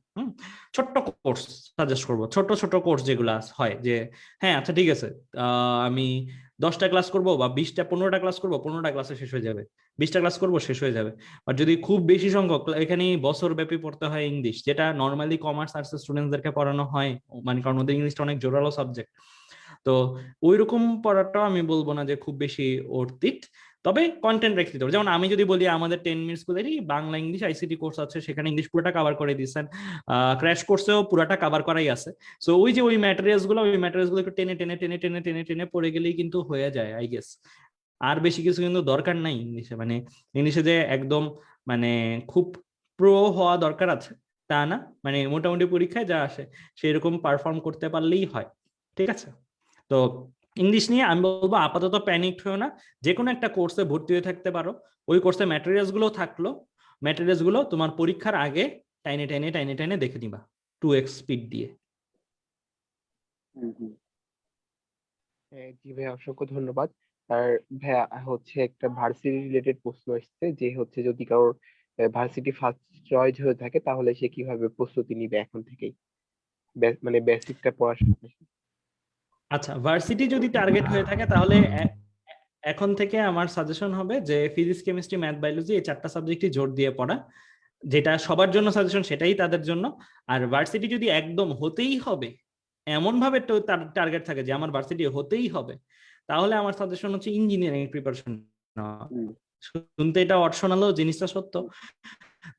Speaker 1: ছোট্ট কোর্স সাজেস্ট করবো, ছোট ছোট কোর্স যেগুলো হয় যে হ্যাঁ আচ্ছা ঠিক আছে, আমি 10টা ক্লাস করবো বা 15টা ক্লাস করবো, 15টা ক্লাসে শেষ হয়ে যাবে, 20টা ক্লাস করবো শেষ হয়ে যাবে। আর যদি খুব বেশি সংখ্যক, এখানে বছর ব্যাপী পড়তে হয় ইংলিশ, যেটা নর্মালি কমার্স আর্টস স্টুডেন্টসদেরকে পড়ানো হয়, মানে কারণ ওদের ইংলিশটা অনেক জোরালো সাবজেক্ট। তো ওইরকম পড়াটাও আমি বলবো না যে খুব বেশি অর্থিত, তবে কন্টেন্ট রেখে দিতে হবে। যেমন আমি যদি বলি আমাদের 10 মিনিট স্কুলেরই বাংলা ইংলিশ আইসিটি কোর্স আছে, সেখানে ইংলিশ পুরোটা কভার করে দিয়েছেন, ক্র্যাশ কোর্সেও পুরোটা কভার করাই আছে। সো ওই যে ওই ম্যাটেরিয়ালস গুলো একটু টেনে টেনে টেনে টেনে টেনে টেনে পড়ে গেলেই কিন্তু হয়ে যায় আই গেস। আর বেশি কিছু কিন্তু দরকার নাই ইংলিশে, মানে ইংলিশে যে একদম মানে খুব প্রো হওয়া দরকার আছে তা না, মানে মোটামুটি পরীক্ষায় যা আসে সেরকম পারফর্ম করতে পারলেই হয়। ঠিক আছে, তো ইংলিশ নিয়ে আমি বলবো আপাতত প্যানিক হয়েও না, যে কোনো একটা কোর্সে ভর্তি হয়ে থাকতে পারো। ওই কোর্সে ম্যাটেরিয়ালস গুলো থাকলো, ম্যাটেরিয়ালস গুলো তোমার পরীক্ষার আগে টাইনে টাইনে টাইনে টাইনে দেখে নিবা 2x স্পিড দিয়ে।
Speaker 2: জি ভাই, অসংখ্য ধন্যবাদ। আর ভাইয়া হচ্ছে একটা ভার্সিটি রিলেটেড প্রশ্ন এসেছে, যে হচ্ছে যদি কারোর ভার্সিটি ফার্স্ট চয়েস হয়ে থাকে তাহলে সে কিভাবে প্রস্তুতি নিবে এখন থেকেই, মানে বেসিকটা পড়াশোনা।
Speaker 1: আচ্ছা, ভার্সিটি যদি টার্গেট হয়ে থাকে তাহলে এখন থেকে আমার সাজেশন হবে যে ফিজিক্স কেমিস্ট্রি ম্যাথ বায়োলজি এই 4টা সাবজেক্টই জোর দিয়ে পড়া, যেটা সবার জন্য সাজেশন সেটাই তাদের জন্য। আর ভার্সিটি যদি একদম হতেই হবে এমন ভাবে টার্গেট থাকে যে আমার ভার্সিটি হতেই হবে, তাহলে আমার সাজেশন হচ্ছে ইঞ্জিনিয়ারিং প্রিপারেশন। শুনতে এটা অপশনালও জিনিসটা সত্য,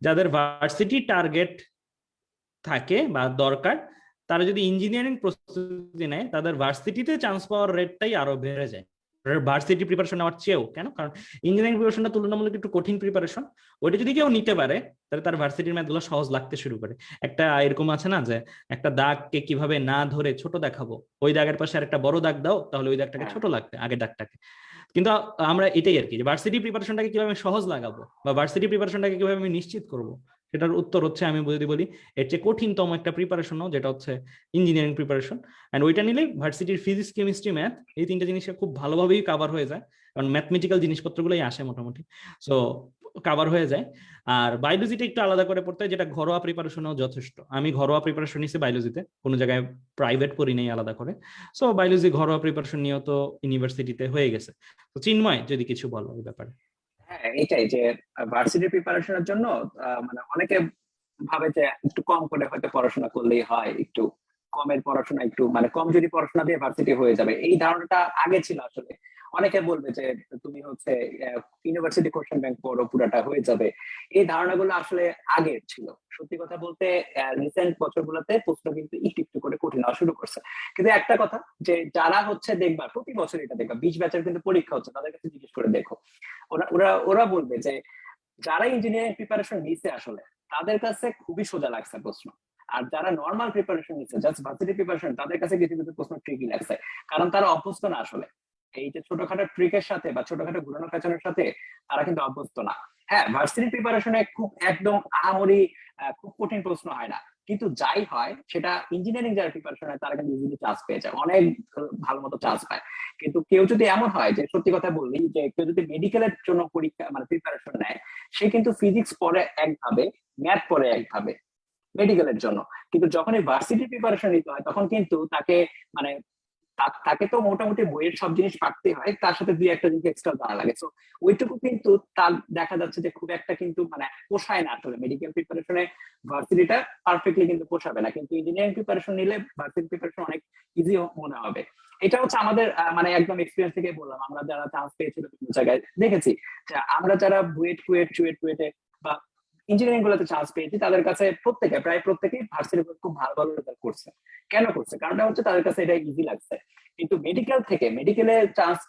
Speaker 1: যাদের ভার্সিটি টার্গেট থাকে বা দরকার তারা যদি ইঞ্জিনিয়ারিং প্রস্তুতি নেয় তাদের ভার্সিটিতে চান্স পাওয়ার রেটটাই আরো বেড়ে যায়। ভার্সিটি প্রিপারেশন নেওয়ার চেয়েও। কেন? কারণ ইঞ্জিনিয়ারিং প্রিপারেশনটা তুলনামূলক একটু কঠিন প্রিপারেশন। ওইটা যদি কেউ নিতে পারে তাহলে তার ভার্সিটির ম্যাথগুলো সহজ লাগতে শুরু করে। একটা এরকম আছে না যে একটা দাগকে কিভাবে না ধরে ছোট দেখাবো, ওই দাগের পাশে আর একটা বড় দাগ দাও, তাহলে ওই দাগটাকে ছোট লাগবে আগের দাগটাকে। কিন্তু আমরা এটাই আর কি, যে ভার্সিটি প্রিপারেশনটাকে কিভাবে সহজ লাগাবো বা ভার্সিটি প্রিপারেশনটাকে কিভাবে আমি নিশ্চিত করবো, সেটার উত্তর হচ্ছে আমি যদি বলি এর চেয়ে কঠিনতম একটা প্রিপারেশন নাও, যেটা হচ্ছে ইঞ্জিনিয়ারিং প্রিপারেশন। এন্ড ওইটা নিলে ভার্সিটির ফিজিক্স, কেমিস্ট্রি, ম্যাথ এই তিনটা জিনিসে খুব ভালোভাবেই কাভার হয়ে যায়, কারণ ম্যাথমেটিক্যাল জিনিসপত্রগুলোই আসে মোটামুটি, সো কাভার হয়ে যায়। আর বায়োলজিটা একটু আলাদা করে পড়তে হয়, যেটা ঘরোয়া প্রিপারেশনও যথেষ্ট। আমি ঘরোয়া প্রিপারেশন নিচ্ছি বায়োলজিতে, কোনো জায়গায় প্রাইভেট পড়ি নেই আলাদা করে। সো বায়োলজি ঘরোয়া প্রিপারেশন নিয়েও তো ইউনিভার্সিটিতে হয়ে গেছে। তো চিন্ময় যদি কিছু বলো এই ব্যাপারে।
Speaker 3: হ্যাঁ, এটাই যে ভার্সিটি প্রিপারেশনের জন্য মানে অনেকে ভাবে যে একটু কম করে হয়তো পড়াশোনা করলেই হয়, একটু কমের পড়াশোনা, একটু মানে কম যদি পড়াশোনা দিয়ে ভার্সিটি হয়ে যাবে, এই ধারণাটা আগে ছিল আসলে। অনেকে বলবে যে তুমি হচ্ছে ইউনিভার্সিটি কোশ্চেন ব্যাংক পড়ো, পুরাটা হয়ে যাবে। এই ধারণাগুলো আসলে আগে ছিল। সত্যি কথা বলতে রিসেন্ট বছরগুলোতে প্রশ্ন কিন্তু একটু একটু করে কঠিন হওয়া শুরু করছে। কিন্তু একটা কথা, যে যারা হচ্ছে দেখবা প্রতি বছর এটা দেখবা 20 ব্যাচের কিন্তু পরীক্ষা হচ্ছে, তাদের কাছে জিজ্ঞেস করে দেখো, ওরা বলবে যে যারা ইঞ্জিনিয়ারিং প্রিপারেশন নিচ্ছে আসলে তাদের কাছে খুবই সোজা লাগছে প্রশ্ন। আর যারা নর্মাল প্রিপারেশন নিচ্ছে, জাস্ট ভার্সিটি প্রিপারেশন, তাদের কাছে কিছু কিছু প্রশ্ন ট্রিকি লাগছে, কারণ তারা অভ্যস্ত না আসলে এই যে ছোটখাটো ট্রিকের সাথে বা ছোটখাটো ঘুরানো পেঁচানোর সাথে, তারা কিন্তু অভ্যস্ত না। হ্যাঁ, ভার্সিটি প্রিপারেশনে খুব একদম আহামরি খুব কঠিন প্রশ্ন হয় না, কিন্তু যাই হয় সেটা ইঞ্জিনিয়ারিং যারা প্রিপারেশন হয় তারা কিন্তু ইজিলি চান্স পেয়ে যায়, অনেক ভালো মতো চান্স পায়। কিন্তু কেউ যদি এমন হয়, যে সত্যি কথা বললি, যে কেউ যদি মেডিকেলের জন্য পরীক্ষা মানে প্রিপারেশন নেয়, সে কিন্তু ফিজিক্স পড়ে একভাবে, ম্যাথ পড়ে একভাবে মেডিকেলের জন্য, কিন্তু যখন এই ভার্সিটি প্রিপারেশন নিতে হয় তখন কিন্তু তাকে মানে তাকে তো মোটামুটি বইয়ের সব জিনিস পারতে হয়, তার সাথে দুই একটা জিনিস এক্সট্রা জানা লাগে। তো ওইটুকু কিন্তু তার দেখা যাচ্ছে যে খুব একটা কিন্তু মানে পোষায় না আসলে। মেডিকেল প্রিপারেশনে ভার্সিটিটা পারফেক্টলি কিন্তু পোষাবে না, কিন্তু ইঞ্জিনিয়ারিং প্রিপারেশন নিলে ভার্সিটি প্রিপারেশন অনেক ইজি মনে হবে। এটা হচ্ছে আমাদের মানে একদম এক্সপিরিয়েন্স থেকে বললাম, আমরা যারা চান্স পেয়েছিল বিভিন্ন জায়গায় দেখেছি যে আমরা যারা বুয়েট, কুয়েট, চুয়েটে বা ইঞ্জিনিয়ারিং গুলোতে চান্স পেয়েছি, তাদের কাছে প্রায় প্রত্যেকেই ভার্সিটি খুব ভালো ভালো রেজাল্ট করছে। কেন করছে? কারণটা হচ্ছে তাদের কাছে এটা ইজি লাগছে। কিন্তু মেডিকেলে চান্স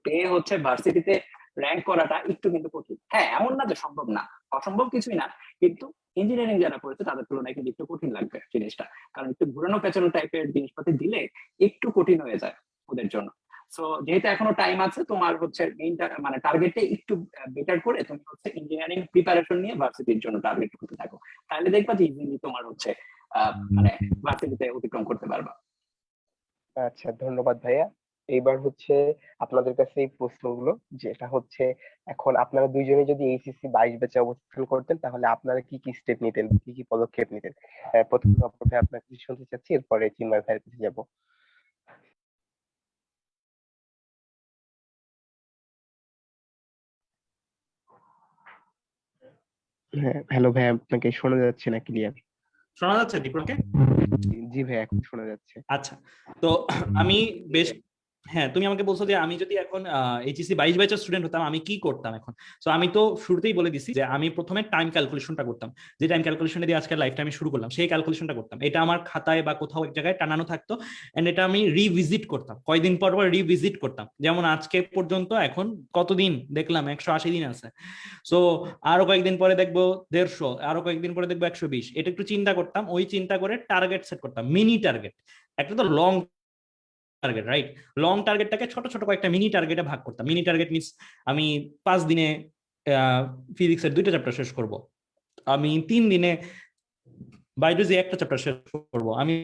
Speaker 3: পেয়ে হচ্ছে ভার্সিটিতে র্যাঙ্ক করাটা একটু কিন্তু কঠিন। হ্যাঁ, এমন না যে সম্ভব না, অসম্ভব কিছুই না, কিন্তু ইঞ্জিনিয়ারিং যারা করেছে তাদের তুলনায় কিন্তু একটু কঠিন লাগবে জিনিসটা, কারণ একটু ঘুরানো পেঁচানো টাইপের জিনিসপাতি দিলে একটু কঠিন হয়ে যায় ওদের জন্য। সো যেহেতু এখনো টাইম আছে, তোমার হচ্ছে মেইনটা মানে টার্গেটে একটু বেটার করে তুমি হচ্ছে ইঞ্জিনিয়ারিং প্রিপারেশন নিয়ে ভার্সিটির জন্য টার্গেট করতে থাকো, তাহলে দেখবা যে ইজিলি তোমার হচ্ছে মানে ভার্সিটিতে অতিক্রম করতে পারবা।
Speaker 2: আচ্ছা, ধন্যবাদ ভাইয়া। এইবার হচ্ছে আপনাদের কাছে এই প্রশ্নগুলো, যেটা হচ্ছে এখন আপনারা দুইজনে যদি এইচএসসি 22 ব্যাচে অবস্থান করতেন, তাহলে আপনারা কি কি স্টেপ নিতেন, কি কি পদক্ষেপ নিতেন? প্রথমে আপনার কিছু শুনতে চাচ্ছি, এরপরে চিন্ময় ভাইয়ের কাছে যাব। হ্যাঁ, হ্যালো ভাইয়া, আপনাকে শোনা যাচ্ছে না ক্লিয়ার?
Speaker 1: শোনা যাচ্ছে দীপককে?
Speaker 2: জি ভাইয়া, এখন শোনা যাচ্ছে।
Speaker 1: আচ্ছা, তো আমি বেশ, হ্যাঁ তুমি আমাকে বলছো যে আমি যদি এখন এইচএসসি 22 ব্যাচের স্টুডেন্ট হতাম আমি কি করতাম এখন। তো আমি তো শুরুতেই বলে দিছি যে আমি প্রথমে টাইম ক্যালকুলেশনটা করতাম, যে টাইম ক্যালকুলেশন দিয়ে আজকের লাইফটা আমি শুরু করলাম, সেই ক্যালকুলেশনটা করতাম। এটা আমার খাতায় বা কোথাও এক জায়গায় টানানো থাকতো, এন্ড এটা আমি রিভিজিট করতাম, কয়দিন পর পর রিভিজিট করতাম। যেমন আজকে পর্যন্ত এখন কতদিন দেখলাম, 180 দিন আছে। সো আরো কয়েকদিন পরে দেখবো 150, আরো কয়েকদিন পরে দেখবো 120। এটা একটু চিন্তা করতাম, ওই চিন্তা করে টার্গেট সেট করতাম, মিনি টার্গেট। একটা তো লং টার্গেট, রাইট? লং টার্গেটটাকে ছোট ছোট কয়েকটা মিনি টার্গেটে ভাগ করতাম। মিনি টার্গেট মিনস আমি 5 দিনে ফিজিক্সের 2টা চ্যাপ্টার শেষ করব, আমি 3 দিনে বায়োলজি 1টা চ্যাপ্টার শেষ করব, আমি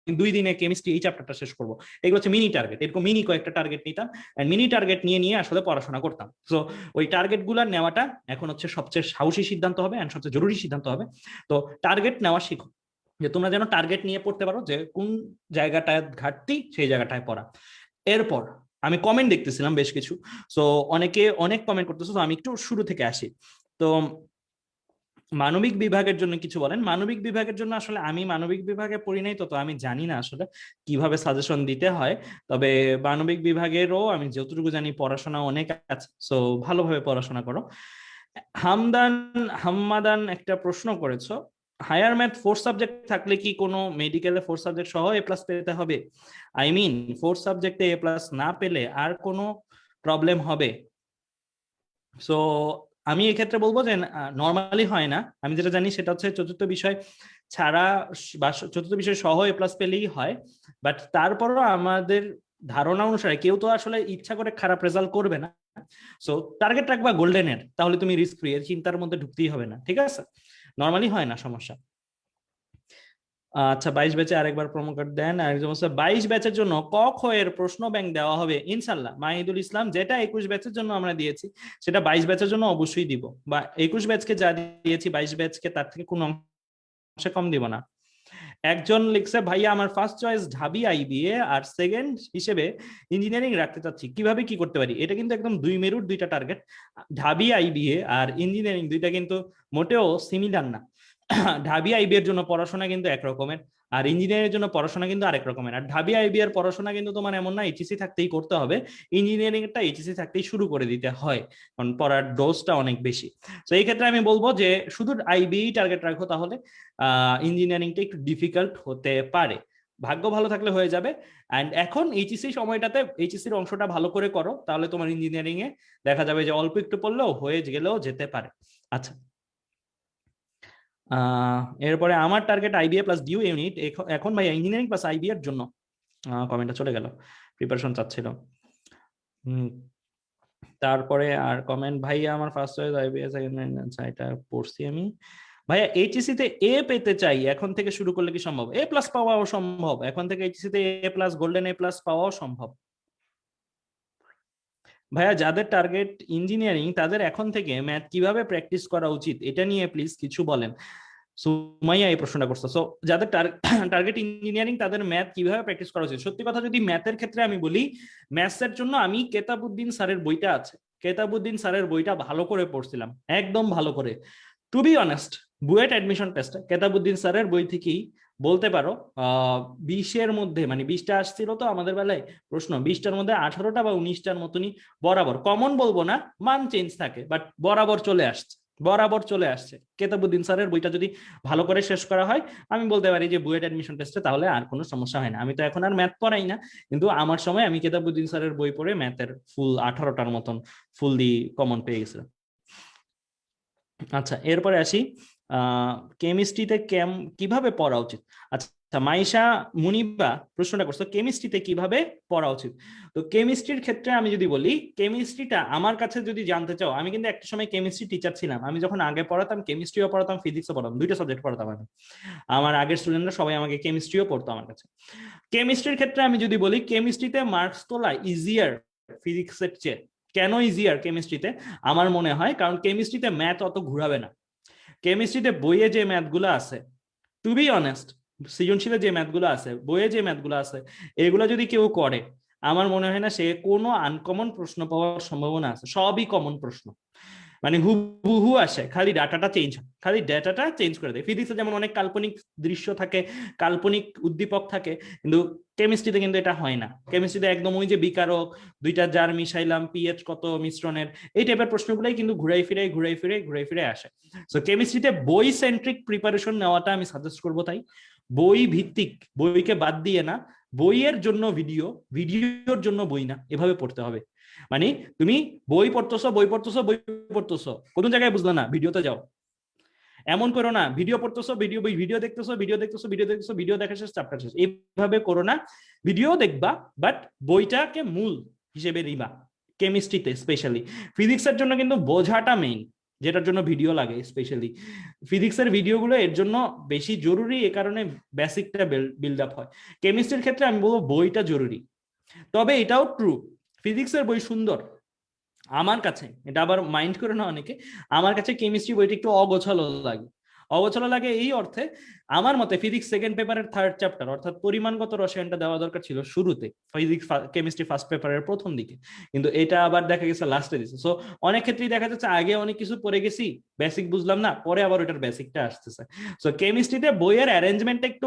Speaker 1: 2 দিনে কেমিস্ট্রি এই চ্যাপ্টারটা শেষ করব। এগুলো হচ্ছে মিনি টার্গেট। এরকম মিনি কয়েকটা টার্গেট নিতাম, এন্ড মিনি টার্গেট নিয়ে আসলে পড়াশোনা করতাম। সো ওই টার্গেট গুলা নেওয়াটা এখন হচ্ছে সবচেয়ে সাহসী সিদ্ধান্ত হবে, এন্ড সবচেয়ে জরুরি সিদ্ধান্ত হবে। তো টার্গেট নেওয়া শিখো, যে তোমরা যেন টার্গেট নিয়ে পড়তে পারো, যে কোন জায়গাটায় ঘাটতি সেই জায়গাটায় পড়া। এরপর আমি কমেন্ট দেখতেছিলাম বেশ কিছু, সো অনেকে অনেক কমেন্ট করতেছো, তো আমি একটু শুরু থেকে আসি। তো মানবিক বিভাগের জন্য কিছু বলেন। মানবিক বিভাগের জন্য আসলে আমি মানবিক বিভাগে পড়ি নাই, তো আমি জানি না আসলে কিভাবে সাজেশন দিতে হয়। তবে মানবিক বিভাগেরও আমি যতটুকু জানি পড়াশোনা অনেক আছে, সো ভালোভাবে পড়াশোনা করো। হাম্মাদান একটা প্রশ্ন করেছো, হায়ার ম্যাথ 4 সাবজেক্ট থাকলে কি কোনো মেডিকেলে 4 সাবজেক্ট সহ এ প্লাস পেতে হবে? আই মিন 4 সাবজেক্টে এ প্লাস না পেলে আর কোনো প্রবলেম হবে? সো আমি এক্ষেত্রে বলবো যে নর্মালি হয় না। আমি যেটা জানি সেটা হচ্ছে চতুর্থ বিষয় ছাড়া বা চতুর্থ বিষয় সহ এ প্লাস পেলেই হয়, বাট তারপরও আমাদের ধারণা অনুসারে কেউ তো আসলে ইচ্ছা করে খারাপ রেজাল্ট করবে না। সো টার্গেট রাখবা গোল্ডেনের, তাহলে তুমি রিস্ক ফ্রি, এর চিন্তার মধ্যে ঢুকতেই হবে না, ঠিক আছে? নর্মালি হয় না সমস্যা। আচ্ছা 22 ব্যাচে আরেকবার প্রোমো কোড দেন। আরেকজন বলছে 22 ব্যাচের জন্য ক খ এর প্রশ্ন ব্যাংক দেওয়া হবে ইনশাআল্লাহ। মাহিদুল ইসলাম, যেটা 21 ব্যাচের জন্য আমরা দিয়েছি সেটা 22 ব্যাচের জন্য অবশ্যই দিব, বা 21 ব্যাচকে যা দিয়েছি 22 ব্যাচকে তার থেকে কোনো অংশে কম দিব না। একজন লিখছে ভাইয়া আমার ফার্স্ট চয়েস ঢাবি আইবিএ আর সেকেন্ড হিসেবে ইঞ্জিনিয়ারিং রাখতে চাচ্ছি, কিভাবে কি করতে পারি? এটা কিন্তু একদম দুই মেরুর দুইটা টার্গেট। ঢাবি আইবিএ আর ইঞ্জিনিয়ারিং দুইটা কিন্তু মোটেও সিমিলার না। ঢাবি আইবি এর জন্য পড়াশোনা কিন্তু এক রকমের, আর ইঞ্জিনিয়ারিং এর জন্য পড়াশোনা কিন্তু আরেক রকমের। আর ঢাবি আইবি এর পড়াশোনা কিন্তু তোমার এমন না এইচএসসি থাকতেই করতে হবে, ইঞ্জিনিয়ারিং এরটা এইচএসসি থাকতেই শুরু করে দিতে হয়, কারণ পড়ার ডোজটা অনেক বেশি। তো এই ক্ষেত্রে আমি বলবো যে শুধু আইবি টার্গেট রাখো, তাহলে ইঞ্জিনিয়ারিংটা একটু ডিফিকাল্ট হতে পারে। ভাগ্য ভালো থাকলে হয়ে যাবে। অ্যান্ড এখন এইচএসসি সময়টাতে এইচএসসির অংশটা ভালো করে করো, তাহলে তোমার ইঞ্জিনিয়ারিং এ দেখা যাবে যে অল্প একটু পড়লেও হয়ে গেলেও যেতে পারে। আচ্ছা, এরপরে আমার target IBA plus DU unit, এখন ভাই ইঞ্জিনিয়ারিং প্লাস আইবি এর জন্য কমেন্টটা চলে গেল, প্রিপারেশন চাচ্ছিল। তারপরে আর কমেন্ট, ভাই আমার ফার্স্ট চয়েস আইবিএ, আচ্ছা এটা পড়ছি আমি। ভাইয়া এইচএসসি তে এ পেতে চাই, এখন থেকে শুরু করলে কি সম্ভব? এ প্লাস পাওয়াও সম্ভব, এখন থেকে এইচএসসি তে এ প্লাস গোল্ডেন এ প্লাস পাওয়াও সম্ভব। ভাইয়া যাদের টার্গেট ইঞ্জিনিয়ারিং তাদের এখন থেকে ম্যাথ কিভাবে প্র্যাকটিস করা উচিত, এটা নিয়ে প্লিজ কিছু বলেন। সুমাইয়া এই প্রশ্নটা করছে। সো যাদের টার্গেট ইঞ্জিনিয়ারিং তাদের ম্যাথ কিভাবে প্র্যাকটিস করা উচিত, সত্যি কথা যদি ম্যাথের ক্ষেত্রে আমি বলি, ম্যাথসের জন্য আমি কেতাবউদ্দিন স্যারের বইটা আছে, কেতাবউদ্দিন স্যারের বইটা ভালো করে পড়ছিলাম, একদম ভালো করে। To be honest, BUET admission test Ketabuddin স্যারের বই থেকেই বলতে পারো 20-এর মধ্যে, মানে 20টা আসছিল তো আমাদের বেলায় প্রশ্ন, 20টার মধ্যে 18টা বা 19টার মতনই বরাবর, কমন বলবো না, মান চেঞ্জ থাকে, বাট বরাবর চলে আসছে। কেতাবউদ্দিন স্যারের বইটা যদি ভালো করে শেষ করা হয়, আমি বলতে পারি যে বুয়েট অ্যাডমিশন টেস্টে তাহলে আর কোনো সমস্যা হয় না। আমি তো এখন আর ম্যাথ পড়াই না, কিন্তু আমার সময় আমি কেতাবউদ্দিন স্যারের বই পড়ে ম্যাথের ফুল 18টার মতন ফুল দি কমন পেয়ে গেছিলাম। আচ্ছা, এরপরে আসি কেমিস্ট্রিতে কিভাবে পড়া উচিত। আচ্ছা, মাইশা মুনিবা প্রশ্নটা করছো কেমিস্ট্রিতে কিভাবে পড়া উচিত। তো কেমিস্ট্রির ক্ষেত্রে আমি যদি বলি, কেমিস্ট্রিটা আমার কাছে যদি জানতে চাও, আমি কিন্তু একটা সময় কেমিস্ট্রি টিচার ছিলাম। আমি যখন আগে পড়াতাম কেমিস্ট্রিও পড়াতাম, ফিজিক্সও পড়াতাম, দুইটা সাবজেক্ট পড়াতাম আমি। আমার আগের স্টুডেন্টরা সবাই আমাকে কেমিস্ট্রিও পড়তো আমার কাছে। কেমিস্ট্রির ক্ষেত্রে আমি যদি বলি, কেমিস্ট্রিতে মার্কস তোলা ইজিয়ার ফিজিক্সের চেয়ে। কেন ইজিয়ার কেমিস্ট্রিতে? আমার মনে হয় কারণ কেমিস্ট্রিতে ম্যাথ অত ঘুরাবে না। কেমিস্ট্রিতে বইয়ে যে ম্যাথগুলো আছে, টু বি অনেস্ট, সৃজনশীলে যে ম্যাথগুলো আছে, বইয়ে যে ম্যাথগুলো আছে, এগুলো যদি কেউ করে, আমার মনে হয় না সে কোনো আনকমন প্রশ্ন পাওয়ার সম্ভাবনা আছে। সবই কমন প্রশ্ন, মানে হুবহু আসে, খালি ডাটাটা চেঞ্জ করে দেয়। ফিজিক্সে যেমন অনেক কাল্পনিক দৃশ্য থাকে, কাল্পনিক উদ্দীপক থাকে, কিন্তু কেমিস্ট্রিতে কিন্তু এটা হয় না। কেমিস্ট্রিতে একদম ওই যে বিকারক, দুইটা জার মিশাইলাম, পিএইচ কত মিশ্রণের, এই টাইপের প্রশ্নগুলাই কিন্তু ঘুরাই ফিরে আসে। সো কেমিস্ট্রিতে বই সেন্ট্রিক প্রিপারেশন নেওয়াটা আমি সাজেস্ট করবো। তাই বই ভিত্তিক, বইকে বাদ দিয়ে না, বইয়ের জন্য ভিডিওর জন্য বই না, এভাবে পড়তে হবে। মানে তুমি বই পড়তেছো, কোন জায়গায় বুঝলো না, ভিডিওতে যাও। এমন করো না ভিডিও পড়তেছো, ভিডিও দেখতেছো, ভিডিও দেখা শেষ, চ্যাপ্টার শেষ, এইভাবে করো না। ভিডিও দেখবা, বাট বইটাকে মূল হিসেবে নিবা। কেমিস্ট্রিতে স্পেশালি, ফিজিক্সের জন্য কিন্তু বোঝাটা মেইন, যেটার জন্য ভিডিও লাগে। স্পেশালি ফিজিক্সের ভিডিওগুলো এর জন্য বেশি জরুরি, এ কারণে বেসিকটা বিল্ড আপ হয়। কেমিস্ট্রির ক্ষেত্রে আমি বলবো বইটা জরুরি। তবে এটাও ট্রু, ফিজিক্সের বই সুন্দর আমার কাছে, এটা আবার মাইন্ড করে না অনেকে, আমার কাছে কেমিস্ট্রি বইটা একটু অগোছালো লাগে এই অর্থে, আমার মতে ফিজিক্স সেকেন্ড পেপারের 3rd চ্যাপ্টার অর্থাৎ পরিমাণগত রসায়নটা দেওয়া দরকার ছিল শুরুতে, ফিজিক্স কেমিস্ট্রি ফার্স্ট পেপারের প্রথম দিকে, কিন্তু এটা আবার দেখা গেছে লাস্টে দিছে। সো অনেক ক্ষেত্রেই দেখা যাচ্ছে আগে অনেক কিছু পড়ে গেছি, বেসিক বুঝলাম না, পরে আবার ওটার বেসিকটা আসতেছে। সো কেমিস্ট্রিতে বইয়ের অ্যারেঞ্জমেন্টটা একটু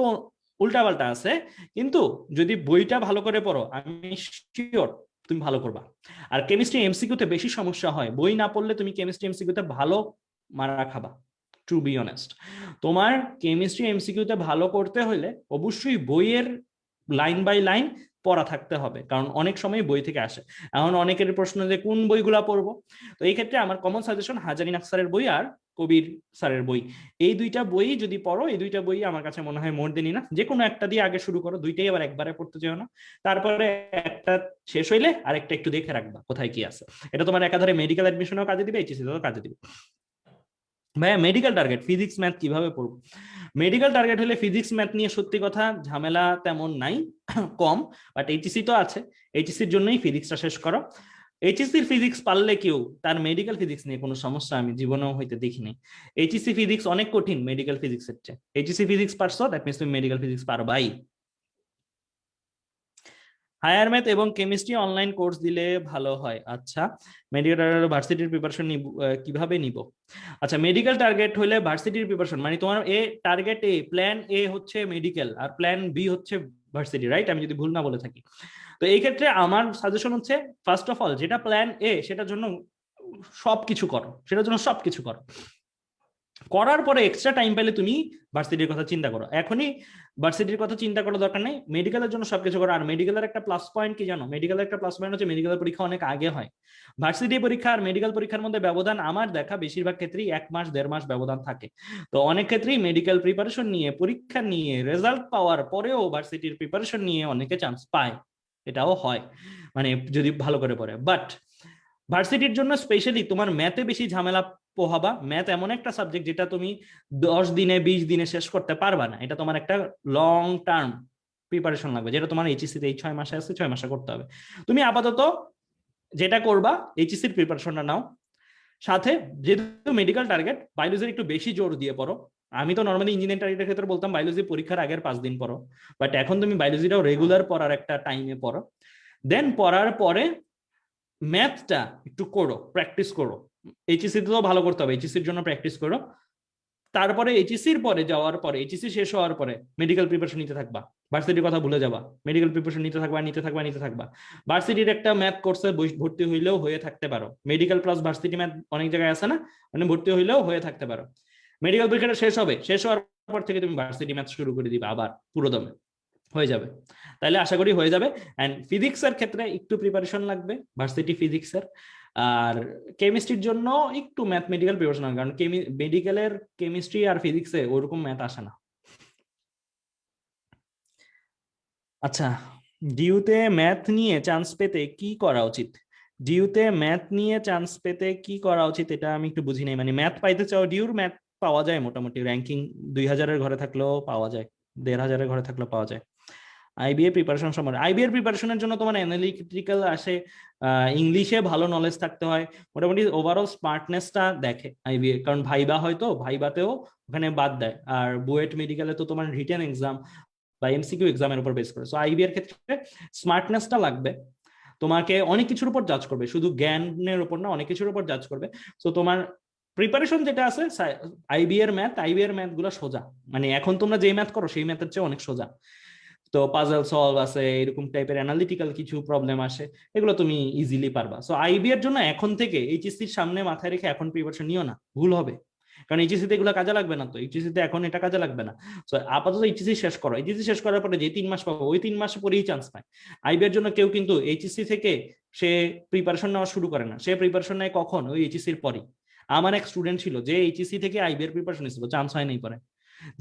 Speaker 1: উল্টাপাল্টা আছে, কিন্তু যদি বইটা ভালো করে পড়ো, আমি শিওর তুমি ভালো করবা। আর কেমিস্ট্রি এমসিকিউতে বেশি সমস্যা হয়, বই না পড়লে তুমি কেমিস্ট্রি এমসিকিউতে ভালো মারা খাবা, টু বি অনেস্ট। তোমার কেমিস্ট্রি এমসিকিউতে ভালো করতে হলে অবশ্যই বইয়ের লাইন বাই লাইন পড়া থাকতে হবে, কারণ অনেক সময় বই থেকে আসে। এখন অনেকের প্রশ্ন যে কোন বইগুলা পড়বো, তো এই ক্ষেত্রে আমার কমন সাজেশন হাজারিন আখতারের বই আর কবির স্যারের বই, এই দুইটা বই যদি পড়ো, এই দুইটা বই আমার কাছে মনে হয় মোর দেন ইনাফ। যে কোনো একটা দিয়ে আগে শুরু করো, দুইটাই আবার একবারে পড়তে চাও না, তারপরে একটা শেষ হইলে আরেকটা একটু দেখে রাখবা কোথায় কি আছে। এটা তোমার একাধারে মেডিকেল অ্যাডমিশনেও কাজে দিবে, এইচএসসি তেও কাজে দিবে। ভাইয়া মেডিকেল টার্গেট ফিজিক্স ম্যাথ কিভাবে পড়বো? মেডিকেল টার্গেট হলে ফিজিক্স ম্যাথ নিয়ে সত্যি কথা ঝামেলা তেমন নাই, কম, বাট এইচএসসি তো আছে, এইচএসসির জন্যই ফিজিক্সটা শেষ করো। এইচএসসির ফিজিক্স পারলে কেউ তার মেডিকেল ফিজিক্স নিয়ে কোনো সমস্যা আমি জীবনেও হইতে দেখিনি। এইচএসসি ফিজিক্স অনেক কঠিন মেডিকেল ফিজিক্সের চেয়ে। এইচএসসি ফিজিক্স পারছো, দ্যাট মিনস তুমি মেডিকেল ফিজিক্স পারবাই। হায়ার ম্যাথ এবং কেমিস্ট্রি অনলাইন কোর্স দিলে ভালো হয়। আচ্ছা, মেডিকেল ভার্সিটির প্রিপারেশন কিভাবে নিব? আচ্ছা, মেডিকেল টার্গেট হলে ভার্সিটির প্রিপারেশন মানে তোমার টার্গেট এ, প্ল্যান এ হচ্ছে মেডিকেল আর প্ল্যান বি হচ্ছে ভার্সিটি, রাইট? আমি যদি ভুল না বলে থাকি। তো এই ক্ষেত্রে আমার সাজেশন হচ্ছে ফার্স্ট অফ অল যেটা প্ল্যান এ সেটার জন্য সবকিছু করো, সেটার জন্য সবকিছু করো, করার পরে এক্সট্রা টাইম পেলে তুমি ভার্সিটির কথা চিন্তা করো। এখনই ভার্সিটির কথা চিন্তা করার দরকার নেই, মেডিকেলের জন্য সবকিছু করো। আর মেডিকেলের একটা প্লাস পয়েন্ট কি জানো? মেডিকেলের একটা প্লাস পয়েন্ট হচ্ছে মেডিকেলের পরীক্ষা অনেক আগে হয়। ভার্সিটি পরীক্ষা আর মেডিকেল পরীক্ষার মধ্যে ব্যবধান আমার দেখা বেশিরভাগ ক্ষেত্রেই 1 মাস 1.5 মাস ব্যবধান থাকে। তো অনেক ক্ষেত্রেই মেডিকেল প্রিপারেশন নিয়ে, পরীক্ষা নিয়ে, রেজাল্ট পাওয়ার পরেও ভার্সিটির প্রিপারেশন নিয়ে অনেকে চান্স পায়, এটাও হয় মানে যদি ভালো করে পড়ে। বাট ভার্সিটির জন্য স্পেশালি তোমার ম্যাথে বেশি ঝামেলা পোহাবা। ম্যাথ এমন একটা সাবজেক্ট যেটা তুমি 10 দিনে 20 দিনে শেষ করতে পারবা না, এটা তোমার একটা লং টার্ম প্রিপারেশন লাগবে, যেটা তোমার এইচএসসি তে এই 6 মাসে আছে, 6 মাসে করতে হবে। তুমি আপাতত যেটা করবা এইচএসসির প্রিপারেশনটা নাও, সাথে যেহেতু মেডিকেল টার্গেট বায়োলজির একটু বেশি জোর দিয়ে পড়ো। আমি তো নর্মালি ইঞ্জিনিয়ারিং টার্গেটের ক্ষেত্রে বলতাম বায়োলজি পরীক্ষার আগের 5 দিন পড়ো, বাট এখন তুমি বায়োলজিটাও রেগুলার পড়ার একটা টাইমে পড়ো। দেন পড়ার পরে ম্যাথটা একটু করো, প্র্যাকটিস করো। এইচএসসি তো ভালো করতে হবে, এইচএসসির জন্য প্র্যাকটিস করো। তারপরে এইচএসসির পরে যাওয়ার পরে, এইচএসসি শেষ হওয়ার পরে মেডিকেল প্রিপারেশন নিতে থাকবা, ভার্সিটির কথা ভুলে যাবা, মেডিকেল প্রিপারেশন নিতে থাকবা নিতে থাকবা নিতে থাকবা। ভার্সিটির একটা ম্যাথ কোর্সে ভর্তি হইলেও হয়ে থাকতে পারো, মেডিকেল প্লাস ভার্সিটি ম্যাথ অনেক জায়গায় আছে না, মানে ভর্তি হইলেও হয়ে থাকতে পারো। মেডিকেল পরীক্ষাটা শেষ হবে, শেষ হওয়ার পর থেকে তুমি ভার্সিটি ম্যাথ শুরু করে দিবা আবার পুরো দমে, হয়ে যাবে। তাহলে আশা করি হয়ে যাবে। এন্ড ফিজিক্সের ক্ষেত্রে একটু প্রিপারেশন লাগবে ভার্সিটি ফিজিক্সের, আর কেমিস্ট্রির জন্য একটু ম্যাথমেটিক্যাল প্রিপারেশন, কারণ মেডিকেলের কেমিস্ট্রি আর ফিজিক্সে ওরকম ম্যাথ আসে না। আচ্ছা, ডিউতে ম্যাথ নিয়ে চান্স পেতে কি করা উচিত? ডিউতে ম্যাথ নিয়ে চান্স পেতে কি করা উচিত এটা আমি একটু বুঝি নাই। মানে ম্যাথ পাইতে চাও, ডিউর ম্যাথ পাওয়া যায় মোটামুটি, র্যাঙ্কিং 2000-এর ঘরে থাকলেও পাওয়া যায়, 1500-এর ঘরে থাকলেও পাওয়া যায়। আইবিএ প্রিপারেশন সময়, আইবিএর প্রিপারেশনের জন্য তোমার অ্যানালিটিক্যাল আসে, ইংলিশে ভালো নলেজ থাকতে হয়, মোটামুটি ওভারঅল স্মার্টনেসটা দেখে আইবিএ, কারণ ভাইবা হয়তো ভাইবাতেও ওখানে বাদ দেয়, আর বুয়েট মেডিকেলে তো তোমার রিটেন এক্সাম বা এমসিকিউ এক্সামের উপর বেস করে। সো আইবিএর ক্ষেত্রে স্মার্টনেসটা লাগবে, তোমাকে অনেক কিছুর উপর জাজ করবে, শুধু জ্ঞানের উপর না, অনেক কিছুর উপর জাজ করবে। সো তোমার প্রিপারেশন যেটা আছে আইবিএর ম্যাথ গুলো সোজা, মানে এখন তোমরা যে ম্যাথ করো সেই ম্যাথের চেয়ে অনেক সোজা। তো পাজল সলভ আছে, এরকম টাইপের অ্যানালিটিক্যাল কিছু প্রবলেম আসে, এগুলো তুমি ইজিলি পারবা। সো আইবি এর জন্য এখন থেকে এইচএসসির সামনে মাথায় রেখে এখন প্রিপারেশন নিও না, ভুল হবে, কারণ এইচএসসি তে এগুলো কাজে লাগবে না। তো এইচএসসি তে এখন এটা কাজে লাগবে না। সো আপাতত এইচএসসি শেষ করো, এইচএসসি শেষ করার পরে যে 3 মাস পাবো ওই 3 মাসে পরেই চান্স পায়। আইবি এর জন্য কেউ কিন্তু এইচএসসি থেকে সে প্রিপারেশন নেওয়া শুরু করে না, সে প্রিপারেশন নেয় কখন? ওই এইচএসসির পরেই। আমার এক স্টুডেন্ট ছিল যে এইচএসসি থেকে আইবি এর প্রিপারেশন নিছিল, চান্স হয় নাই পরে।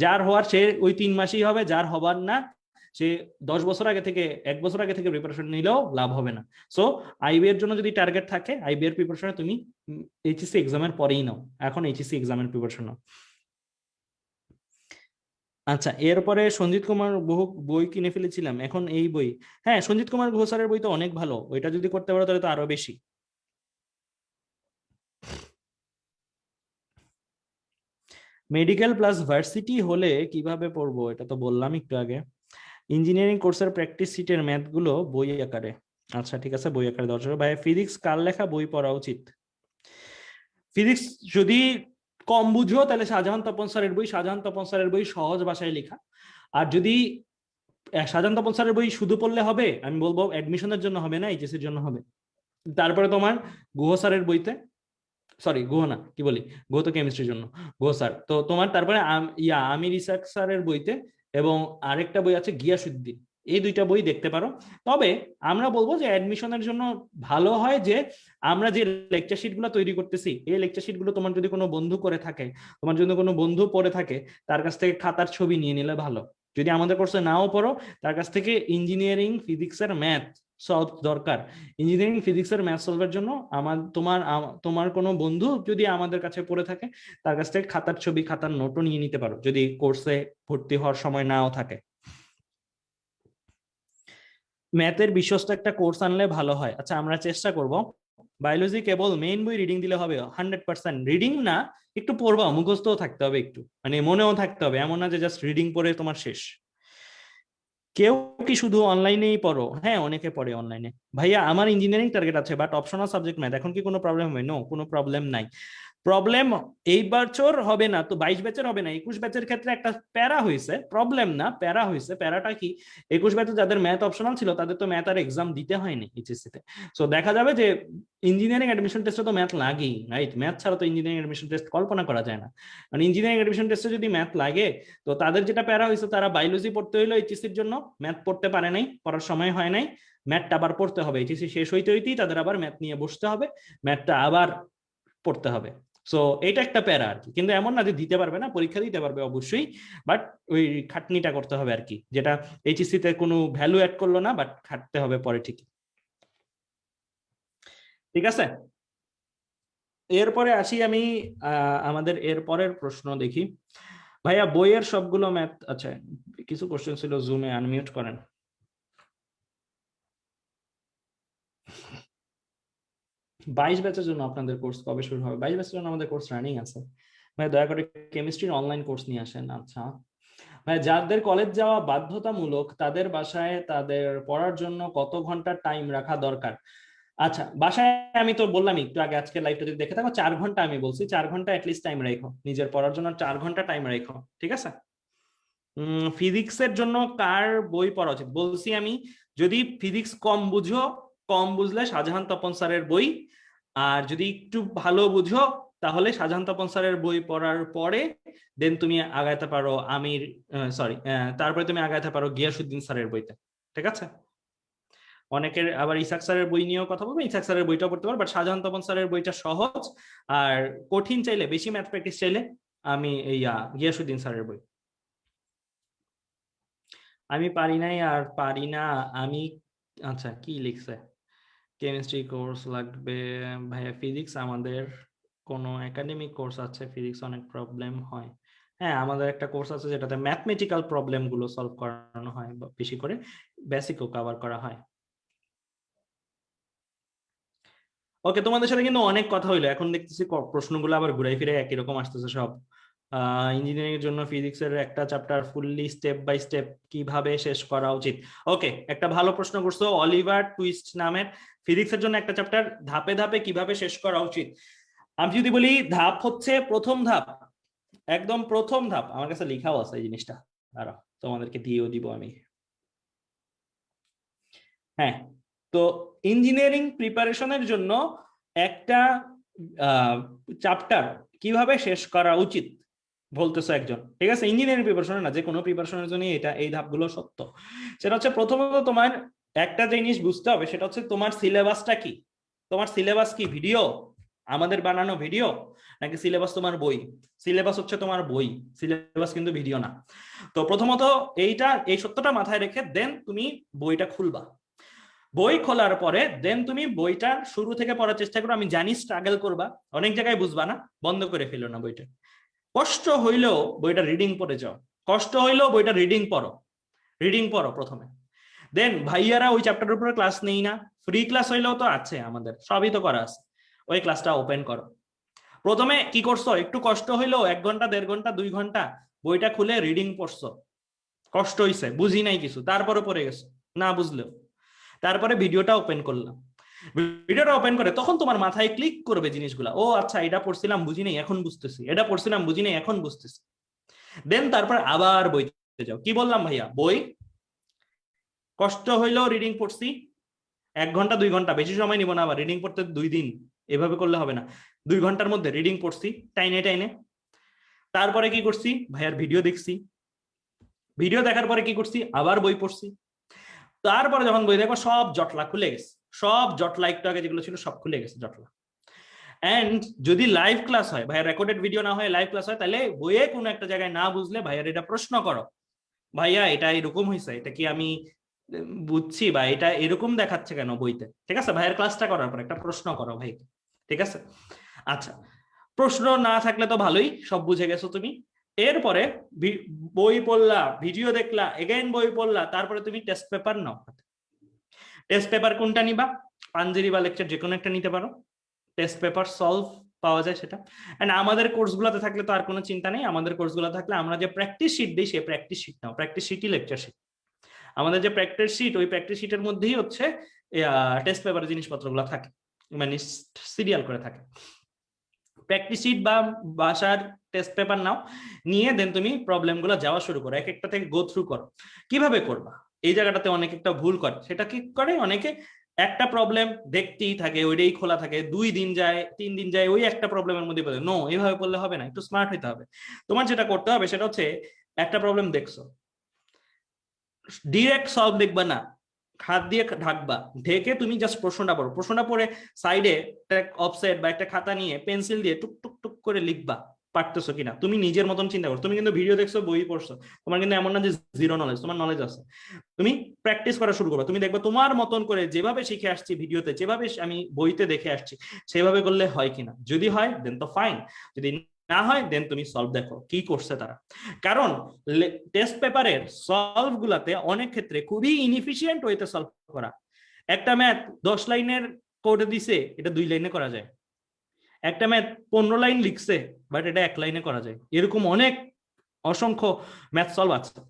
Speaker 1: যার হওয়ার সে ওই 3 মাসেই হবে, যার হবার না সে 10 বছর আগে থেকে 1 বছর আগে থেকে প্রিপারেশন নিলেও লাভ হবে না। সো আইবি এর জন্য যদি টার্গেট থাকে আইবি এর প্রিপারেশনে তুমি এইচএসসি এক্সামের পরেই নাও, এখন এইচএসসি এক্সামের প্রিপারেশন নাও। আচ্ছা, এরপরে সঞ্জিত কুমার গুহ বই কিনে ফেলেছিলাম, এখন এই বই। হ্যাঁ, সঞ্জিত কুমার গুহ স্যারের বই তো অনেক ভালো, ওইটা যদি করতে পারো তাহলে তো আরো বেশি। মেডিকেল প্লাস ভার্সিটি হলে কিভাবে পড়বো এটা তো বললাম একটু আগে। ইঞ্জিনিয়ারিং কোর্সের প্র্যাকটিস সিটের ম্যাথ গুলো বই আকারে। আচ্ছা ঠিক আছে, বই আকারে দর্শক ভাই। ফিজিক্স কার লেখা বই পড়া উচিত? ফিজিক্স যদি কম বুঝো তাহলে শাহজাহান তপন স্যারের বই, শাহজাহান তপন স্যারের বই সহজ ভাষায় লেখা। আর যদি শাহজাহান তপন স্যারের বই শুধু পড়লে হবে, আমি বলবো অ্যাডমিশনের জন্য হবে না, এইচএসসির জন্য হবে। তারপরে তোমার গুহ স্যারের বইতে সরি গুহ না, কি বলি, গুহ তো কেমিস্ট্রির জন্য, গুহ স্যার। তো তোমার তারপরে আমির ইসাক স্যারের বইতে এবং আরেকটা বই আছে গিয়াসউদ্দিন, এই দুইটা বই দেখতে পারো। তবে আমরা বলবো যে অ্যাডমিশনের জন্য ভালো হয় যে আমরা যে লেকচার শিট গুলো তৈরি করতেছি, এই লেকচার শিট গুলো তোমার যদি কোনো বন্ধু করে থাকে, তোমার যদি কোনো বন্ধু পড়ে থাকে, তার কাছ থেকে খাতার ছবি নিয়ে নিলে ভালো। যদি আমাদের কোর্সে নাও পড়ো, তার কাছ থেকে ইঞ্জিনিয়ারিং ফিজিক্সের ম্যাথ সলভ দরকার, ইঞ্জিনিয়ারিং ফিজিক্সের ম্যাথ সলভের জন্য তোমার কোনো বন্ধু যদি আমাদের কাছে পড়ে থাকে, তার কাছ থেকে খাতার ছবি, খাতার নোটও নিয়ে নিতে পারো যদি কোর্সে ভর্তি হওয়ার সময় নাও থাকে। ম্যাথের বিশ্বস্ত একটা কোর্স আনলে ভালো হয়। আচ্ছা, আমরা চেষ্টা করব। বায়োলজি কেবল মেইন বই রিডিং দিলে হবে? 100% রিডিং না, একটু পড়বা, মুখস্থও থাকতে হবে, একটু মানে মনেও থাকতে হবে, এমন না যে জাস্ট রিডিং পড়ে তোমার শেষ। কেউ কি শুধু অনলাইনেই পড়ো? হ্যাঁ, অনেকে পড়ে অনলাইনে। ভাইয়া আমার ইঞ্জিনিয়ারিং টার্গেট আছে বাট অপশনাল সাবজেক্ট ম্যাথ, এখন কি কোনো প্রবলেম হবে? নো, কোনো প্রবলেম নাই। প্রবলেম এই বছর হবে না তো 22 ব্যাচের হবে না, 21 ব্যাচের ক্ষেত্রে একটা প্যারা হয়েছে, প্রবলেম না, প্যারা হয়েছে। প্যারাটা কি, 21 ব্যাচে যাদের ম্যাথ অপশনাল ছিল তাদের তো ম্যাথ আর এক্সাম দিতে হয়নি এইচএসসি তে। সো দেখা যাবে যে ইঞ্জিনিয়ারিং অ্যাডমিশন টেস্টে তো ম্যাথ লাগেই, রাইট? ম্যাথ ছাড়া তো ইঞ্জিনিয়ারিং অ্যাডমিশন টেস্ট কল্পনা করা যায় না। মানে ইঞ্জিনিয়ারিং অ্যাডমিশন টেস্টে যদি ম্যাথ লাগে, তো তাদের যেটা প্যারা হয়েছে, তারা বায়োলজি পড়তে হইলো এইচএসসির জন্য, ম্যাথ পড়তে পারে নাই, পড়ার সময় হয় নাই, ম্যাথটা আবার পড়তে হবে, এইচএসসি শেষ হইতে হইতেই তাদের আবার ম্যাথ নিয়ে বসতে হবে, ম্যাথটা আবার পড়তে হবে। সো এটা একটা প্যারা আর কি, কিন্তু এমন না যে দিতে পারবে না, পরীক্ষা দিতে পারবে অবশ্যই, বাট ওই খাটনিটা করতে হবে আর কি, যেটা এইচএসসি তে কোনো ভ্যালু অ্যাড করলো না, বাট খাটতে হবে পরে ঠিকই। ঠিক আছে, এরপরে আসি আমি আমাদের এরপরের প্রশ্ন দেখি। ভাইয়া বইয়ের সবগুলো ম্যাথ, আচ্ছা কিছু কোশ্চেন ছিল, জুমে আনমিউট করেন। বাইশ ব্যাচের জন্য আপনাদের কোর্স কবে শুরু হবে? 22 ব্যাচের জন্য আমাদের কোর্স রানিং আছে ভাই, দয়া করে কেমিস্ট্রির অনলাইন কোর্স নিয়ে আসেন। আচ্ছা ভাই, যাদের কলেজ যাওয়া বাধ্যতামূলক তাদের বাসায় তাদের পড়ার জন্য কত ঘন্টা টাইম রাখা দরকার? আচ্ছা, বাসায় আমি তো বললাম একটু আগে, আজকে লাইভটা যদি দেখে থাকো, 4 ঘন্টা আমি বলছি, 4 ঘন্টা অ্যাটলিস্ট টাইম রেখো নিজের পড়ার জন্য, 4 ঘন্টা টাইম রেখো, ঠিক আছে? ফিজিক্সের জন্য কার বই পড়া উচিত? বলছি আমি, যদি ফিজিক্স কম বুঝো, কম বুঝলে শাহজাহান তপন স্যারের বই, আর যদি একটু ভালো বুঝো তাহলে শাহজাহান তপন স্যারের বই পড়ার পরে দেন তুমি আগাইতে পারো তারপরে তুমি আগাইতে পারো গিয়াসউদ্দিন স্যারের বইতে, ঠিক আছে? অনেকের আবার ইসাক স্যারের বই নিয়েও কথা বলবো, ইসাক স্যারের বইটাও পড়তে পারো, বাট শাহজাহান তপন স্যারের বইটা সহজ, আর কঠিন চাইলে, বেশি ম্যাথ প্র্যাকটিস চাইলে আমি গিয়াসউদ্দিন স্যারের বই। আমি পারি নাই আর পারি না আমি, আচ্ছা কি লিখছে, কেমিস্ট্রি কোর্স লাগবে ভাইয়া, ফিজিক্স আমাদের কোনো একাডেমিক কোর্স আছে, ফিজিক্স অনেক প্রবলেম হয়। হ্যাঁ, আমাদের একটা কোর্স আছে যেটাতে ম্যাথমেটিক্যাল প্রবলেম গুলো সলভ করানো হয়, বেশি করে বেসিকও কভার করা হয়। ওকে, তোমাদের সাথে কিন্তু অনেক কথা হইলো, এখন দেখতেছি প্রশ্নগুলো আবার ঘুরাই ফিরে একই রকম আসতেছে সব। ইঞ্জিনিয়ারিং এর জন্য ফিজিক্সের একটা chapter fully step by step কিভাবে শেষ করা উচিত? ওকে, একটা ভালো প্রশ্ন করছো। অলিভার টুইস্ট নামের ফিজিক্সের জন্য একটা চ্যাপ্টার ধাপে ধাপে কিভাবে শেষ করা উচিত, আমি যদি বলি ধাপ হচ্ছে, প্রথম ধাপ, একদম প্রথম ধাপ, আমার কাছে লেখাও আছে এই জিনিসটা, দাঁড়াও তোমাদেরকে দিয়েও দিব আমি। হ্যাঁ, তো ইঞ্জিনিয়ারিং প্রিপারেশনের জন্য একটা চ্যাপ্টার কিভাবে শেষ করা উচিত বলতেছে একজন, ঠিক আছে? ইঞ্জিনিয়ারিং প্রিপারেশন না, যে কোনো প্রিপারেশনের জন্য এই ধাপগুলো সত্য। সেটা হচ্ছে, প্রথমত তোমার একটা জিনিস বুঝতে হবে, সেটা হচ্ছে তোমার সিলেবাসটা কি। তোমার সিলেবাস কি ভিডিও, আমাদের বানানো ভিডিও, নাকি সিলেবাস তোমার বই? সিলেবাস হচ্ছে তোমার বই, সিলেবাস কিন্তু ভিডিও না। তো প্রথমত এই সত্যটা মাথায় রেখে দেন তুমি বইটা খুলবা। বই খোলার পরে দেন তুমি বইটা শুরু থেকে পড়ার চেষ্টা করো। আমি জানি স্ট্রাগল করবা, অনেক জায়গায় বুঝবা না, বন্ধ করে ফেলো না বইটা। কষ্ট হইলেও বইটা রিডিং পড়ে যাও, কষ্ট হইলেও বইটা রিডিং পড়ো প্রথমে। দেন ভাইয়ারা ওই চ্যাপ্টারের উপরে ক্লাস নেই না, ফ্রি ক্লাস হইলেও তো আছে, আমাদের সবই তো করা আছে, ওই ক্লাসটা ওপেন করো। প্রথমে কি করছো, একটু কষ্ট হইলেও 1 ঘন্টা 1.5 ঘন্টা 2 ঘন্টা বইটা খুলে রিডিং পড়ছো, কষ্ট হইছে, বুঝি নাই কিছু, তারপরে পড়ে গেছো না বুঝলেও, তারপরে ভিডিওটা ওপেন করলাম, ভিডিওটা ওপেন করে তখন তোমার মাথায় ক্লিক করবে জিনিসগুলা, ও আচ্ছা এটা পড়ছিলাম বুঝি নাই এখন বুঝতেছি, এটা পড়ছিলাম বুঝি নাই এখন বুঝতেছি। দেন তারপর আবার বইতে যাও। কি বললাম ভাইয়া, বই কষ্ট হইলেও রিডিং পড়ছি, 1 ঘন্টা 2 ঘন্টা, বেশি সময় নিব না, আবার রিডিং পড়তে 2 দিন, এভাবে করলে হবে না। 2 ঘন্টার মধ্যে রিডিং পড়ছি টাইনে টাইনে, তারপরে কি করছি ভাইয়ার ভিডিও দেখছি, ভিডিও দেখার পরে কি করছি আবার বই পড়ছি, তারপরে যখন বই দেখবো সব জটলা খুলে গেছে, সব জটলা একটু আগে যেগুলো ছিল সব খুলে গেছে জটলা। এন্ড যদি লাইভ ক্লাস হয়, ভাইয়া রেকর্ডেড ভিডিও না হয় লাইভ ক্লাস হয়, তাহলে বইয়ে কোনো একটা জায়গায় না বুঝলে ভাইয়ার এটা প্রশ্ন করো, ভাইয়া এটা এরকম হয়েছে, এটা কি আমি বুঝছি বা এটা এরকম দেখাচ্ছে কেন বইতে, ঠিক আছে? ভাইয়ের ক্লাসটা করার পর একটা প্রশ্ন করো ভাই, ঠিক আছে? আচ্ছা, প্রশ্ন না থাকলে তো ভালোই, সব বুঝে গেছো তুমি। এরপরে বই পড়লা, ভিডিও দেখলা, এগেইন বই পড়লা, তারপরে তুমি টেস্ট পেপার নাও। টেস্ট পেপার কোনটা নিবা? পাঞ্জেরি বা লেকচার যে কোনো একটা নিতে পারো, টেস্ট পেপার সলভ পাওয়া যায় সেটা। এন্ড আমাদের কোর্সগুলোতে থাকলে তো আর কোনো চিন্তা নেই, আমাদের কোর্সগুলো থাকলে আমরা যে প্র্যাকটিস শিট দিই সেই প্র্যাকটিস শিট নাও, প্র্যাকটিস শিটই লেকচার শিট। আমাদের যে প্র্যাকটিস শিট, ওই প্র্যাকটিস শিটের মধ্যেই হচ্ছে টেস্ট পেপারের জিনিসপত্রগুলো থাকে, মানে সিরিয়াল করে থাকে। প্র্যাকটিস শিট বা বাসার টেস্ট পেপার নাও, নিয়ে দেন তুমি প্রবলেমগুলো যাওয়া শুরু করো, এক একটা থেকে গো থ্রু করো। কিভাবে করবা? এই জায়গাটাতে অনেক একটা ভুল করে, সেটা কি করে অনেকে একটা প্রবলেম দেখতেই থাকে, ওইটাই খোলা থাকে, 2 দিন যায় 3 দিন যায় ওই একটা প্রবলেমের মধ্যে বলে। নো, এইভাবে বললে হবে না, একটু স্মার্ট হইতে হবে। তোমার যেটা করতে হবে সেটা হচ্ছে একটা প্রবলেম দেখছো, ডিরেক্ট সলভ দেখবা না, হাত দিয়ে ঢাকবা, ঢেকে তুমি জাস্ট প্রশ্নটা পড়ো, প্রশ্নটা পড়ে সাইডে একটা অফসেট বা একটা খাতা নিয়ে পেন্সিল দিয়ে টুক টুক টুক করে লিখবা পারতেছো কিনা। তুমি নিজের মতন চিন্তা করো, তুমি কিন্তু ভিডিও দেখছো, বই পড়ছো, তোমার কিন্তু এমন না যে জিরো নলেজ, তোমার নলেজ আছে। তুমি প্র্যাকটিস করা শুরু করো, তুমি দেখবে তোমার মতন করে যেভাবে শিখে আসছি ভিডিওতে, যেভাবে আমি বইতে দেখে আসছি সেভাবে করলে হয় কিনা। যদি হয় দেন তো ফাইন, যদি না হয় দেন তুমি সলভ দেখো কি করছে তারা। কারণ টেস্ট পেপারের সলভ গুলাতে অনেক ক্ষেত্রে খুবই ইনএফিশিয়েন্ট ওয়েতে সলভ করা। একটা ম্যাথ 10 লাইনের কোডে দিছে, এটা 2 লাইনে করা যায়। একটা ম্যাথ 15 লাইন লিখছে, বাট এটা 1 লাইনে করা যায়। এরকম অনেক অসংখ্য ম্যাথ সলভ আছে।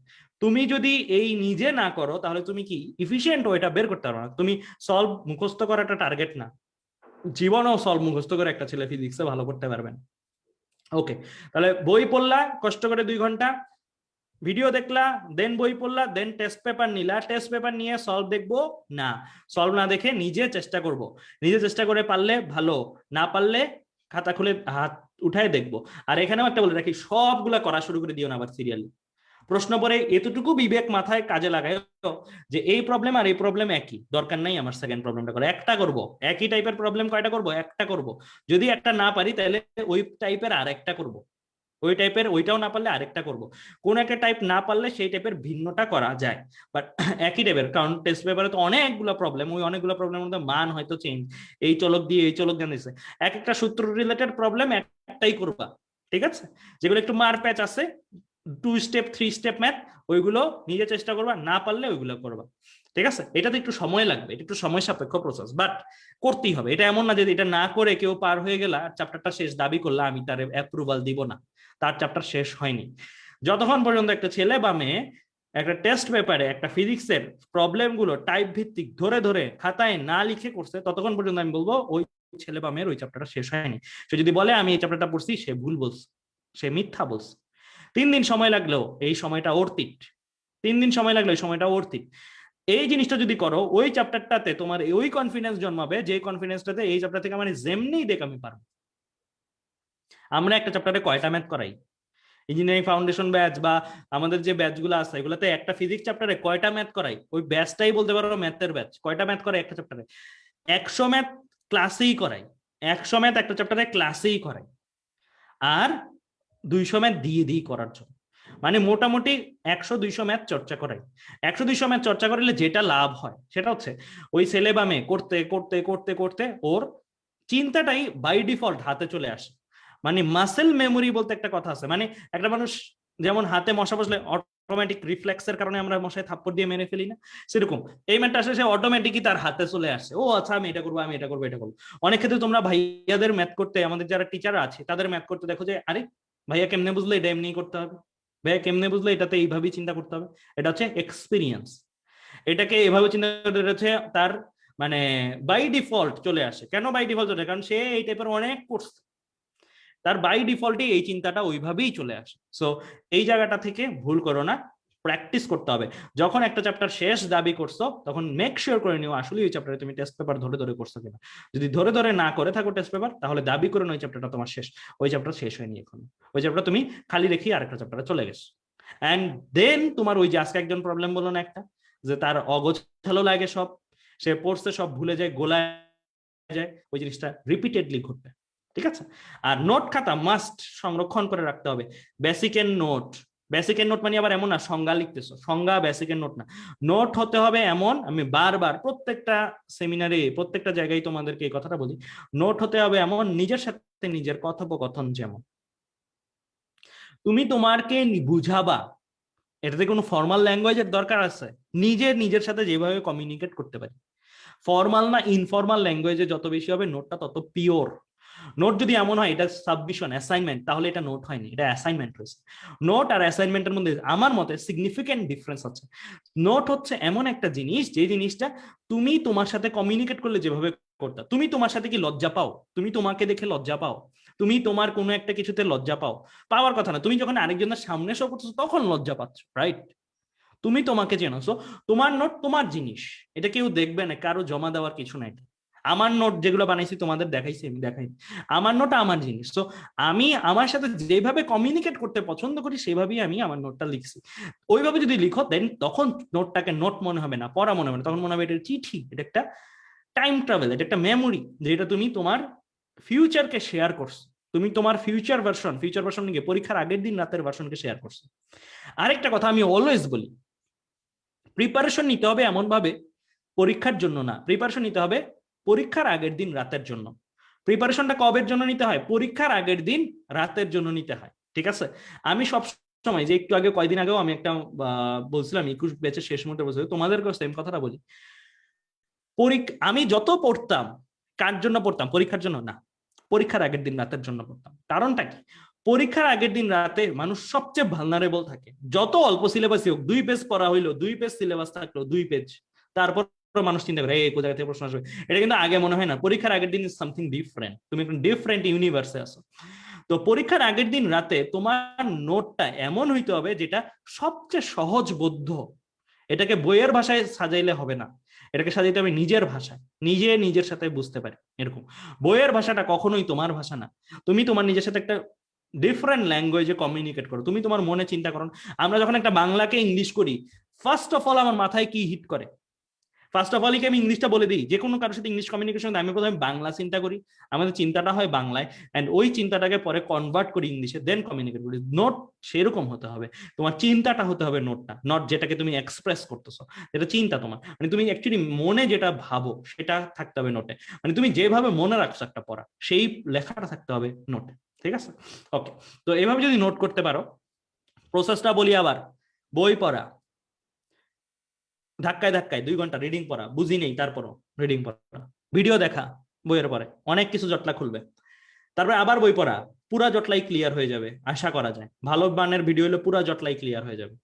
Speaker 1: তুমি যদি এই নিজে না করো তাহলে তুমি কি ইফিশিয়েন্ট ওয়েটা বের করতে পারো না। তুমি সলভ মুখস্থ করাটা টার্গেট না, জীবনেও সলভ মুখস্থ করে একটা ছেলে ফিজিক্সে ভালো করতে পারবেন। ওকে, তাহলে বই পড়লা কষ্ট করে 2 ঘন্টা, ভিডিও দেখলা, দেন বই পড়লা, দেন টেস্ট পেপার নিলা, টেস্ট পেপার নিয়ে সলভ দেখবো না, সলভ না দেখে নিজে চেষ্টা করব, নিজে চেষ্টা করে পারলে ভালো, না পারলে খাতা খুলে হাত উঠায় দেখবো। আর এখানেও একটা বলে রাখি, সবগুলা করা শুরু করে দিও না আবার সিরিয়ালি। প্রশ্ন পরে এতটুকু বিবেক মাথায় কাজে লাগায় যে এই প্রবলেম আর এই প্রবলেম একই, দরকার নাই আমার সেকেন্ড প্রবলেমটা করে, একটা করব। একই টাইপের প্রবলেম কয়টা করব? একটা করব। যদি একটা না পারি তাহলে ওই টাইপের আর একটা করব, ওই টাইপের ওইটাও না পারলে আরেকটা করব। কোন একটা টাইপ না পারলে সেই টাইপের ভিন্নটা করা যায়, বাট একই টাইপের। কারণ টেস্ট পেপারে তো অনেকগুলো প্রবলেম, ওই অনেকগুলো প্রবলেমের মধ্যে মান হয়তো চেঞ্জ, এই চলক দিয়ে এই চলক জানিয়েছে, এক একটা সূত্র রিলেটেড প্রবলেম একটাই করবা, ঠিক আছে? যেগুলো একটু মার প্যাচ আছে, 2 স্টেপ 3 স্টেপ ম্যাথ, ওইগুলো নিজে চেষ্টা করবা, না পারলে ওইগুলো করবা, ঠিক আছে? এটাতে একটু সময় লাগবে, এটা একটু সময় সাপেক্ষ প্রসেস, বাট করতেই হবে। এটা এমন না যে এটা না করে কেউ পার হয়ে গেল আর চ্যাপ্টারটা শেষ দাবি করলে আমি তার অ্যাপ্রুভাল দিব না, তার চ্যাপ্টার শেষ হয়নি। যতক্ষণ পর্যন্ত একটা ছেলে বা মেয়ে একটা টেস্ট পেপারে একটা ফিজিক্সের প্রবলেম গুলো টাইপ ভিত্তিক ধরে ধরে খাতায় না লিখে করছে, ততক্ষণ পর্যন্ত আমি বলবো ওই ছেলে বা মেয়ের ওই চ্যাপ্টারটা শেষ হয়নি। সে যদি বলে আমি এই চ্যাপ্টারটা পড়ছি, সে ভুল বলছে, সে মিথ্যা বলছে। 3 দিন সময় লাগলেও এই সময়টা অর্থিত, 3 দিন সময় লাগলেও এই সময়টা অর্থিত। এই জিনিসটা যদি করো, ওই চ্যাপ্টারটাতে তোমার ওই কনফিডেন্স জন্মাবে, যে কনফিডেন্সটাতে এই চ্যাপ্টার থেকে মানে যেমনি দেখ আমি পারবো। আমরা একটা চ্যাপ্টারে কয়টা ম্যাথ করাই? ইঞ্জিনিয়ারিং ফাউন্ডেশন ব্যাচ বা আমাদের যে ব্যাচগুলো আছে এগুলোতে একটা ফিজিক্স চ্যাপ্টারে কয়টা ম্যাথ করাই? ওই ব্যাচটাই বলতে পারো ম্যাথের ব্যাচ। কয়টা ম্যাথ করে একটা চ্যাপ্টারে? 100 ম্যাথ ক্লাসেই করাই, 100 ম্যাথ একটা চ্যাপ্টারে ক্লাসেই করাই, আর 200 ম্যাথ দিয়ে দিই করার জন্য। মানে মোটামুটি 100-200 ম্যাথ চর্চা করাই। 100-200 ম্যাথ চর্চা করলে যেটা লাভ হয় সেটা হচ্ছে ওই ছেলে বা মেয়ে করতে করতে করতে করতে ওর চিন্তাটাই বাই ডিফল্ট হাতে চলে আসে। মানে মাসেল মেমোরি বলতে একটা কথা আছে, মানে একটা মানুষ যেমন হাতে মশা বসলে অটোমেটিক রিফ্লেক্সের কারণে আমরা মশায় থাপ্পড় দিয়ে মেরে ফেলি না, সেরকম এই ম্যাথটা আসে সে অটোমেটিকই তার হাতে চলে আসে। ও আচ্ছা আমি এটা করবো, আমি এটা করবো, এটা করবো। অনেক ক্ষেত্রে তোমরা ভাইয়াদের ম্যাথ করতে, আমাদের যারা টিচার আছে তাদের ম্যাথ করতে দেখো যে আরে ভাইয়া কেমনে বুঝলে এটা এমনি করতে হবে, ভাইয়া কেমনে বুঝলে এটাতে এইভাবেই চিন্তা করতে হবে। এটা হচ্ছে এক্সপিরিয়েন্স, এটাকে এভাবে চিন্তা করতে হচ্ছে তার মানে বাই ডিফল্ট চলে আসে। কেন বাই ডিফল্ট চলে? কারণ সে এই টাইপের অনেক করছে, তার বাই ডিফল্টই এই চিন্তাটা ওইভাবেই চলে আসে। সো এই জায়গাটা থেকে ভুল করো না, প্র্যাকটিস করতে হবে। যখন একটা চ্যাপ্টার শেষ দাবি করছো তখন মেক শিওর করে নিও আসলে ওই চ্যাপ্টারে তুমি টেস্ট পেপার ধরে ধরে করছো কিনা। যদি ধরে ধরে না করে থাকো টেস্ট পেপার, তাহলে দাবি করে ওই চ্যাপ্টারটা তোমার শেষ, ওই চ্যাপ্টার শেষ হয়নি এখন, ওই চ্যাপ্টার তুমি খালি রেখে আরেকটা চ্যাপ্টারে চলে গেছো। অ্যান্ড দেন তোমার ওই যে আজকে একজন প্রবলেম বললো না একটা, যে তার অগোছালো লাগে সব, সে পড়ছে সব ভুলে যায়, গোলায় যায়, ওই জিনিসটা রিপিটেডলি ঘটবে। ঠিক আছে? আর নোট খাতা মাস্ট সংরক্ষণ করে রাখতে হবে। বেসিকের নোট, বেসিকের নোট মানে আবার এমন না সংজ্ঞা লিখতেছো, সংজ্ঞা বেসিকের নোট না, নোট হতে হবে এমন, আমি বারবার প্রত্যেকটা সেমিনারে প্রত্যেকটা জায়গায় তোমাদেরকে এই কথাটা বলি, নোট হতে হবে এমন নিজের সাথে নিজের কথোপকথন যেমন তুমি তোমারকে বুঝাবা, এটাতে কোনো ফর্মাল ল্যাঙ্গুয়েজের দরকার আছে, নিজের সাথে যেভাবে কমিউনিকেট করতে পারি, ফর্মাল না ইনফর্মাল ল্যাঙ্গুয়েজে যত বেশি হবে নোটটা তত পিওর। নোট যদি এমন হয় এটা সাবমিশন অ্যাসাইনমেন্ট, তাহলে এটা নোট হয়নি, এটা অ্যাসাইনমেন্ট হয়েছে। নোট আর অ্যাসাইনমেন্টের মধ্যে আমার মতে সিগনিফিকেন্ট ডিফারেন্স আছে। নোট হচ্ছে এমন একটা জিনিস যে জিনিসটা তুমি তোমার সাথে কমিউনিকেট করলে যেভাবে করতে, তুমি তোমার সাথে কি লজ্জা পাও, তুমি তোমাকে দেখে লজ্জা পাও, তুমি তোমার কোনো একটা কিছুতে লজ্জা পাও, পাওয়ার কথা না, তুমি যখন আরেকজনের সামনে শো করতেছো তখন লজ্জা পাচ্ছ, রাইট? তুমি তোমাকে চেনো, সো তোমার নোট তোমার জিনিস, এটা কেউ দেখবে না, কারো জমা দেওয়ার কিছু নাই। আমার নোট যেগুলো বানাইছি তোমাদের দেখাইছি, আমি দেখাই, আমার নোট আমার জিনিস। তো আমি আমার সাথে যেভাবে কমিউনিকেট করতে পছন্দ করি সেভাবেই আমি আমার নোটটা লিখছি। ওইভাবে যদি লিখো দেন তখন নোটটাকে নোট মনে হবে না, পড়া মনে হবে না, তখন মনে হবে এটা চিঠি, এটা একটা টাইম ট্রাভেল, এটা একটা মেমোরি, যেটা তুমি তোমার ফিউচারকে শেয়ার করছো, তুমি তোমার ফিউচার ভার্সন নিয়ে পরীক্ষার আগের দিন রাতের ভার্সনকে শেয়ার করছো। আরেকটা কথা আমি অলওয়েজ বলি, প্রিপারেশন নিতে হবে এমন ভাবে পরীক্ষার জন্য না, প্রিপারেশন নিতে হবে পরীক্ষার আগের দিন রাতের জন্য। প্রিপারেশনটা কবের জন্য নিতে হয়? পরীক্ষার আগের দিন রাতের জন্য নিতে হয়। ঠিক আছে? আমি সব সময়, যে একটু আগে কয়দিন আগেও আমি একটা বলছিলাম 21 ব্যাচের শেষ মুহূর্তে বলছিলাম, তোমাদেরকে সেম কথাটা বলি, আমি যত পড়তাম কার জন্য পড়তাম? পরীক্ষার জন্য না, পরীক্ষার আগের দিন রাতের জন্য পড়তাম। কারণটা কি? পরীক্ষার আগের দিন রাতে মানুষ সবচেয়ে ভালনারেবল থাকে। যত অল্প সিলেবাসই হোক, 2 পেজ পড়া হইলো, 2 পেজ সিলেবাস থাকলো, 2 পেজ, তারপর মানুষ চিন্তা করে এই কোথা থেকে প্রশ্ন আসবে, এটা কিন্তু আগে মনে হয় না। পরীক্ষার আগের দিন ইজ সামথিং ডিফারেন্ট, তুমি একটা ডিফারেন্ট ইউনিভার্সে আছো। তো পরীক্ষার আগের দিন রাতে তোমার নোটটা এমন হইতে হবে যেটা সবচেয়ে সহজবোধ্য, এটাকে বইয়ের ভাষায় সাজাইলে হবে না, এটাকে সাজাইতে হবে নিজের ভাষায়, নিজের সাথে বুঝতে পারি এরকম। বইয়ের ভাষাটা কখনোই তোমার ভাষা না, তুমি তোমার নিজের সাথে একটা ডিফারেন্ট ল্যাঙ্গুয়েজে কমিউনিকেট করো, তুমি তোমার মনে চিন্তা করো। আমরা যখন একটা বাংলাকে ইংলিশ করি, ফার্স্ট অফ অল আমার মাথায় কি হিট করে? ফার্স্ট অফ অল কি আমি ইংলিশটা বলে দিই, যে কোনো কারোর সাথে ইংলিশ কমিউনিকেশন আমি প্রথমে বাংলা চিন্তা করি, আমাদের চিন্তাটা হয় বাংলায়, এন্ড ওই চিন্তাটাকে পরে কনভার্ট করি ইংলিশে, দেন কমিউনিকেট করি। নোট সেরকম হতে হবে, তোমার চিন্তাটা হতে হবে নোটটা, নট যেটাকে তুমি এক্সপ্রেস করতেছো, যেটা চিন্তা তোমার, মানে তুমি অ্যাকচুয়ালি মনে যেটা ভাবো সেটা থাকতে হবে নোটে, মানে তুমি যেভাবে মনে রাখছো একটা পড়া, সেই লেখাটা থাকতে হবে নোটে। ঠিক আছে? ওকে, তো এইভাবে যদি নোট করতে পারো, প্রসেসটা বলি আবার, বই পড়া, ধাক্কায় 2 ঘন্টা রিডিং পড়া, বুঝি নেই তারপরও রিডিং পড়া, ভিডিও দেখা বইয়ের পরে, অনেক কিছু জটলা খুলবে, তারপরে আবার বই পড়া, পুরা জটলাই ক্লিয়ার হয়ে যাবে আশা করা যায়, ভালো মানের ভিডিও হলে পুরা জটলাই ক্লিয়ার হয়ে যাবে।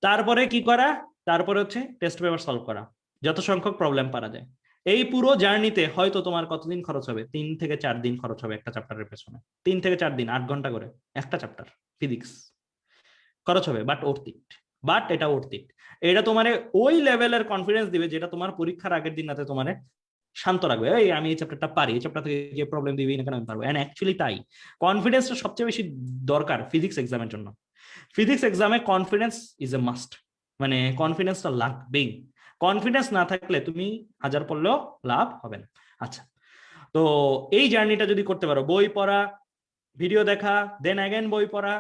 Speaker 1: তারপরে কি করা? তারপরে হচ্ছে টেস্ট পেপার সলভ করা, যত সংখ্যক প্রবলেম পারা যায়। এই পুরো জার্নিতে হয়তো তোমার কতদিন খরচ হবে? 3 থেকে 4 দিন খরচ হবে একটা চ্যাপ্টারের পেছনে, 3 থেকে 4 দিন, 8 ঘন্টা করে একটা চ্যাপ্টার ফিজিক্স খরচ হবে, বাট ওর্থ ইট, এটা ওর্থ ইট। এটা তোমার ওই লেভেলের কনফিডেন্স দিবে যেটা তোমার পরীক্ষার আগের দিন রাতে তোমার শান্ত রাখবে, এই আমি এই চ্যাপ্টারটা পারি, এই চ্যাপ্টার থেকে যে প্রবলেম দিবি না কেন আমি পারবো। এন্ড অ্যাকচুয়ালি তাই, কনফিডেন্সটা সবচেয়ে বেশি দরকার ফিজিক্স এক্সামের জন্য। ফিজিক্স এক্সামে কনফিডেন্স ইজ এ মাস্ট, মানে কনফিডেন্সটা লাগবেই, কনফিডেন্স না থাকলে তুমি 1000 পড়লেও লাভ হবে না। আচ্ছা, তো এই জার্নিটা যদি করতে পারো, বই পড়া, ভিডিও দেখা, দেন অ্যাগেন বই পড়া,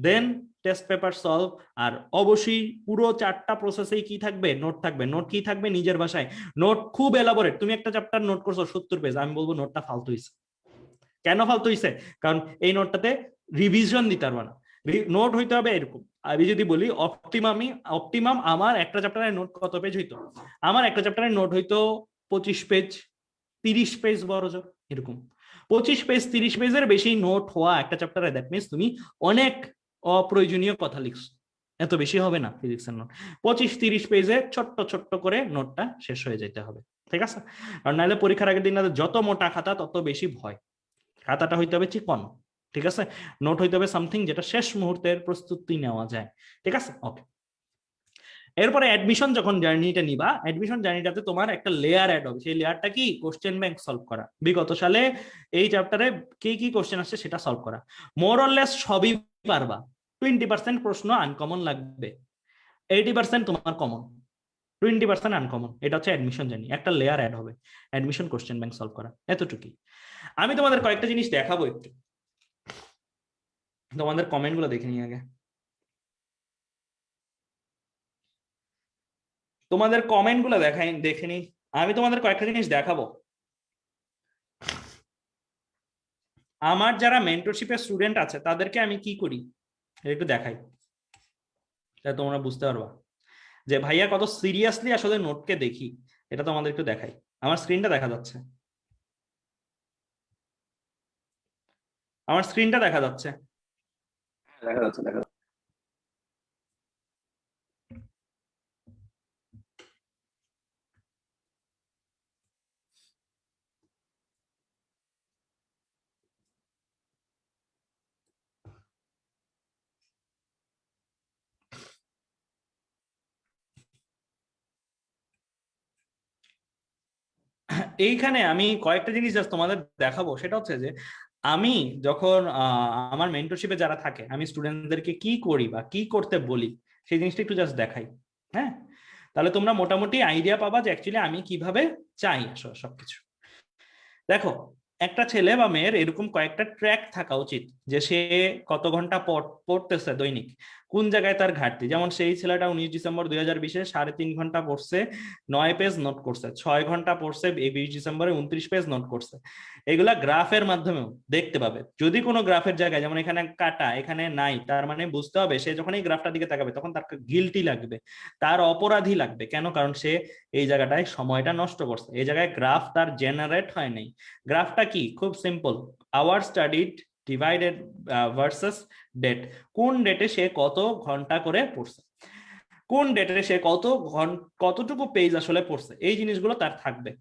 Speaker 1: দেন টেস্ট পেপার সলভ, আর অবশ্যই পুরো 4টা প্রসেসেই কি থাকবে? নোট থাকবে। নোট কি থাকবে? নিজের ভাষায়। নোট খুব এলাবোরেট, তুমি একটা চ্যাপ্টার নোট করছো 70 পেজ, আমি বলবো নোটটা ফালতু হইছে। কেন ফালতু হইছে? কারণ এই নোটটাতে রিভিশন দিতে পারবে না। নোট হইতে হবে এরকম, আমি যদি বলি অপটিমাম আমার একটা চ্যাপ্টারের নোট কত পেজ হইতো? আমার একটা চ্যাপ্টারের নোট হইতো 25 পেজ, 30 পেজ বড় জোর এরকম। 25 পেজ 30 পেজের বেশি নোট হওয়া একটা চ্যাপ্টারে, দ্যাট মিনস তুমি অনেক অপ্রয়োজনীয় কথা লিখছো, এত বেশি হবে না ফিজিক্সের নোট। 25-30 পেজে ছোট্ট করে নোটটা শেষ হয়ে যেতে হবে। ঠিক আছে? আর নাহলে পরীক্ষার আগের দিন যত মোটা খাতা তত বেশি ভয়। খাতাটা হইতে হবে চিকন, ঠিক আছে? নোট হইতে হবে সামথিং যেটা শেষ মুহূর্তের প্রস্তুতি নেওয়া যায়। ঠিক আছে? ওকে, এরপরে অ্যাডমিশন যখন জার্নিটা নিবা, অ্যাডমিশন জার্নিটাতে তোমার একটা লেয়ার অ্যাড হবে। সেই লেয়ারটা কি? কোশ্চেন ব্যাংক সলভ করা। বিগত সালে এই চ্যাপ্টারে কি কি কোশ্চেন আসছে সেটা সলভ করা। মোর অর লেস সবই পারবা। 20% প্রশ্ন আনকমন লাগবে, 80% তোমার কমন, 20% আনকমন। এটা হচ্ছে অ্যাডমিশন জার্নি। একটা লেয়ার অ্যাড হবে, অ্যাডমিশন কোশ্চেন ব্যাংক সলভ করা, এতটুকুই। আমি তোমাদের কয়েকটা জিনিস দেখাবো একটু, তোমাদের কমেন্ট গুলো দেখে নিই আগে। তোমাদের কমেন্ট গুলো দেখে নিই। আমি তোমাদের কয়েকটা জিনিস দেখাবো। আমার যারা মেন্টরশিপের স্টুডেন্ট আছে তাদেরকে আমি কি করি একটু দেখাই, তাহলে তোমরা বুঝতে পারবা যে ভাইয়া কত সিরিয়াসলি আসলে নোটকে দেখি। এটা তোমাদের একটু দেখাই। আমার স্ক্রিনটা দেখা যাচ্ছে? আমার স্ক্রিনটা দেখা যাচ্ছে?
Speaker 3: দেখা যাচ্ছে, দেখা যাচ্ছে।
Speaker 1: এইখানে আমি কয়েকটা জিনিস জাস্ট তোমাদের দেখাবো। সেটা হচ্ছে যে আমি যখন আমার মেন্টরশিপে যারা থাকে, আমি স্টুডেন্টদেরকে কি করি বা কি করতে বলি সেই জিনিসটা একটু জাস্ট দেখাই। হ্যাঁ, তাহলে তোমরা মোটামুটি আইডিয়া পাবা যে অ্যাকচুয়ালি আমি কিভাবে চাই আসলে সবকিছু। দেখো, একটা ছেলে বা মেয়ের এরকম কয়েকটা ট্র্যাক থাকা উচিত যে সে কত ঘন্টা পড়তেছে দৈনিক, কোন জায়গায় তার ঘাটতি। যেমন সেই ছেলেটা 19 ডিসেম্বর 2020-এ 3.5 ঘন্টা পড়ছে, 9 পেজ নোট করছে, 6 ঘন্টা পড়ছে 20 ডিসেম্বরে 29 পেজ নোট করছে। এগুলা গ্রাফের মাধ্যমেও দেখতে পাবে। যদি কোনো গ্রাফের জায়গায় যেমন এখানে কাটা, এখানে নাই, তার মানে বুঝতে হবে সে যখন এই গ্রাফটার দিকে তাকাবে তখন তার গিল্টি লাগবে, তার অপরাধী লাগবে। কেন? কারণ সে এই জায়গাটায় সময়টা নষ্ট করছে। এই জায়গায় গ্রাফ তার জেনারেট হয় নাই। গ্রাফটা কি? খুব simple, hour studied divided versus date. কোন ডেটে সে কত ঘন্টা করে পড়ছে, কোন ডেটে সে কতটুকু পেজ আসলে পড়ছে, এই জিনিসগুলো তার থাকবে।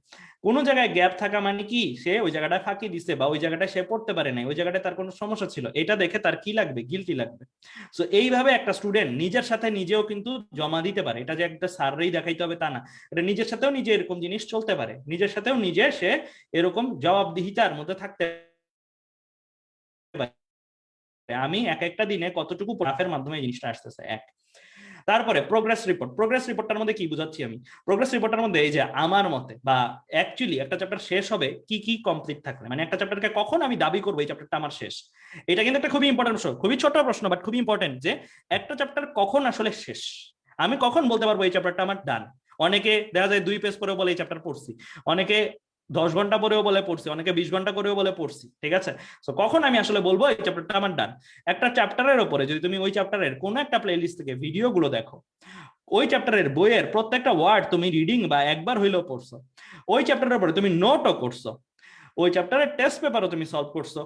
Speaker 1: কোনো জায়গায় গ্যাপ থাকা মানে কি? সে ওই জায়গাটা ফাঁকি দিছে বা ওই জায়গাটা সে পড়তে পারে নাই, ওই জায়গাটায় তার কোনো সমস্যা ছিল, এটা দেখে তার কি লাগবে? গিল্টি লাগবে। সো এইভাবে একটা স্টুডেন্ট নিজের সাথে নিজেও কিন্তু জমা দিতে পারে। এটা যে একটা স্যারই দেখাইতে হবে তা না, এটা নিজের সাথেও নিজে এরকম জিনিস চলতে পারে, নিজের সাথেও নিজে সে এরকম জবাবদিহিতার মধ্যে থাকতে পারে। আমি এক একটা দিনে কতটুকু গ্রাফের মাধ্যমে এই জিনিসটা আসতেছে। এক, তারপরে প্রোগ্রেস রিপোর্ট। প্রোগ্রেস রিপোর্টটার মধ্যে কি বুঝাচ্ছি আমি? প্রোগ্রেস রিপোর্টটার মধ্যে এই যে আমার মতে বা অ্যাকচুয়ালি একটা চ্যাপ্টার শেষ হবে কি কি কমপ্লিট থাকলে, মানে একটা চ্যাপ্টারকে কখন আমি দাবি করবো এই চ্যাপ্টারটা আমার শেষ। এটা কিন্তু একটা খুবই ইম্পর্টেন্ট প্রশ্ন, খুবই ছোট প্রশ্ন বাট খুবই ইম্পর্টেন্ট, যে একটা চ্যাপ্টার কখন আসলে শেষ। আমি কখন বলতে পারবো এই চ্যাপ্টারটা আমার ডান? অনেকে দেখা যায় 2 পেজ পরেও বলে এই চ্যাপ্টার পড়ছি, অনেকে 10 ঘন্টা পরেও বলে পড়ছি, অনেকে 20 ঘন্টা করেও বলে পড়ছি। ঠিক আছে, তো কখন আমি আসলে বলবো এই চ্যাপ্টারটা আমার ডান? একটা চ্যাপ্টারের উপরে যদি তুমি ওই চ্যাপ্টারের কোনো একটা প্লেলিস্ট থেকে ভিডিওগুলো দেখো, ওই চ্যাপ্টারের বইয়ের প্রত্যেকটা ওয়ার্ড তুমি রিডিং বা একবার হইলেও পড়ছো, ওই চ্যাপ্টারের উপরে তুমি নোটও করছো, ওই চ্যাপ্টারের টেস্ট পেপারও তুমি সলভ করছো,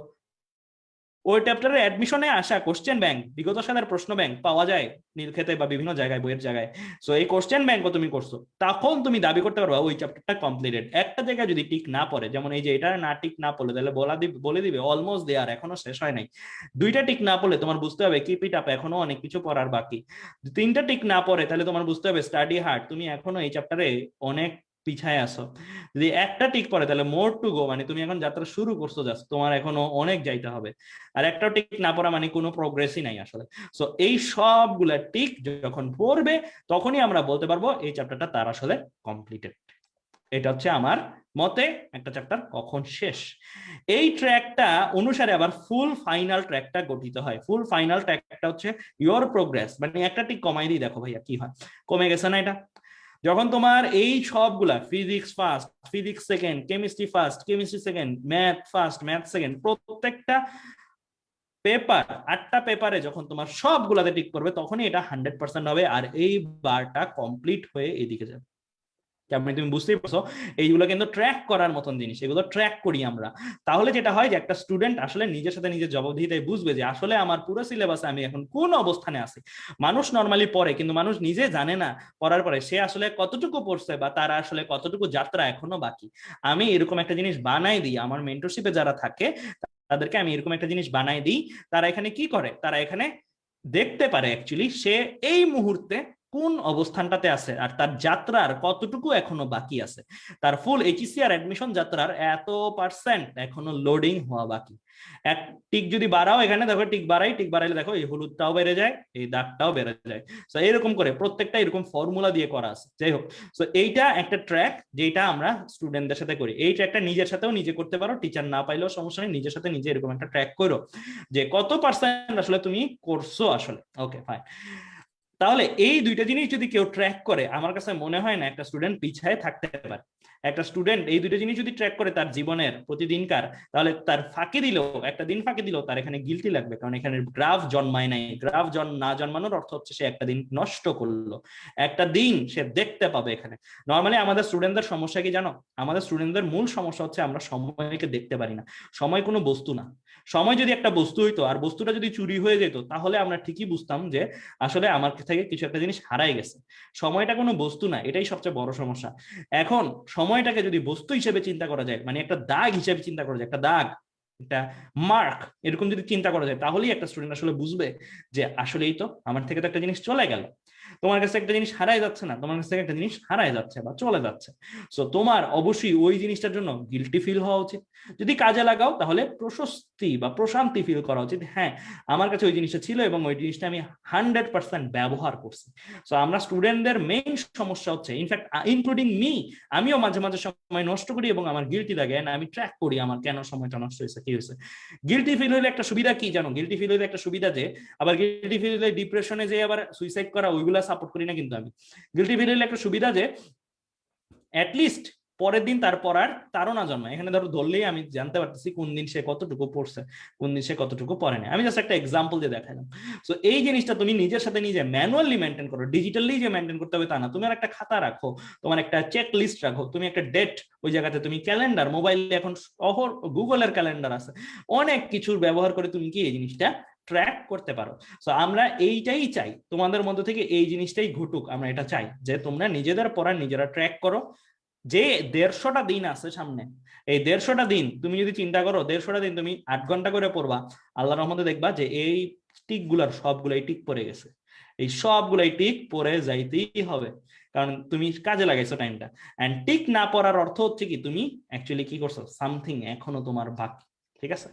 Speaker 1: ওই চ্যাপ্টারের অ্যাডমিশনে আসা কোশ্চেন ব্যাংক, বিগত সালের প্রশ্ন ব্যাংক পাওয়া যায় নীলক্ষেতে বা বিভিন্ন জায়গায় বইয়ের জায়গায়, সো এই কোশ্চেন ব্যাংকও তুমি করছো, তখন তুমি দাবি করতে পারবা ওই চ্যাপ্টারটা কমপ্লিটেড। একটা জায়গায় যদি টিক না পড়ে, যেমন এই যে এটা না টিক না পড়লে, তাহলে বলে দিবে অলমোস্ট দেয়ার, এখনো শেষ হয় নাই। 2টা টিক না পড়লে তোমার বুঝতে হবে কিপ ইট আপ, এখনো অনেক কিছু পড়ার বাকি। 3টা টিক না পড়ে তাহলে তোমার বুঝতে হবে স্টাডি হার্ড, তুমি এখনো এই চ্যাপ্টারে অনেক পিছায় আসো। যদি একটা টিক পড়ে তাহলে মোর টু গো, মানে তুমি এখন যাত্রা শুরু করছো, জাস্ট তোমার এখনো অনেক যাইতে হবে। আর একটাও টিক না পড়া মানে কোনো প্রোগ্রেসই নাই আসলে। সো এই সবগুলা টিক যখন পড়বে তখনই আমরা বলতে পারবো এই চ্যাপ্টারটা তার আসলে কমপ্লিটেড। এটা হচ্ছে আমার মতে একটা চ্যাপ্টার কখন শেষ। এই ট্র্যাকটা অনুসারে আবার ফুল ফাইনাল ট্র্যাকটা গঠিত হয়। ফুল ফাইনাল ট্র্যাকটা হচ্ছে ইওর প্রোগ্রেস, মানে একটা টিক কমাই দিই, দেখো ভাইয়া কি হয়, কমে গেছে না এটা? যখন তোমার এই সবগুলা physics first, physics second, chemistry first, chemistry second, math first, math second, প্রত্যেকটা পেপার 8টা পেপারে যখন তোমার সবগুলাতে টিক করবে তখনই এটা 100% হবে, আর এই বারটা কমপ্লিট হয়ে এদিকে যাবে। যেমন তুমি বুঝতেই পারছো এইগুলো কিন্তু ট্র্যাক করার মতন জিনিস, এগুলো ট্র্যাক করি আমরা। তাহলে যেটা হয় যে একটা স্টুডেন্ট আসলে নিজের সাথে নিজের জবাবদিহিতায় বুঝবে যে আসলে আমার পুরো সিলেবাসে আমি এখন কোন অবস্থানে আছি। মানুষ নর্মালি পড়ে কিন্তু মানুষ নিজে জানে না পড়ার পরে সে আসলে কতটুকু পড়ছে বা তার আসলে কতটুকু যাত্রা এখনো বাকি। আমি এরকম একটা জিনিস বানাই দিই, আমার মেন্টরশিপে যারা থাকে তাদেরকে আমি এরকম একটা জিনিস বানাই দিই। তারা এখানে কি করে, তারা এখানে দেখতে পারে অ্যাকচুয়ালি সে এই মুহূর্তে কোন অবস্থানটাতে আছে আর তার যাত্রার কতটুকু এখনো বাকি আছে, তার ফুল এইচএসসি আর অ্যাডমিশন যাত্রার এত পার্সেন্ট এখনো লোডিং হওয়া বাকি। এক টিক যদি বাড়াও, এখানে দেখো টিক বাড়াইলে দেখো এই হলুদটাও বেড়ে যায়, এই দাগটাও বেড়ে যায়। তো এরকম করে প্রত্যেকটা এরকম ফর্মুলা দিয়ে করা আছে। যাই হোক, তো এইটা একটা ট্র্যাক যেটা আমরা স্টুডেন্টদের সাথে করি। এই ট্র্যাকটা নিজের সাথেও নিজে করতে পারো, টিচার না পাইলেও সমস্যা নেই, নিজের সাথে নিজে এরকম একটা ট্র্যাক করো যে কত পার্সেন্ট আসলে তুমি করছো আসলে। Okay fine. তাহলে এই দুইটা জিনিস যদি কেউ ট্র্যাক করে, আমার কাছে মনে হয় না একটা স্টুডেন্ট পিছায় থাকতে পারে। একটা স্টুডেন্ট এই দুইটা জিনিস যদি ট্র্যাক করে তার জীবনের প্রতিদিনকার, তাহলে তার ফাঁকি দিলেও, একটা দিন ফাঁকি দিলেও তার এখানে গিলটি লাগবে, কারণ এখানে গ্রাফ জন্মায় নাই। গ্রাফ না জন্মানোর অর্থ হচ্ছে সে একটা দিন নষ্ট করলো, একটা দিন সে দেখতে পাবে এখানে। নর্মালি আমাদের স্টুডেন্টদের সমস্যা কি জানো? আমাদের স্টুডেন্টদের মূল সমস্যা হচ্ছে আমরা সময়কে দেখতে পারি না। সময় কোনো বস্তু না। সময় যদি একটা বস্তু হইতো আর বস্তুটা যদি চুরি হয়ে যেত, তাহলে আমরা ঠিকই বুঝতাম যে আসলে আমার থেকে কিছু একটা জিনিস হারাই গেছে। সময়টা কোনো বস্তু না, এটাই সবচেয়ে বড় সমস্যা। এখন সময়টাকে যদি বস্তু হিসেবে চিন্তা করা যায়, মানে একটা দাগ হিসেবে চিন্তা করা যায়, একটা দাগ, একটা মার্ক, এরকম যদি চিন্তা করা যায়, তাহলেই একটা স্টুডেন্ট আসলে বুঝবে যে আসলেই তো আমার থেকে তো একটা জিনিস চলে গেল। তোমার কাছে একটা জিনিস হারাই যাচ্ছে না, তোমার কাছে একটা জিনিস হারাই যাচ্ছে বা চলে যাচ্ছে। সো তোমার অবশ্যই ওই জিনিসটার জন্য গিল্টি ফিল হওয়া উচিত। যদি কাজে লাগাও তাহলে প্রশস্তি বা প্রশান্তি ফিল করা উচিত, হ্যাঁ আমার কাছে ওই জিনিসটা ছিল এবং ওই জিনিসটা আমি 100% ব্যবহার করছি। সো আমরা স্টুডেন্টদের মেইন সমস্যা হচ্ছে, ইনফ্যাক্ট ইনক্লুডিং মি, আমিও মাঝে মাঝে সময় নষ্ট করি এবং আমার গিল্টি লাগে, আমি ট্র্যাক করি আমার কেন সময়টা নষ্ট হয়েছে, কি হয়েছে। গিল্টি ফিল হইলে একটা সুবিধা কি জানো? গিল্টি ফিল হইলে একটা সুবিধা যে, আবার গিল্টি ফিল হইলে ডিপ্রেশনে যে আবার সুইসাইড করা, ওইগুলা সাপোর্ট করি না কিন্তু আমি। গিল্টি ফিল হইলে একটা সুবিধা যে অ্যাটলিস্ট পরের দিন তার পড়ার তাড়না জন্মায়। এখানে ধরো ধরলেই আমি জানতে পারতেছি কোন দিন সে কতটুকু পড়ছে, কোন দিন সে কতটুকু পড়ে না। আমি জাস্ট একটা এক্সাম্পল দিয়ে দেখালাম। সো এই জিনিসটা তুমি নিজের সাথে নিজে ম্যানুয়ালি মেনটেন করো, ডিজিটালি যে মেনটেন করতে হবে তা না। তুমি একটা খাতা রাখো, তোমার একটা চেক লিস্ট রাখো, তুমি একটা ডেট, ওই জায়গাতে তুমি ক্যালেন্ডার, মোবাইলে এখন গুগলের ক্যালেন্ডার আছে, অনেক কিছুর ব্যবহার করে তুমি কি এই জিনিসটা ট্র্যাক করতে পারো। সো আমরা এইটাই চাই তোমাদের মধ্যে থেকে, এই জিনিসটাই ঘটুক, আমরা এটা চাই যে তোমরা নিজেদের পড়া নিজেরা ট্র্যাক করো। যে 150টা দিন আছে সামনে, এই 150টা দিন তুমি যদি চিন্তা করো, 150টা দিন তুমি 8 ঘন্টা করে পড়বা, আল্লাহর রহমতে দেখবা যে এই টিক গুলার সবগুলাই টিক পড়ে গেছে। এই সবগুলাই টিক পড়ে যাইতেই হবে, কারণ তুমি কাজে লাগাইছো টাইমটা। এন্ড টিক না পড়ার অর্থ হচ্ছে কি, তুমি অ্যাকচুয়ালি কি করছো, সামথিং এখনো তোমার বাকি। ঠিক আছে?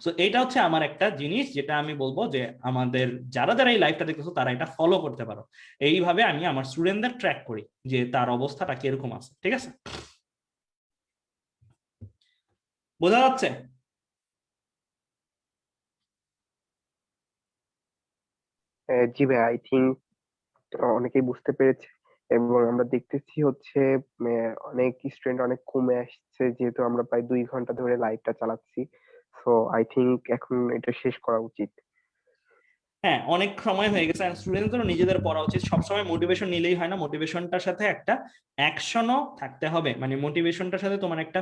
Speaker 1: সো এটা হচ্ছে আমার একটা জিনিস যেটা আমি বলবো যে আমাদের যারা যারা এই লাইফটা দেখতেছো তারা এটা ফলো করতে পারো। এইভাবে আমি আমার স্টুডেন্টদের ট্র্যাক করি যে তার অবস্থাটা কিরকম আছে। ঠিক আছে? বোঝা যাচ্ছে?
Speaker 2: জি ভাই, আই থিঙ্ক অনেকেই বুঝতে পেরেছে এবং আমরা দেখতেছি হচ্ছে অনেক স্টুডেন্ট অনেক কমে আসছে, যেহেতু আমরা প্রায় 2 ঘন্টা ধরে লাইভটা চালাচ্ছি। সো আই থিঙ্ক এখন এটা শেষ করা উচিত।
Speaker 1: হ্যাঁ, অনেক সময় হয়ে গেছে। স্টুডেন্টদেরও নিজেদের পড়া উচিত। সবসময় মোটিভেশন নিলেই হয় না, মোটিভেশনটার সাথে একটা অ্যাকশনও থাকতে হবে। মানে মোটিভেশনটার সাথে তোমার একটা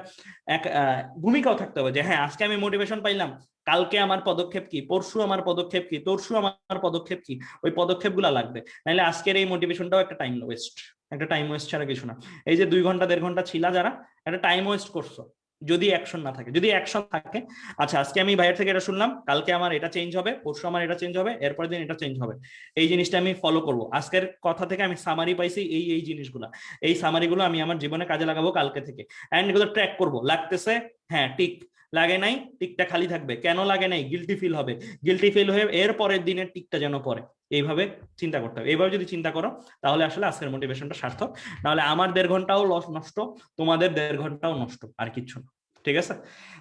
Speaker 1: ভূমিকাও থাকতে হবে যে হ্যাঁ আজকে আমি মোটিভেশন পাইলাম, কালকে আমার পদক্ষেপ কি, পরশু আমার পদক্ষেপ কি, তরশু আমার পদক্ষেপ কি, ওই পদক্ষেপগুলো লাগবে। নাহলে আজকের এই মোটিভেশনটাও একটা টাইম ওয়েস্ট, একটা টাইম ওয়েস্ট ছাড়া কিছু না। এই যে 2 ঘন্টা 1.5 ঘন্টা ছিলা যারা, একটা টাইম ওয়েস্ট করছো যদি অ্যাকশন না থাকে। যদি অ্যাকশন থাকে, আচ্ছা আজকে আমি ভাইয়ের থেকে এটা শুনলাম, কালকে আমার এটা চেঞ্জ হবে, পরশু আমার এটা চেঞ্জ হবে, এরপরের দিন এটা চেঞ্জ হবে, এই জিনিসটা আমি ফলো করব। আজকের কথা থেকে আমি সামারি পাইছি এই এই জিনিসগুলো, এই সামারিগুলো আমি আমার জীবনে কাজে লাগাবো কালকে থেকে। এন্ড এগুলো ট্র্যাক করব। লাগতেছে, হ্যাঁ টিক, লাগে নাই, টিকটা খালি থাকবে। কেন লাগে নাই? গিল্টি ফিল হবে, গিল্টি ফিল হয়ে এর পরের দিনের টিকটা যেন পড়ে। এইভাবে চিন্তা করতে হবে। এইভাবে যদি চিন্তা করো তাহলে আসলে আজকের মোটিভেশনটা সার্থক। নাহলে আমার 1.5 ঘন্টাও লস নষ্ট, তোমাদের 1.5 ঘন্টাও নষ্ট, আর কিচ্ছু না। ঠিক আছে?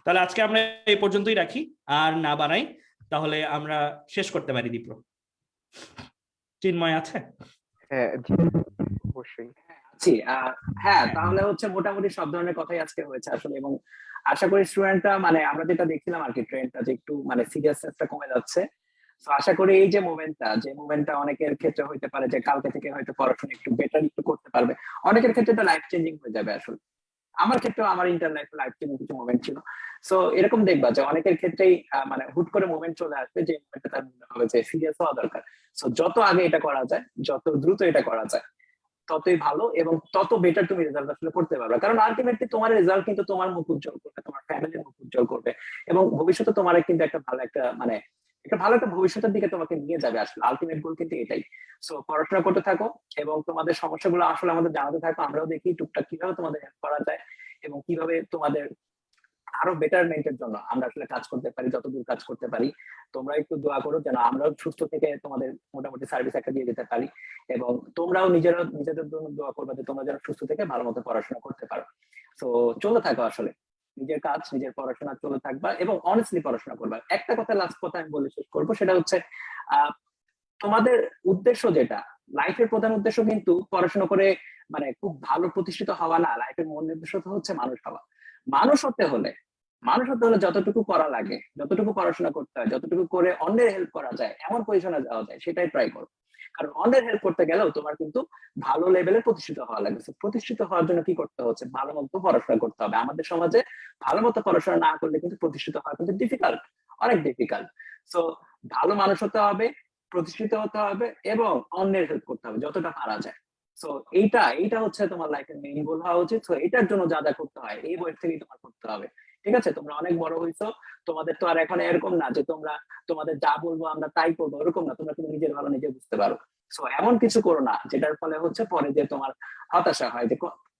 Speaker 1: তাহলে আজকে আমরা এই পর্যন্তই রাখি, আর না বাড়াই, তাহলে আমরা শেষ করতে পারি। দীপ্র, চিন্ময় আছে?
Speaker 2: হ্যাঁ জি, অবশ্যই।
Speaker 3: আছি। হ্যাঁ, তাহলে হচ্ছে মোটামুটি সব ধরনের কথাই আজকে হয়েছে আসলে, এবং আশা করি স্টুডেন্টরা, মানে আমরা যেটা দেখছিলাম আর কি, ট্রেন্ডটা যে একটু মানে সিরিয়াসনেসটা কমে যাচ্ছে। তো আশা করি এই যে মুভমেন্টটা অনেকের ক্ষেত্রে হইতে পারে যে কালকে থেকে হয়তো পড়াশোনা একটু বেটার একটু করতে পারবে। অনেকের ক্ষেত্রে তো লাইফ চেঞ্জিং হয়ে যাবে আসলে। আমার ক্ষেত্রেও আমার ইন্টারনেট লাইফ চেঞ্জিং কিছু মুভমেন্ট ছিল। সো এরকম দেখবা যে অনেকের ক্ষেত্রেই মানে হুট করে মুভমেন্ট চলে আসবে, যে মুভমেন্টটা তার মনে হবে যে সিরিয়াস হওয়া দরকার। সো যত আগে এটা করা যায়, যত দ্রুত এটা করা যায়, ততই ভালো এবং তত বেটার তুমি রেজাল্ট আসলে করতে পারবে। কারণ আলটিমেটলি তোমার রেজাল্ট কিন্তু তোমার মুখ উজ্জ্বল করবে, তোমার ফ্যামিলির মুখ উজ্জ্বল করবে, এবং ভবিষ্যতে তোমার কিন্তু একটা ভালো একটা মানে একটা ভালো একটা ভবিষ্যতের দিকে তোমাকে নিয়ে যাবে। আসলে আলটিমেট গোল কিন্তু এটাই। সো পড়াশোনা করতে থাকো এবং তোমাদের সমস্যাগুলো আসলে আমাদের জানাতে থাকো, আমরাও দেখি টুকটাক কিভাবে তোমাদের হেল্প করা যায় এবং কিভাবে তোমাদের আরো বেটারমেন্টের জন্য আমরা আসলে কাজ করতে পারি, যতদূর কাজ করতে পারি। তোমরা একটু দোয়া করো যেন আমরাও সুস্থ থেকে তোমাদের মোটামুটি সার্ভিস একটা দিয়ে যেতে পারি, এবং তোমরাও নিজেদের জন্য দোয়া করবে যে তোমরা যেন সুস্থ থেকে ভালো মতো পড়াশোনা করতে পারো। তো চলতে থাকো, আসলে নিজের কাজ নিজের পড়াশোনা চলে থাকবা এবং অনেস্টলি পড়াশোনা করবা। একটা কথা, লাস্ট কথা আমি বলে শেষ করবো, সেটা হচ্ছে তোমাদের উদ্দেশ্য যেটা, লাইফের প্রধান উদ্দেশ্য কিন্তু পড়াশোনা করে মানে খুব ভালো প্রতিষ্ঠিত হওয়া না। লাইফের মূল উদ্দেশ্য হচ্ছে মানুষ হওয়া। মানুষ হতে হলে যতটুকু করা লাগে, যতটুকু পড়াশোনা করতে হয়, যতটুকু করে অন্যের হেল্প করা যায়, এমন পজিশনে যাওয়া যায়, সেটাই ট্রাই করো। কারণ অন্যের হেল্প করতে গেলেও তোমার কিন্তু ভালো লেভেলে প্রতিষ্ঠিত হওয়া লাগবে। প্রতিষ্ঠিত হওয়ার জন্য কি করতে হচ্ছে, ভালো মতো পড়াশোনা করতে হবে। আমাদের সমাজে ভালো মতো পড়াশোনা না করলে কিন্তু প্রতিষ্ঠিত হওয়া কিন্তু ডিফিকাল্ট, অনেক ডিফিকাল্ট। সো ভালো মানুষ হতে হবে, প্রতিষ্ঠিত হতে হবে এবং অন্যের হেল্প করতে হবে যতটা পারা যায়। সো এইটা হচ্ছে তোমার লাইফের মেইন গোল হওয়া উচিত। সো এটার জন্য যা যা করতে হয় এই বয়স থেকেই তোমার করতে হবে। ঠিক আছে, তোমরা অনেক বড় হইছো, তোমাদের তো আর এখন এরকম না যে তোমরা তোমাদের যা বলবো আমরা তাই করবো, এরকম না। তোমরা কিন্তু নিজের ভালো নিজে বুঝতে পারো। সো এমন কিছু করো না যেটার ফলে হচ্ছে পরে যে তোমার হতাশা হয় যে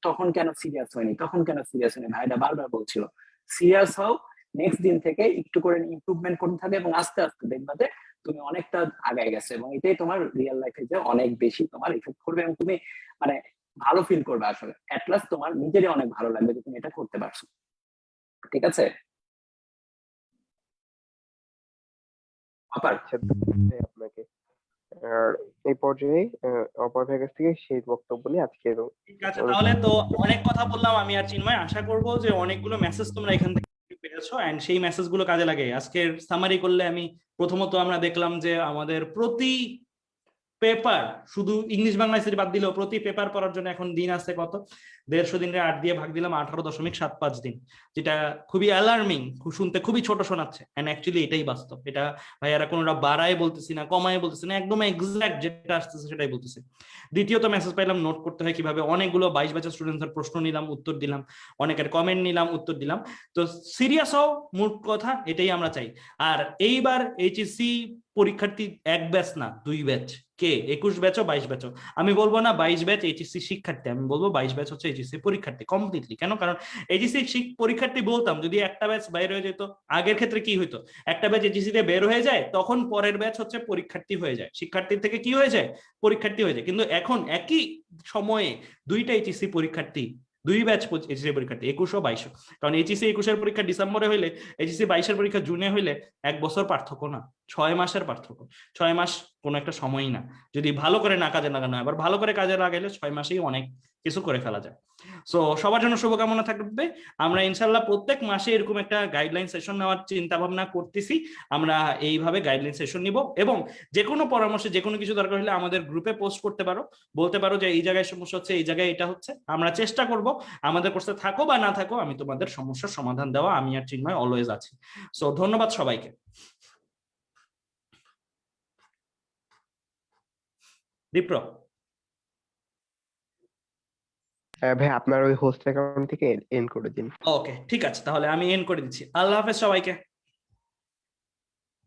Speaker 3: তখন কেন সিরিয়াস হয়নি, তখন কেন সিরিয়াস হয়নি। ভাইটা বারবার বলছিল সিরিয়াস হও, নেক্সট দিন থেকে একটু করে ইমপ্রুভমেন্ট করতে থাকে এবং আস্তে আস্তে দেখবা যে তুমি অনেকটা আগায় গেছে, এবং এটাই তোমার রিয়েল লাইফে যে অনেক বেশি তোমার ইফেক্ট করবে এবং তুমি মানে ভালো ফিল করবে। আসলে এট লাস্ট তোমার নিজেরই অনেক ভালো লাগবে যে তুমি এটা করতে পারছো। ঠিক আছে আপার?
Speaker 2: আচ্ছা, ধন্যবাদ আপনাকে। আর এই পর্যায়ে অপর ভাইয়ের কাছ থেকে সেই বক্তব্য নিয়ে আজকের
Speaker 1: ঠিক আছে, তাহলে তো অনেক কথা বললাম আমি আর চিন্ময়। আশা করব যে অনেকগুলো মেসেজ তোমরা এখান থেকে পেয়েছো এন্ড সেই মেসেজগুলো কাজে লাগে। আজকের সামারি করলে আমি প্রথমত আমরা দেখলাম যে আমাদের প্রতি পেপার, শুধু ইংলিশ বাংলা এসে বাদ দিলেও প্রতি পেপার পড়ার জন্য এখন দিন আছে কত, 150 দিনে 8 দিয়ে ভাগ দিলাম 18.75 দিন, যেটা খুবই অ্যালার্মিং, শুনতে খুবই ছোট শোনাচ্ছে এন্ড অ্যাকচুয়ালি এটাই বাস্তব। এটা ভাইয়ারা কোনোটা বাড়ায় বলতেছি না, কমায় বলতেছি না, একদম এক্সাক্ট যেটা আসতেছে সেটাই বলতেছি। দ্বিতীয়ত মেসেজ পাইলাম নোট করতে হয় কিভাবে, অনেকগুলো 22 ব্যাচের স্টুডেন্টদের প্রশ্ন নিলাম, উত্তর দিলাম, অনেকের কমেন্ট নিলাম, উত্তর দিলাম। তো সিরিয়াস হও, মোট কথা এটাই আমরা চাই। আর এইবার এইচএসসি পরীক্ষার্থী এক ব্যাচ না 2 ব্যাচ, কে 21 ব্যাচও 22 ব্যাচও। আমি বলবো না 22 ব্যাচ এইচএসসি শিক্ষার্থী, আমি বলবো 22 ব্যাচ হচ্ছে এইচএসসি পরীক্ষার্থী কমপ্লিটলি। কেন? কারণ এইচএসসি পরীক্ষার্থী বলতাম যদি একটা ব্যাচ বাইরে হয়ে যেত, আগের ক্ষেত্রে কি হইতো, একটা ব্যাচ এইচএসসি তে বের হয়ে যায়, তখন পরের ব্যাচ হচ্ছে পরীক্ষার্থী হয়ে যায়, শিক্ষার্থীর থেকে কি হয়ে যায়, পরীক্ষার্থী হয়ে যায়। কিন্তু এখন একই সময়ে দুইটা এইচএসসি পরীক্ষার্থী, 2 ব্যাচ এইচএসসি পরীক্ষার্থী 21 ও 22। কারণ এইচএসসি 21 পরীক্ষা ডিসেম্বরে হইলে এইচএসসি 22 পরীক্ষা জুনে হইলে 1 বছর পার্থক্য না, 6 মাসের পার্থক্য। 6 মাস কোনো একটা সময়ই না, যদি ভালো করে না কাজে লাগানো হয়। আবার ভালো করে কাজে লাগাইলে 6 মাসেই অনেক কিছু করে ফেলা যায়। সো সবার জন্য শুভকামনা থাকবে। আমরা ইনশাল্লাহ প্রত্যেক মাসে এরকম একটা গাইডলাইন সেশন নেওয়ার চিন্তা ভাবনা করতেছি। আমরা এইভাবে গাইডলাইন সেশন নিব এবং যে কোনো পরামর্শে যে কোনো কিছু দরকার হলে আমাদের গ্রুপে পোস্ট করতে পারো, বলতে পারো যে এই জায়গায় সমস্যা হচ্ছে, এই জায়গায় এটা হচ্ছে। আমরা চেষ্টা করব আমাদের কোর্সে থাকো বা না থাকো আমি তোমাদের সমস্যার সমাধান দেওয়া, আমি আর চিন্ময় অলওয়েজ আছি। সো ধন্যবাদ সবাইকে। দীপ্র,
Speaker 2: ভাই আপনার ওই হোস্ট অ্যাকাউন্ট থেকে এন্ড করে দিন।
Speaker 1: ওকে ঠিক আছে, তাহলে আমি এন্ড করে দিচ্ছি। আল্লাহ হাফেজ সবাইকে।